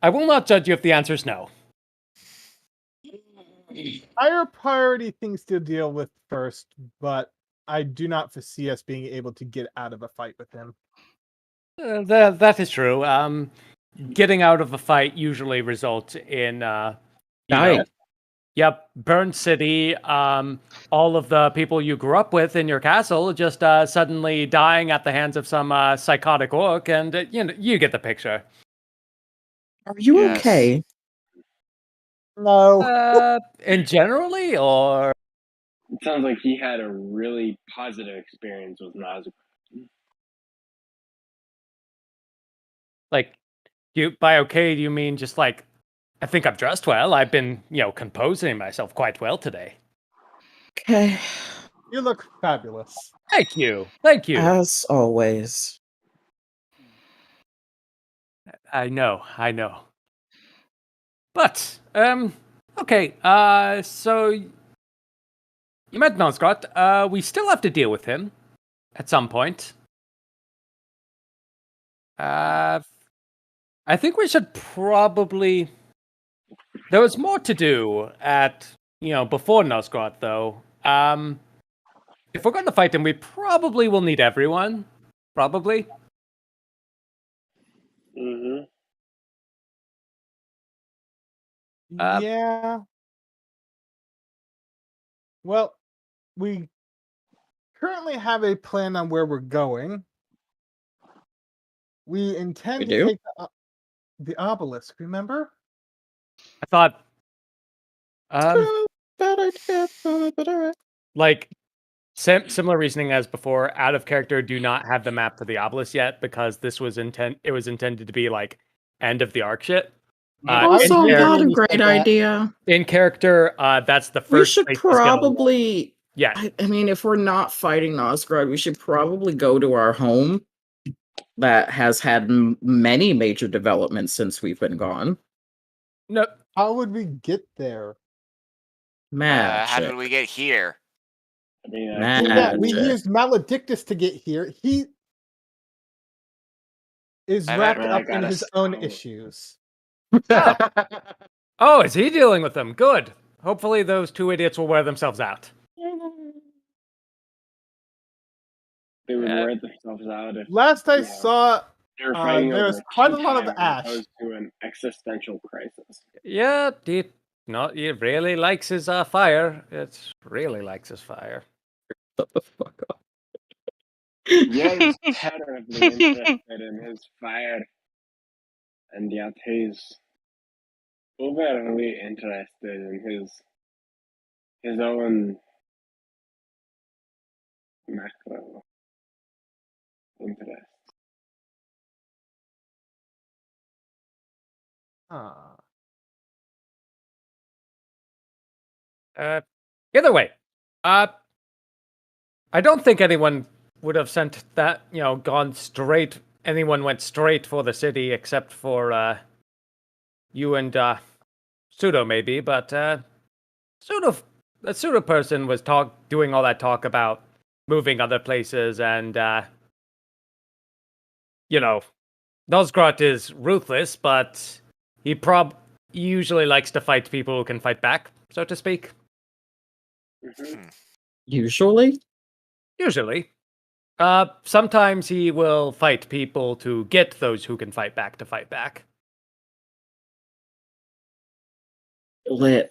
I will not judge you if the answer is no. Higher priority things to deal with first, but I do not foresee us being able to get out of a fight with him. That is true. Getting out of a fight usually results in Dying. Yep, Burn City. All of the people you grew up with in your castle just suddenly dying at the hands of some psychotic orc, and you get the picture. Are you Yes. okay? No. And generally, or It sounds like he had a really positive experience with Nazgûl. like, by okay, do you mean just like, I think I've dressed well. I've been, composing myself quite well today. Okay. You look fabulous. Thank you. As always. I know. But, okay, so you met Nosgoth. We still have to deal with him at some point. I think we should probably... There was more to do at, before Nosgoth, though. If we're going to fight him, we probably will need everyone. Probably. Mm-hmm. Yeah. Well, we currently have a plan on where we're going. We intend We to do? take the obelisk, remember? I thought, Bad idea, but alright. like, similar reasoning as before. Out of character, do not have the map for the obelisk yet because this was it was intended to be like end of the arc shit. I was In, Also, thinking char- when not a you said great that. idea. in character, that's the We first should place he's gonna look. probably. Yeah, I mean, if we're not fighting Nosgrad, we should probably go to our home that has had many major developments since we've been gone. no, How would we get there? How did Magic. we get here? I mean, Nah. Yeah, we Magic. used Maledictus to get here. He is I wrapped bet- up I in got a his own scout. issues. Oh, is he dealing with them? Good. Hopefully, those two idiots will wear themselves out. they would Uh, wear themselves out if Last I Yeah. saw, they were fighting there over was a quite a tea lot of time ash. as opposed to an existential crisis. Yeah, he really likes his fire. It really likes his fire. Shut the fuck up. Yes, terribly interested in his fire, and yet he's overly interested in his own macro interest. Ah. Either way, I don't think anyone would have sent that. Gone straight. Anyone went straight for the city except for you and Pseudo maybe, but Pseudo, the Pseudo person was doing all that talk about moving other places, and Nosgrot is ruthless, but he usually likes to fight people who can fight back, so to speak. Usually? Usually. Sometimes he will fight people to get those who can fight back to fight back. Lit.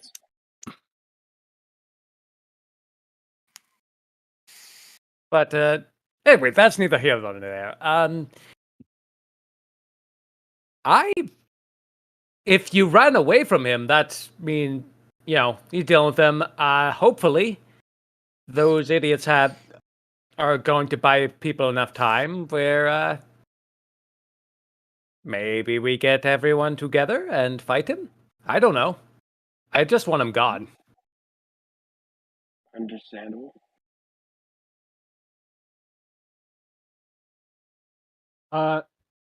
But anyway, that's neither here nor there. If you ran away from him, that's mean he's dealing with them. Hopefully, those idiots are going to buy people enough time where maybe we get everyone together and fight him. I don't know. I just want him gone. Understandable.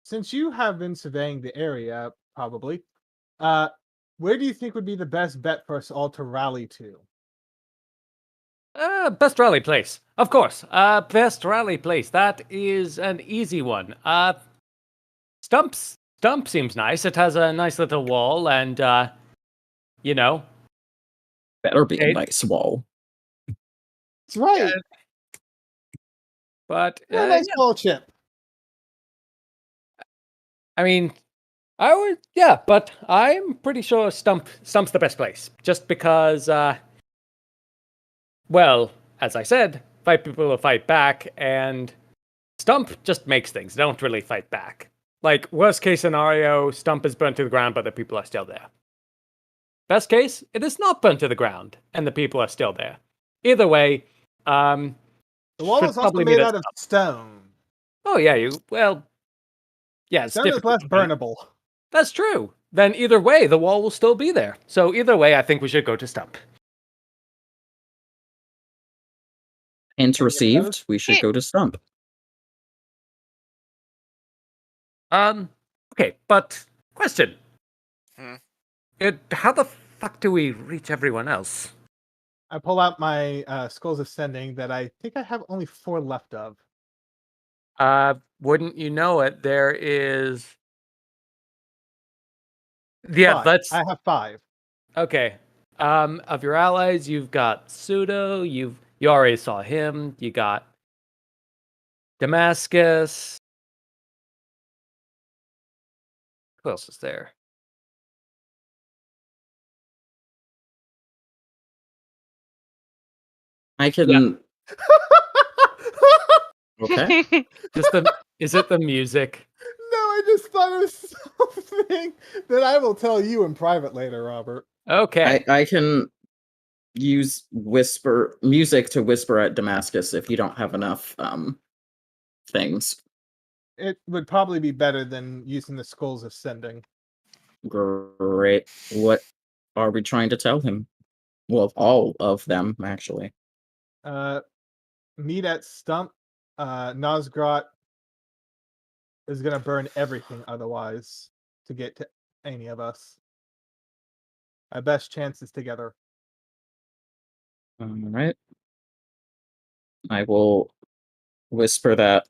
Since you have been surveying the area, probably, where do you think would be the best bet for us all to rally to? Best rally place, of course. Best rally place. That is an easy one. Stump seems nice. It has a nice little wall, and Better be a Hey. nice wall. That's right. but You're a nice wall chip. I mean, but I'm pretty sure Stump's the best place, just because. Well, as I said, fight people will fight back, and Stump just makes things. They don't really fight back. Like, worst case scenario, Stump is burnt to the ground, but the people are still there. Best case, it is not burnt to the ground, and the people are still there. Either way, The wall should is also probably made meet out of stone. oh yeah, it's Stone is difficult, less right? burnable. That's true. Then either way, the wall will still be there. So either way, I think we should go to Stump. Hint received. We should go to Stump. Okay, but question. Hmm? How the fuck do we reach everyone else? I pull out my Skulls of Sending that I think I have only 4 left of. Wouldn't you know it? There is. Yeah, 5. I have 5. Okay. Of your allies, you've got Pseudo. You already saw him. You got Damascus. Who else is there? I can. Okay. Is it the music? No, I just thought of something that I will tell you in private later, Robert. Okay. I can use whisper music to whisper at Damascus if you don't have enough things. It would probably be better than using the Skulls of Sending. Great. What are we trying to tell him? Well, all of them, actually. Meet at Stump. Nosgrot is gonna burn everything otherwise to get to any of us. Our best chance is together. All right. I will whisper that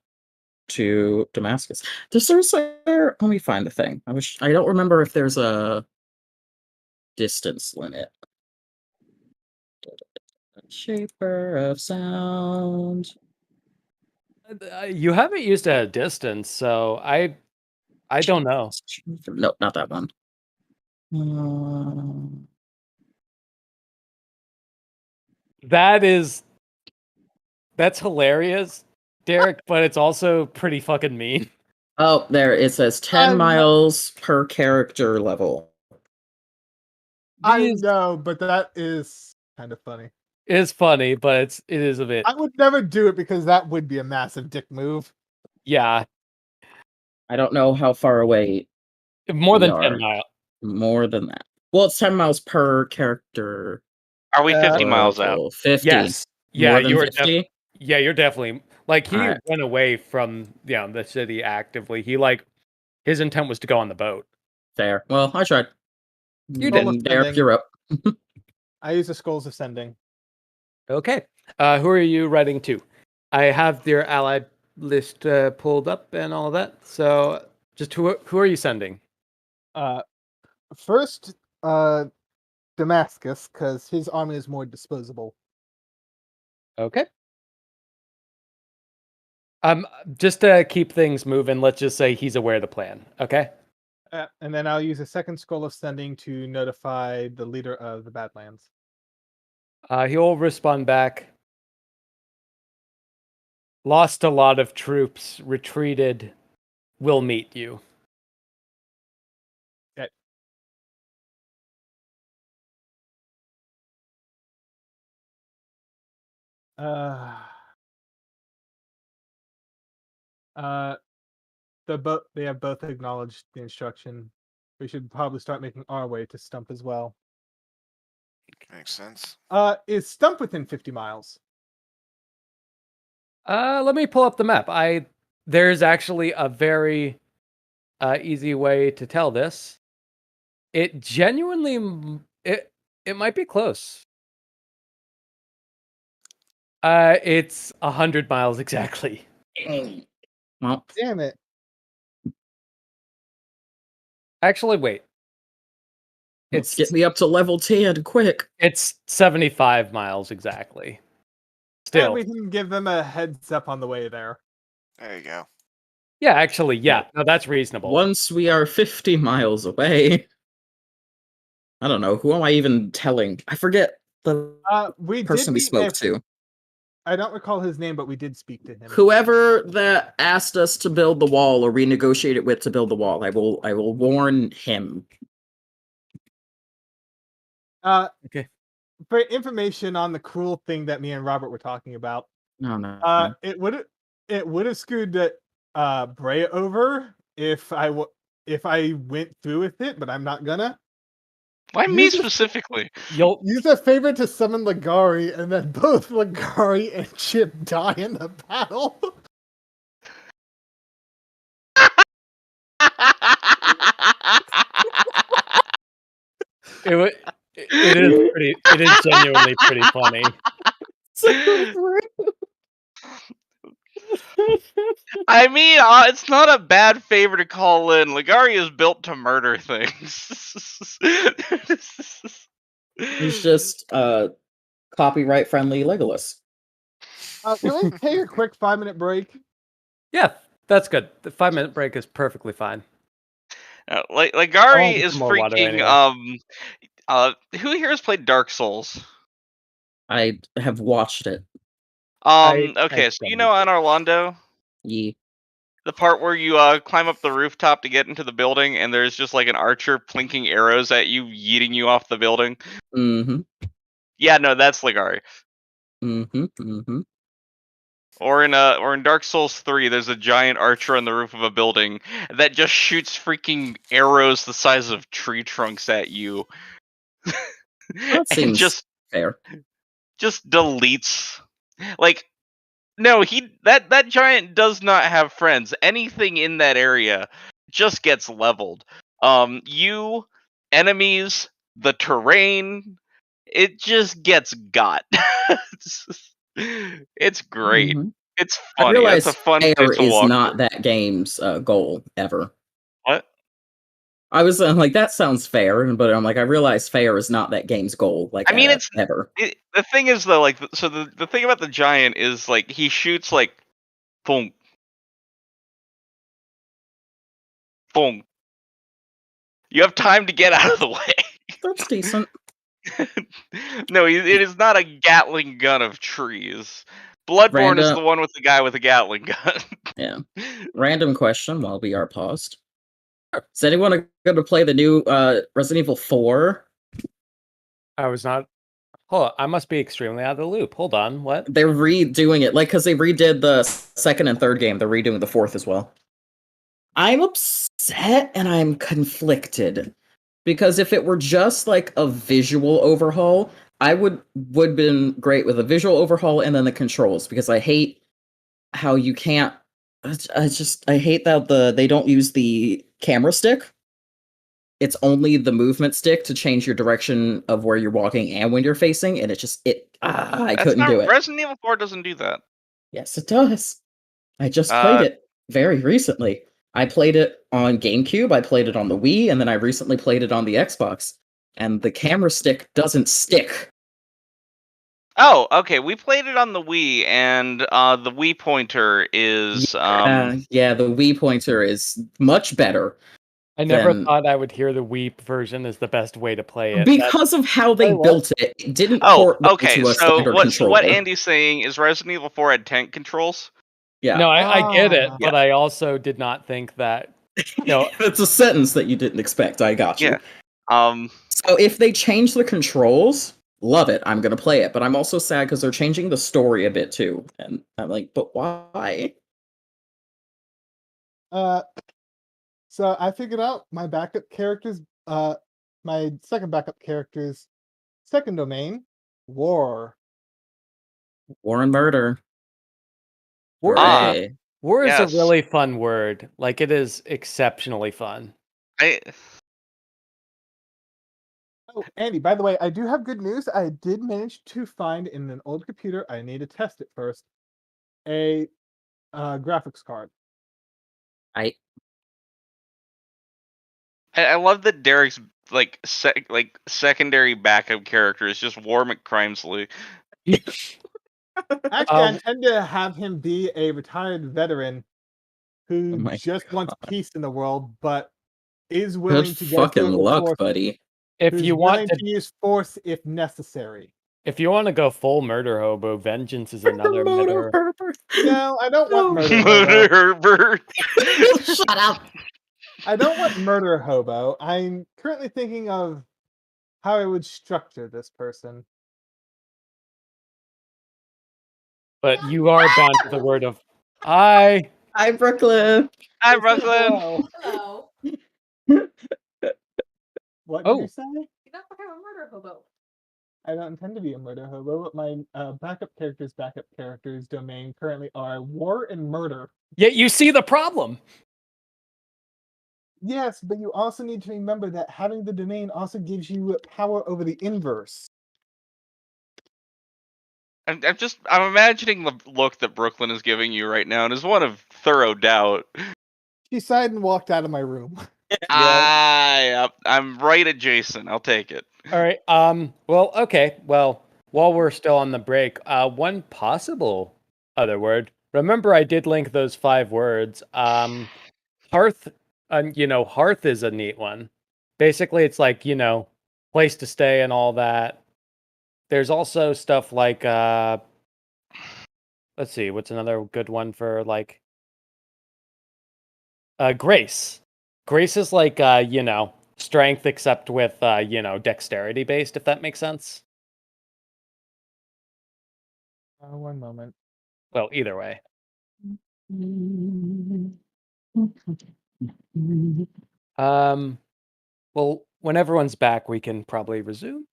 to Damascus. Let me find the thing. I don't remember if there's a distance limit. Shaper of sound. You haven't used a distance, so I don't know. No, not that one. That's hilarious, Derek, but it's also pretty fucking mean. Oh, there it says 10 miles per character level. I know, but that is kind of funny. It's funny, but it is a bit. I would never do it because that would be a massive dick move. Yeah. I don't know how far away. More than 10 miles. More than that. Well, it's 10 miles per character. Are we 50 miles out? 50. Yes. Yeah, More than you were 50? yeah, you're definitely like he Alright. went away from the city actively. His intent was to go on the boat. Fair. Well, I tried. You Skull of didn't. Derek, Sending. you're up. I use the Skulls of Sending. Okay. Who are you writing to? I have your allied list pulled up and all that. So just who are you sending? First, Damascus, because his army is more disposable. Okay. Just to keep things moving, let's just say he's aware of the plan. Okay. And then I'll use a second Skull of Sending to notify the leader of the Badlands. He'll respond back. Lost a lot of troops, retreated. Will meet you. Okay. They have both acknowledged the instruction. We should probably start making our way to Stump as well. Makes sense. Is Stump within 50 miles? Let me pull up the map. There's actually a very easy way to tell this. It genuinely it might be close. It's 100 miles exactly. Well, Damn it. Actually, wait. let's get me up to level 10, quick. It's 75 miles exactly. Still. And we can give them a heads up on the way there. There you go. Yeah, actually, yeah. No, that's reasonable. Once we are 50 miles away. I don't know. Who am I even telling? I forget the person we spoke to. I don't recall his name, but we did speak to him. Whoever that asked us to build the wall or renegotiate it with to build the wall, I will warn him. Okay. For information on the cruel thing that me and Robert were talking about, No. it would have screwed Brea over if I went through with it, but I'm not gonna. Why me specifically? You'll use a favor to summon Ligari, and then both Ligari and Chip die in the battle. It is genuinely pretty funny. I mean, it's not a bad favor to call in. Ligari is built to murder things. He's just copyright friendly Legolas. Can we take a quick 5-minute break? Yeah, that's good. The 5-minute break is perfectly fine. Ligari is more water freaking anyway. who here has played Dark Souls? I have watched it. Okay, so you know Anor Londo? Ye. the part where you climb up the rooftop to get into the building, and there's just like an archer plinking arrows at you, yeeting you off the building. Mm-hmm. Yeah, no, that's Ligari. Mm-hmm. Mm-hmm. Or in Dark Souls 3, there's a giant archer on the roof of a building that just shoots freaking arrows the size of tree trunks at you. That And seems just fair. deletes. Like, no, that giant does not have friends. Anything in that area just gets leveled. You, enemies, the terrain, it just gets got. It's great. Mhm. It's I funny. It's a realize fun fair place to is walk not through. that game's goal ever. What? I was like, that sounds fair, but I'm like, I realize fair is not that game's goal. Like, I mean, it's ever. the thing is though, like, so the thing about the giant is like he shoots like, boom, boom. You have time to get out of the way. That's decent. No, it is not a Gatling gun of trees. Bloodborne is Random- the one with the guy with the Gatling gun. Yeah. Random question while we are paused. Is anyone going to play the new Resident Evil 4? I was not. Hold on, I must be extremely out of the loop. Hold on, what? They're redoing it, like, because they redid the second and third game. They're redoing the fourth as well. I'm upset and I'm conflicted. Because if it were just like a visual overhaul, I would been great with a visual overhaul and then the controls, because I hate how you can't. I hate that they don't use the camera stick. It's only the movement stick to change your direction of where you're walking and when you're facing, and I couldn't do it. Resident Evil 4 doesn't do that. Yes, it does. I just played it very recently. I played it on GameCube, I played it on the Wii, and then I recently played it on the Xbox. And the camera stick doesn't stick. Oh, okay. We played it on the Wii, and the Wii pointer is Yeah, the Wii pointer is much better. I never thought I would hear the Wii version as the best way to play it. Because of how they built it. It didn't port okay. to a So standard controller. what Andy's saying is Resident Evil 4 had tank controls. Yeah. No, I get it, Yeah. but I also did not think that. No, That's a sentence that you didn't expect. I got you. Yeah. So if they change the controls, love it. I'm gonna play it, but I'm also sad because they're changing the story a bit too, and I'm like, but why? So I figured out my backup characters. My second backup character's second domain, war. War and murder. war, Hooray. war is Yes. a really fun word. Like, it is exceptionally fun. Oh, Andy, by the way, I do have good news. I did manage to find in an old computer, I need to test it first, a graphics card. I love that Derek's like secondary backup character is just War McCrimesley. Actually, I intend to have him be a retired veteran who just wants peace in the world, but is willing Good to go fucking through the luck, force, buddy. If who's you want willing to use force if necessary. If you want to go full murder hobo, vengeance is another murder. No, I don't want murder Murder hobo. Herbert. Shut up. I don't want murder hobo. I'm currently thinking of how I would structure this person. But you are bound to the word of hi. Hi, Brooklyn. Hi, Just say Brooklyn. hello. Hello. What did Oh. you say? You're not become a murder hobo. I don't intend to be a murder hobo, but my backup characters domain currently are war and murder. Yet you see the problem. Yes, but you also need to remember that having the domain also gives you power over the inverse. I'm imagining the look that Brooklyn is giving you right now, and is one of thorough doubt. She sighed and walked out of my room. I'm right adjacent. I'll take it. All right. Well, okay. Well, while we're still on the break, one possible other word. Remember, I did link those 5 words. Hearth. Hearth is a neat one. Basically, it's like, place to stay and all that. There's also stuff like, let's see, what's another good one for like Grace. Grace is like strength except with dexterity based, if that makes sense. One moment. Well, either way. Well, when everyone's back, we can probably resume.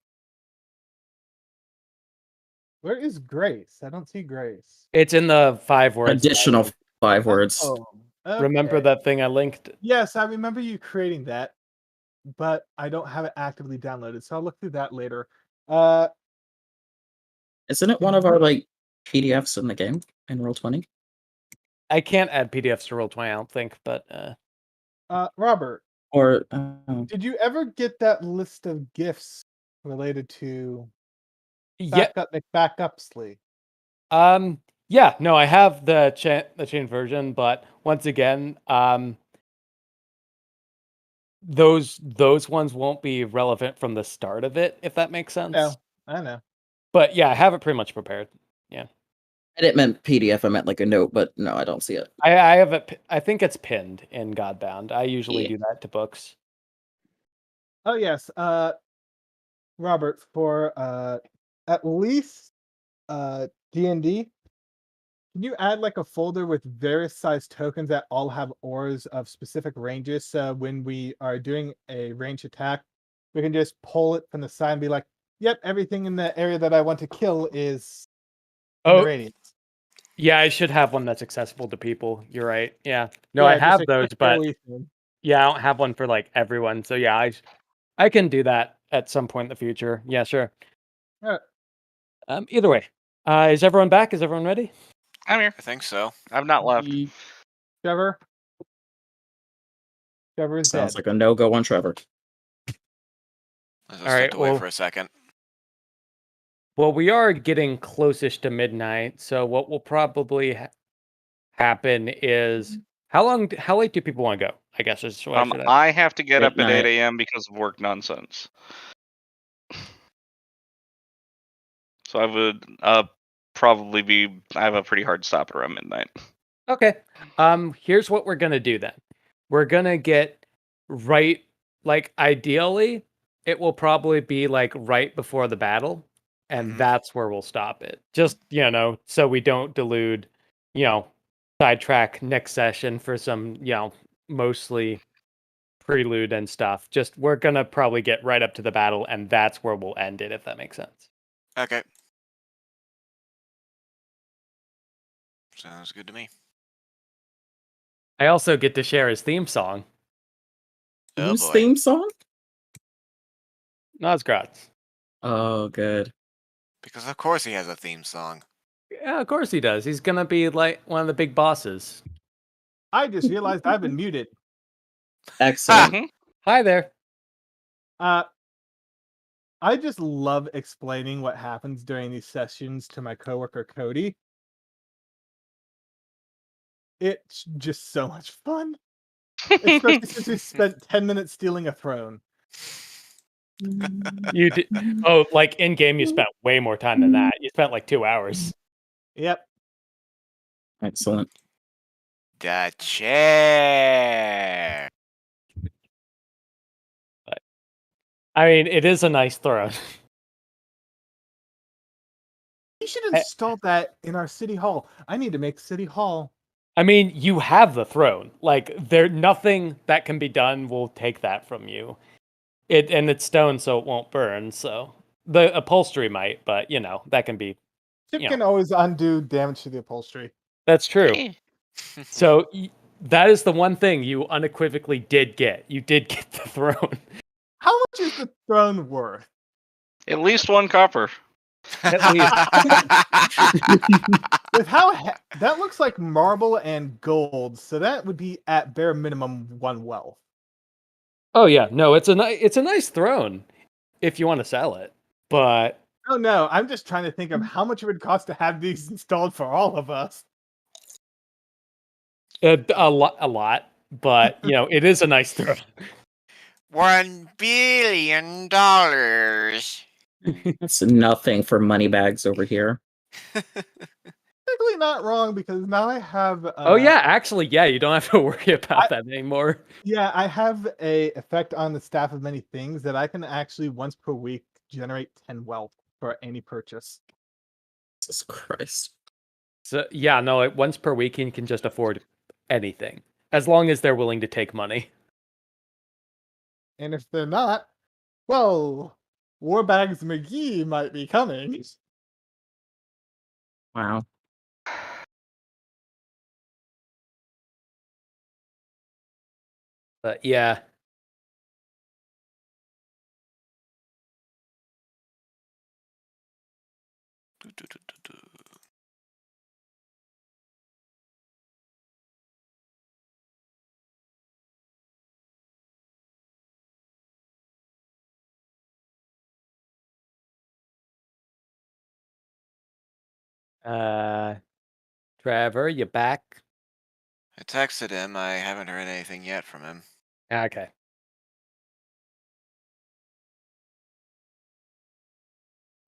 Where is Grace? I don't see Grace. It's in the 5 words. Additional 5 words. Oh, Remember okay. that thing I linked? Yes, I remember you creating that, but I don't have it actively downloaded, so I'll look through that later. Isn't it one of our like PDFs in the game in Roll20? I can't add PDFs to Roll20, I don't think, but Robert, Or did you ever get that list of gifts related to yeah, McBackupsley? yeah, no, I have the chain version, but once again, those ones won't be relevant from the start of it, if that makes sense. No, I know. But yeah, I have it pretty much prepared. Yeah. I didn't meant PDF, I meant like a note, but no, I don't see it. I have it. I think it's pinned in Godbound. I usually do that to books. Oh yes, Robert, for at least D&D, can you add like a folder with various size tokens that all have auras of specific ranges? So when we are doing a range attack, we can just pull it from the side and be like, "Yep, everything in the area that I want to kill is in the radius." Yeah, I should have one that's accessible to people. You're right. Yeah. No, Yeah, I just have a those, quick but AoE thing. yeah, I don't have one for like everyone. So yeah, I can do that at some point in the future. Yeah, sure. Alright. Either way, is everyone back? Is everyone ready? I'm here. I think so. I've not left. Trevor is Sounds dead. like a no-go on Trevor. I just All right, stepped away well- for a second. Well, we are getting close-ish to midnight, so what will probably happen is how late do people want to go? I guess is what I should ask. I have to get up at Midnight. 8 a.m. because of work nonsense. So I would probably I have a pretty hard stop around midnight. Okay. Here's what we're gonna do then. We're gonna get right, like ideally, it will probably be like right before the battle, and Mhm. that's where we'll stop it. Just so we don't delude, sidetrack next session for some, mostly prelude and stuff. Just we're gonna probably get right up to the battle, and that's where we'll end it, if that makes sense. Okay. Sounds good to me. I also get to share his theme song. Oh Whose boy. theme song? Nosgrat's. Oh, good. Because of course he has a theme song. Yeah, of course he does. He's gonna be like one of the big bosses. I just realized I've been muted. Excellent. Mhm. Hi there. I just love explaining what happens during these sessions to my coworker Cody. It's just so much fun. Especially since we spent 10 minutes stealing a throne. You did. Oh, like in game, you spent way more time than that. You spent like 2 hours. Yep. Excellent. The chair. I mean, it is a nice throne. We should install that in our city hall. I need to make city hall. I mean, you have the throne. Like, nothing that can be done will take that from you. And it's stone, so it won't burn. So the upholstery might, but that can be. Chip Yeah. can always undo damage to the upholstery. That's true. So that is the one thing you unequivocally did get. You did get the throne. How much is the throne worth? At least 1 copper. At least. With that looks like marble and gold, so that would be at bare minimum 1 wealth. Oh yeah, no, it's a nice throne if you want to sell it. But Oh no, I'm just trying to think of how much it would cost to have these installed for all of us. a lot. But it is a nice throne. $1 billion. It's nothing for money bags over here. Technically, actually not wrong because now I have. Oh yeah, actually, yeah, you don't have to worry about I- that anymore. Yeah, I have a effect on the staff of many things that I can actually once per week generate 10 wealth for any purchase. Jesus Christ. So yeah, no, once per week you can just afford anything as long as they're willing to take money. And if they're not, well, Warbags McGee might be coming. Wow. But yeah. Trevor, you back? I texted him. I haven't heard anything yet from him. Okay.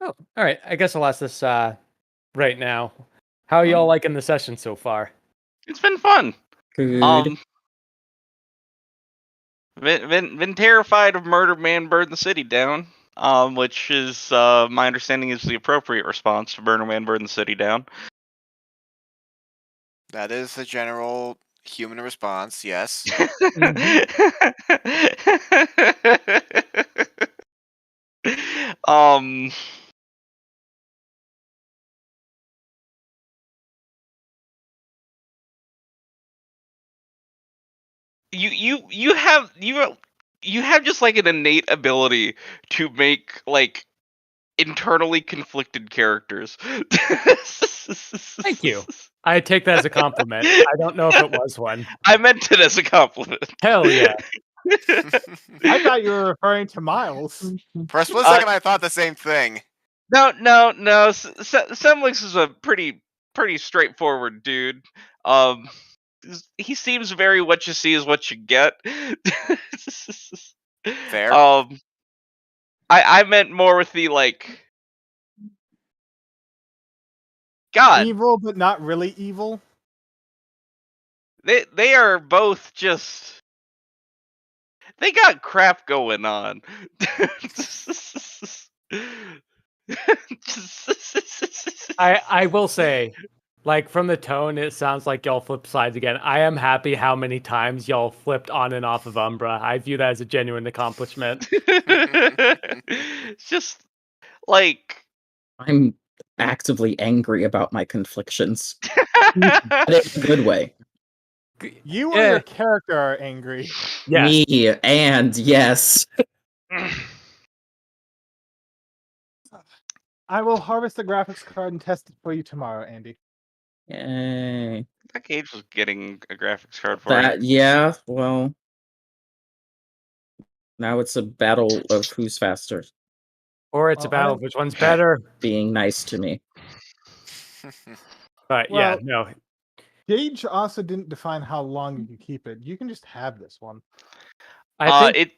Oh, all right. I guess I'll ask this right now. How are y'all liking the session so far? It's been fun. Good. Been terrified of Murder Man Burn the City Down. Which is my understanding is the appropriate response to Murder Man Burn the City Down. That is the general human response, yes. um you have just like an innate ability to make like internally conflicted characters. Thank you. I take that as a compliment. I don't know if it was one. I meant it as a compliment. Hell yeah. I thought you were referring to Miles. For a split second, I thought the same thing. No. Semlix is a pretty straightforward dude. He seems very what you see is what you get. Fair. I meant more with the like. God, Evil, but not really evil. they are both just. They got crap going on. I will say, like from the tone, it sounds like y'all flip sides again. I am happy how many times y'all flipped on and off of Umbra. I view that as a genuine accomplishment. It's just like I'm actively angry about my conflictions. But in a good way. You or your character are angry. Yes. Me and yes. I will harvest the graphics card and test it for you tomorrow, Andy. Yay. that Gage was getting a graphics card for That yeah, well. Now it's a battle of who's faster. Or it's a battle of which one's better. Being nice to me. But Well, yeah, no. Gage also didn't define how long you can keep it. You can just have this one. I think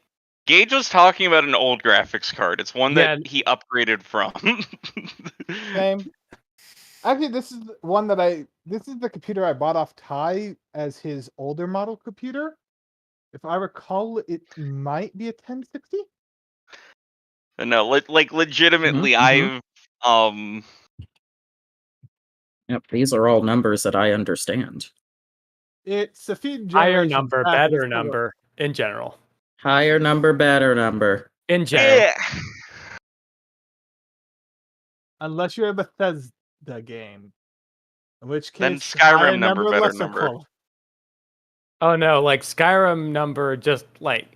Gage was talking about an old graphics card. It's one Yeah. that he upgraded from. Same. Actually, this is one that this is the computer I bought off Ty as his older model computer. If I recall, it might be a 1060. No, like legitimately, Mhm, I've Yep, these are all numbers that I understand. It's a few higher generations number, back, but better it's still number in general. Higher number, better number. In general. yeah. unless you're a Bethesda game, in which Then case Skyrim higher number, better lesser number. quality. Oh no, like Skyrim number just like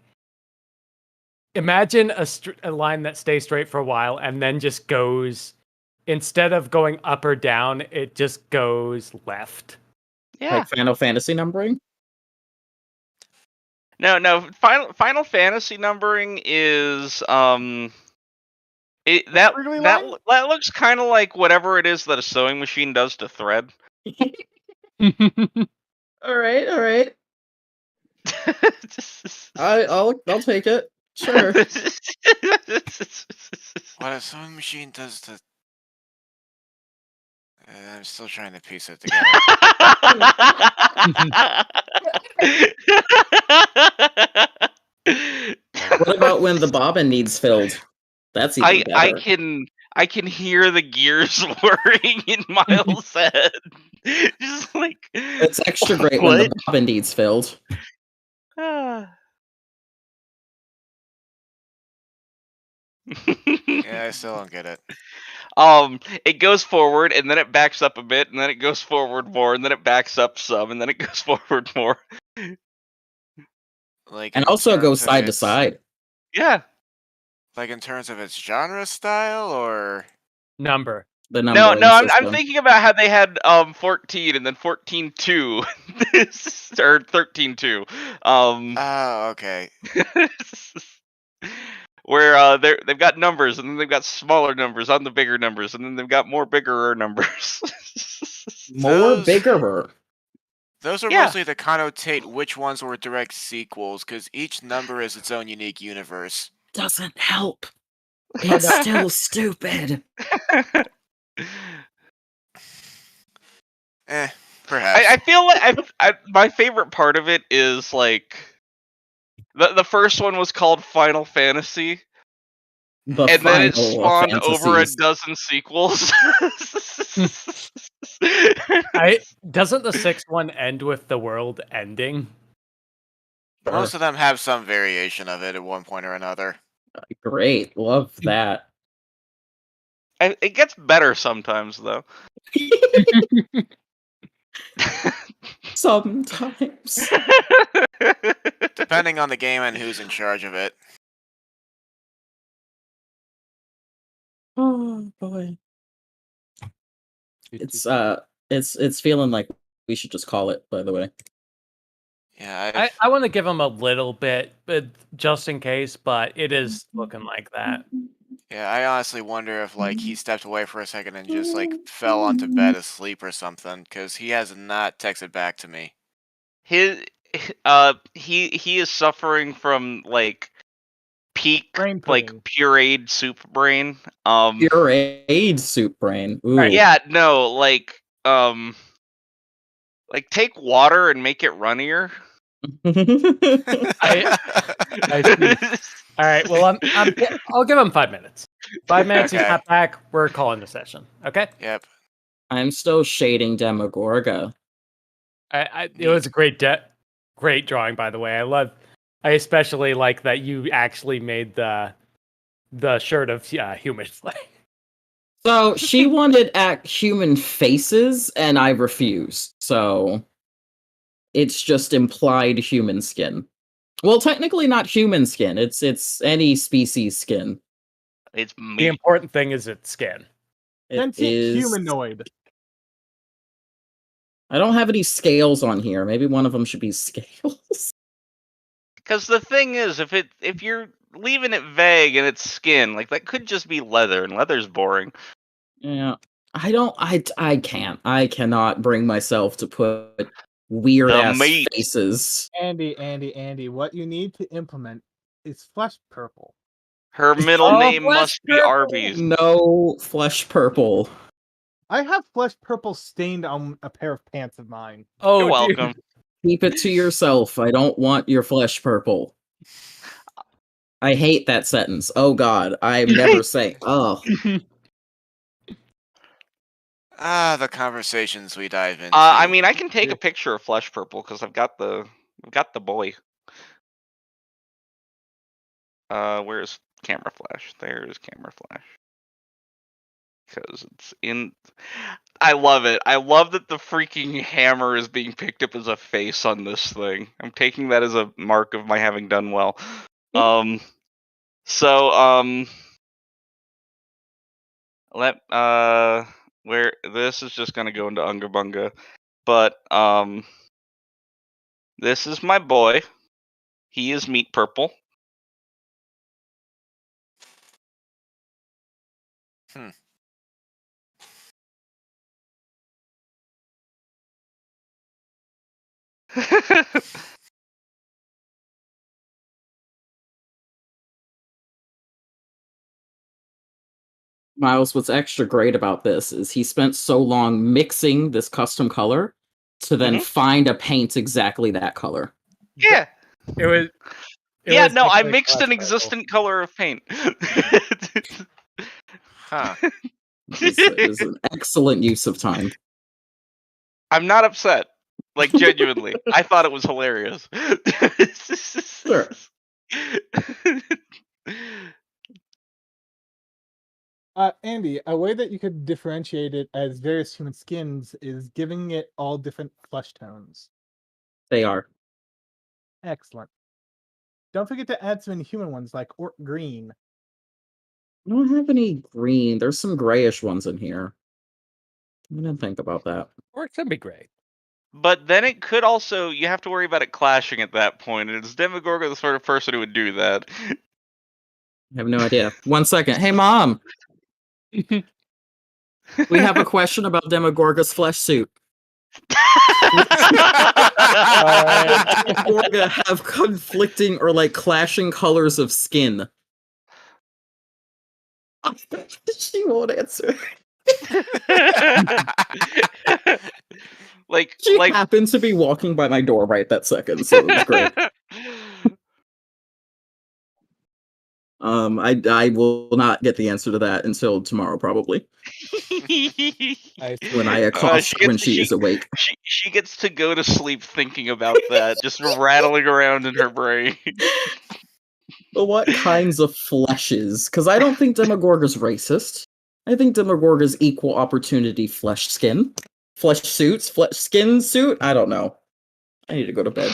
imagine a line that stays straight for a while and then just goes instead of going up or down, it just goes left. Yeah. Like Final Fantasy numbering? No. Final Fantasy numbering is that squiggly line? that looks kind of like whatever it is that a sewing machine does to thread. All right. I'll take it. Sure. What a sewing machine does to... I'm still trying to piece it together. What about when the bobbin needs filled? That's even better. I can hear the gears whirring in Miles' head. Just like It's extra great when the bobbin needs filled. Yeah, I still don't get it. It goes forward and then it backs up a bit, and then it goes forward more, and then it backs up some, and then it goes forward more. Like, And in also goes terms of side to its- side. Yeah. Like in terms of its genre style, or Number. The No, numbering I'm system. thinking about how they had 14 and then 14-2 or 13-2. oh, okay. Where they've got numbers, and then they've got smaller numbers on the bigger numbers, and then they've got more bigger numbers. More Those- bigger. Those are Yeah. mostly to connotate which ones were direct sequels, because each number is its own unique universe. Doesn't help. It's still stupid. Perhaps. I feel like my favorite part of it is like the first one was called Final Fantasy, The and then it final spawned over a fantasies. dozen sequels. Doesn't the sixth one end with the world ending? Most of them have some variation of it at one point or another. Great, love that. It gets better sometimes, though. Sometimes. Depending on the game and who's in charge of it. Oh boy. It's feeling like we should just call it, by the way. Yeah, I want to give him a little bit, but just in case, but it is looking like that. yeah, I honestly wonder if like he stepped away for a second and just like fell onto bed asleep or something, because he has not texted back to me. He is suffering from like peak Brain like pudding. pureed soup brain. Pureed soup brain. Ooh. Yeah, no, like take water and make it runnier. I see. All right. Well, I'll give him 5 minutes. 5 minutes. He's Okay. not back. We're calling the session. Okay. Yep. I'm still shading Demogorgon. It was a great drawing, by the way. I especially like that you actually made the shirt of human flag. So she wanted human faces, and I refused. So it's just implied human skin. Well, technically not human skin. It's any species skin. It's The meat. important thing is its skin. It Sentient is. humanoid. I don't have any scales on here. Maybe one of them should be scales. Because the thing is, if you're leaving it vague and it's skin, like that could just be leather, and leather's boring. Yeah. I can't. I cannot bring myself to put weird ass meat. faces. Andy, what you need to implement is flesh purple. Her middle Oh, name flesh must be purple. Arby's. No flesh purple. I have flesh purple stained on a pair of pants of mine. Oh, You're dude. welcome. Keep it to yourself. I don't want your flesh purple. I hate that sentence. Oh god, I'm never saying. Oh, The conversations we dive into. I mean, I can take a picture of flesh purple because I've got the boy. Where's camera flash? There's camera flash. Because it's in. I love it. I love that the freaking hammer is being picked up as a face on this thing. I'm taking that as a mark of my having done well. Where this is just gonna go into Unga Bunga, but this is my boy. He is meat purple. Miles, what's extra great about this is he spent so long mixing this custom color to then find a paint exactly that color. Yeah. It was. Yeah, no, I definitely mixed an classifiable. existent color of paint. Huh. It is an excellent use of time. I'm not upset. Like, genuinely. I thought it was hilarious. Sure. Andy, a way that you could differentiate it as various human skins is giving it all different flesh tones. They are. Excellent. Don't forget to add some inhuman ones like orc green. I don't have any green. There's some grayish ones in here. I didn't think about that. Or it could be great. But then it could also, you have to worry about it clashing at that point, and is Demogorgon the sort of person who would do that? I have no idea. 1 second. Hey, Mom! We have a question about Demogorgon's flesh suit. Demogorgon have conflicting or like clashing colors of skin. She won't answer. She happened to be walking by my door right that second, so it was great. I will not get the answer to that until tomorrow, probably. When I accost when she is awake. She gets to go to sleep thinking about that, just rattling around in her brain. But what kinds of fleshes? Because I don't think Demogorgon's racist. I think Demogorgon's equal opportunity flesh skin. Flesh suits? Flesh skin suit? I don't know. I need to go to bed.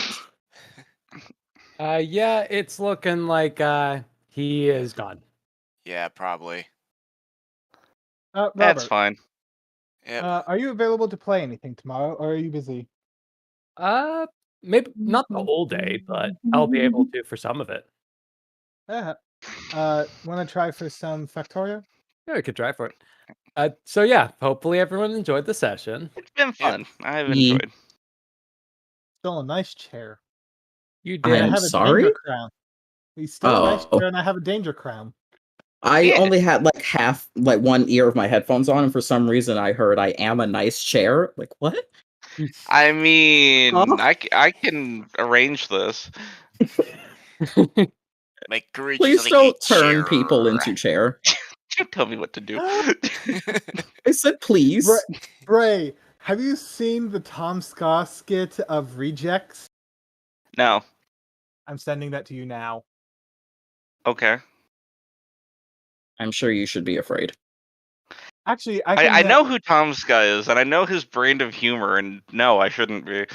Yeah, it's looking like he is gone. Yeah, probably. Robert, That's fine. Yep. are you available to play anything tomorrow, or are you busy? Maybe not the whole day, but I'll be able to for some of it. Want to try for some Factorio? Yeah, we could try for it. So yeah, hopefully everyone enjoyed the session. It's been fun. I've enjoyed. Still a nice chair. You And I did. I'm have a sorry? danger crown. He's still a nice Oh. chair, and I have a danger crown. I only had like half, like one ear of my headphones on, and for some reason I heard I am a nice chair. Like, what? I mean, Huh? I can arrange this. Make Grinch Please like don't a turn people chair. into chair. Don't tell me what to do. I said please. Bray, have you seen the Tom Ska skit of Rejects? No. I'm sending that to you now. Okay. I'm sure you should be afraid. Actually, I know who Tom Ska is, and I know his brand of humor, and no, I shouldn't be.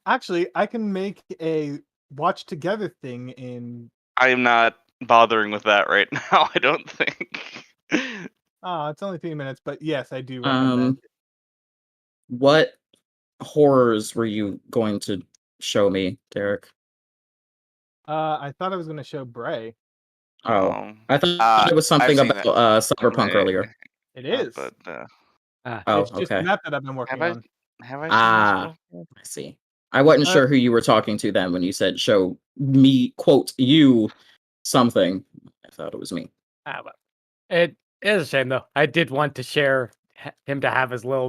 Actually, I can make a watch together thing in. I am not bothering with that right now, I don't think. It's only 3 minutes, but yes, I do recommend. What horrors were you going to show me, Derek? I thought I was going to show Bray. Oh, I thought it was something about Cyberpunk earlier. It is. But, It's just okay. a map that I've been working on. Have I I see. I wasn't sure who you were talking to then when you said show me, quote, you something. I thought it was me. Well, it is a shame though. I did want to share him to have his little